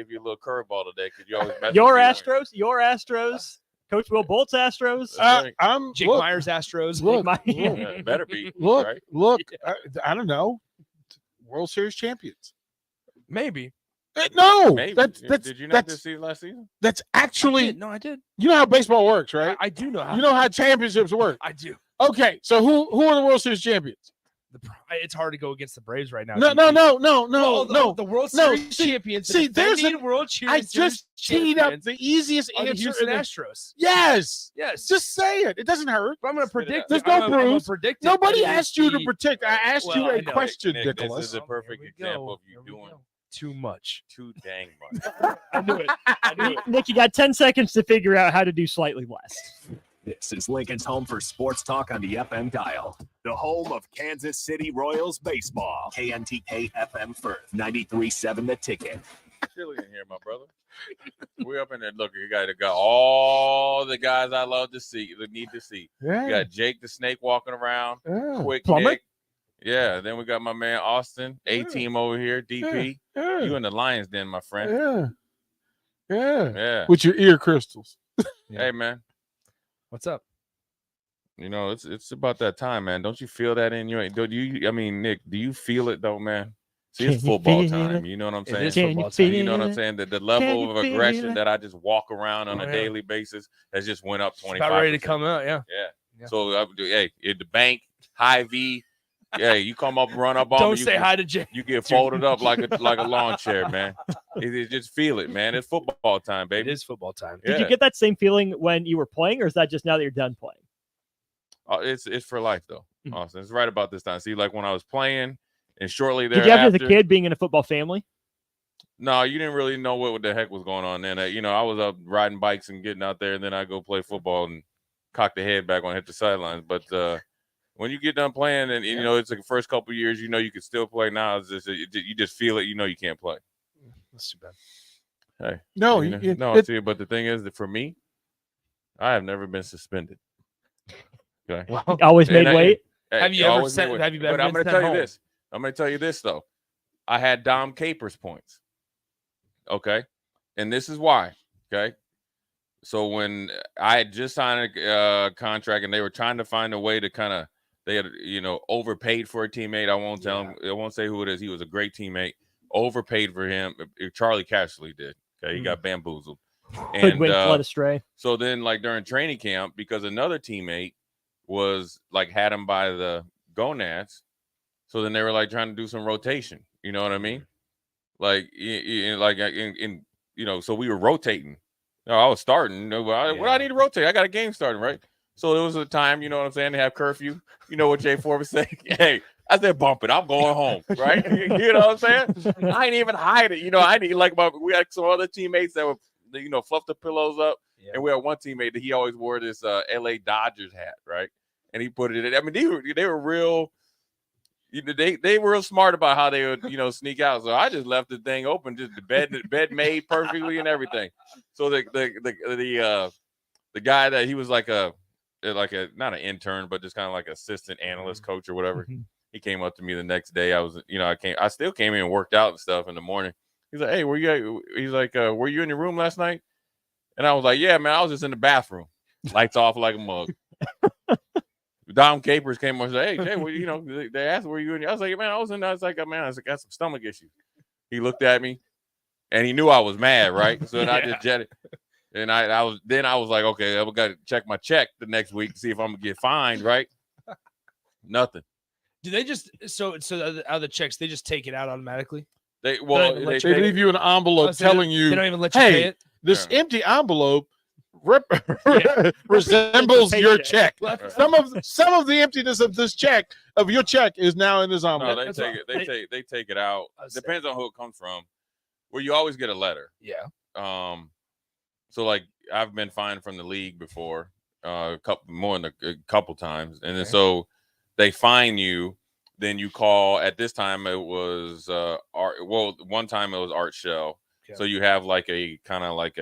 you a little curveball today because you always mess Your with me. Astros, Coach Will Bolt's Astros. I'm Jake look, Myers Astros. Look, Yeah, better be. look, right? look. I don't know. World Series champions. Maybe. No, Maybe. that's Did you not this season last season? that's actually. No, I did. You know how baseball works, right? I do know how. You know how championships work. I do. Okay, so who are the World Series champions? It's hard to go against the Braves right now. No. The World Series See, champions. See, there's defending World Series. I just teed up champions the easiest are the answer. Houston in the- Astros. Yes. Yes. Just say it. It doesn't hurt. But I'm going to predict. There's it. no I'm gonna proof. predict it, Nobody but it asked is you to the- predict. I asked Well, you I a know. question, Nick, Nicholas. this is a perfect Here we go. example of you Here we doing go. Too much. too dang much. I knew it. I knew it. Nick, you got 10 seconds to figure out how to do slightly less. This is Lincoln's home for sports talk on the FM dial. The home of Kansas City Royals baseball. KNTK FM Firth, 93.7 The Ticket. Chilly in here, my brother. We're up in there. Look, you got all the guys I love to see, that need to see. Yeah. You got Jake the Snake walking around. Yeah. Quick Plumber? Nick. Yeah. Then we got my man Austin, A-Team over here, DP. Yeah. You in the Lions Den, my friend. Yeah. Yeah. Yeah. With your ear crystals. Hey, man. What's up? You know, it's about that time, man. Don't you feel that in you? Do you? I mean, Nick, do you feel it though, man? See, it's Can you football feel time. it? You know what I'm It saying? is football time. You know what I'm it? saying? The Can level you of feel aggression it? that I just walk around on Oh, a yeah. daily basis has just went up 25%. About ready to come out. Yeah. Yeah. Yeah. So at the bank, high V. Yeah, you come up, run up on Don't me. say hi to Jay. You get folded up like a lawn chair, man. It just feel it, man. It's football time, It baby. is football time. Did you get that same feeling when you were playing, or is that just now that you're done playing? It's for life though, Mhm. Austin. It's right about this time. See, like when I was playing, and shortly Did you have thereafter. as a kid being in a football family? No, you didn't really know what the heck was going on then. I was up riding bikes and getting out there, and then I go play football and cock the head back when I hit the sidelines. But when you get done playing, and it's like the first couple of years, you can still play. Now it's just you just feel it. You can't play. That's too bad. Hey, No, no. See, but the thing is that for me, I have never been suspended. Okay. You always made weight. Have you ever sent? Have you ever But I'm been going to sent tell you home? this. I'm going to tell you this though. I had Dom Capers points. Okay. And this is why. Okay. So when I had just signed a contract and they were trying to find a way to they had, overpaid for a teammate. I won't tell him. I won't say who it is. He was a great teammate. Overpaid for him. Charlie Cashley did. Okay. He got bamboozled. Hoodwinked, led astray. So then like during training camp, because another teammate was like had him by the gonads. So then they were like trying to do some rotation. You know what I mean? Like, so we were rotating. I was starting. What I need to rotate? I got a game starting, right? So there was a time, you know what I'm saying, to have curfew. You know what Jay Forbes said? Hey, I said, bump it. I'm going home, right? You know what I'm saying? I ain't even hide it. I need we had some other teammates that were, fluff the pillows up. Yeah. And we had one teammate that he always wore this LA Dodgers hat, right? And he put it in. I mean, they were real. They were real smart about how they would, sneak out. So I just left the thing open, just the bed made perfectly and everything. So the guy that he was like a not an intern, but just kind of like assistant analyst coach or whatever. Mm-hmm. He came up to me the next day. I still came in and worked out and stuff in the morning. He's like, hey, were you in your room last night? And I was like, yeah, man, I was just in the bathroom. Lights off like a mug. Dom Capers came and said, hey, Jay, well, you know, they asked where you in. I was like, man, I was in there. I was like, man, I got some stomach issues. He looked at me and he knew I was mad, right? So then I just jetted. And I was like, okay, I got to check my check the next week to see if I'm gonna get fined, right? Nothing. Do they just so out of the checks, they just take it out automatically? They leave you an envelope telling you, they don't even let you pay it. This empty envelope resembles your check. Some of the emptiness of this check of your check is now in this envelope. No, they take it out. Depends on who it comes from. Well, you always get a letter. Yeah. So like I've been fined from the league before, a couple times, and then so they fine you. Then you call. At this time, it was one time it was Art Shell. So you have like a kind of like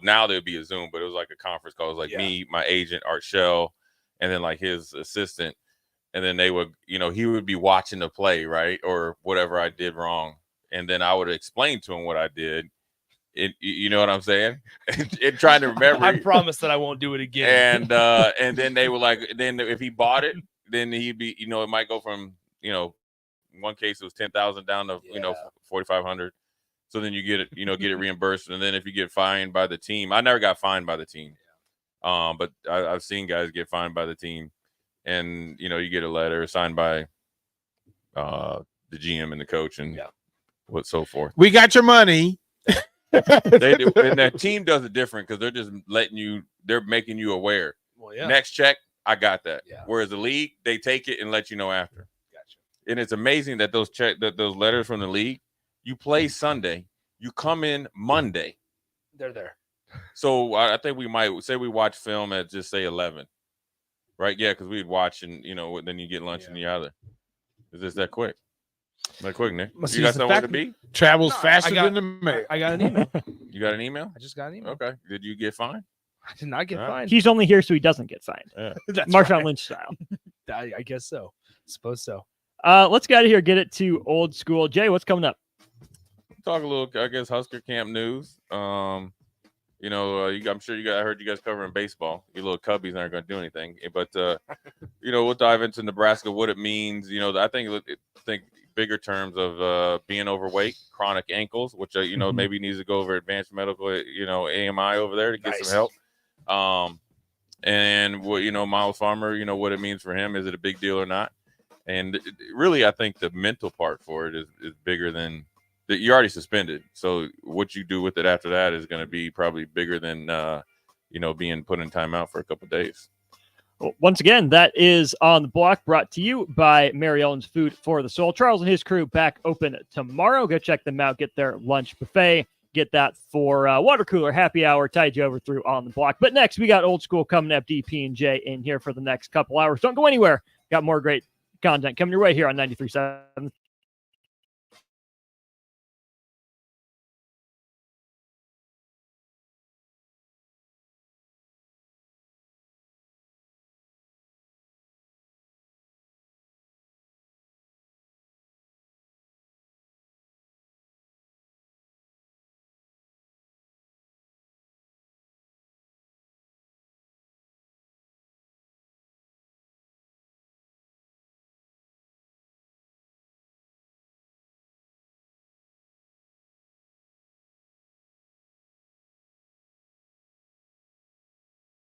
now there'd be a Zoom, but it was like a conference call. It was like me, my agent, Art Shell, and then like his assistant. And then they would, he would be watching the play, right? Or whatever I did wrong. And then I would explain to him what I did. You know what I'm saying? And trying to remember. I promise that I won't do it again. And then they were like, then if he bought it, then he'd be, it might go from, one case it was 10,000 down to, 4,500. So then you get it, get it reimbursed. And then if you get fined by the team, I never got fined by the team. But I've seen guys get fined by the team, and you get a letter signed by the GM and the coach and what so forth. We got your money. They do, and that team does it different because they're just they're making you aware. Well, yeah. Next check, I got that. Yeah. Whereas the league, they take it and let you know after. Gotcha. And it's amazing that those letters from the league. You play Sunday, you come in Monday. They're there. So I think we might say we watch film at just say 11, right? Yeah, because we'd watch and then you get lunch and the other. It's just that quick. That quick, Nick. You got somewhere to be? Travels faster than the mail. I got an email. You got an email? I just got an email. Okay. Did you get fined? I did not get fined. He's only here so he doesn't get fined. Yeah. Marshawn Lynch style. I guess so. Suppose so. Let's get out of here. Get it to old school. Jay, what's coming up? Talk a little, I guess, Husker camp news. I'm sure I heard you guys covering baseball. Your little Cubbies aren't going to do anything, but we'll dive into Nebraska, what it means. I think bigger terms of being overweight, chronic ankles, which maybe needs to go over advanced medical, AMI over there to get some help. And what Miles Farmer, what it means for him. Is it a big deal or not? And really, I think the mental part for it is bigger than. You're already suspended, so what you do with it after that is going to be probably bigger than being put in timeout for a couple of days. Well, once again, that is On the Block, brought to you by Mary Ellen's Food for the Soul. Charles and his crew back open tomorrow. Go check them out. Get their lunch buffet. Get that for water cooler happy hour. Tide you over through On the Block. But next, we got Old School coming up. DP and J in here for the next couple hours. Don't go anywhere. Got more great content coming your way here on 93.7.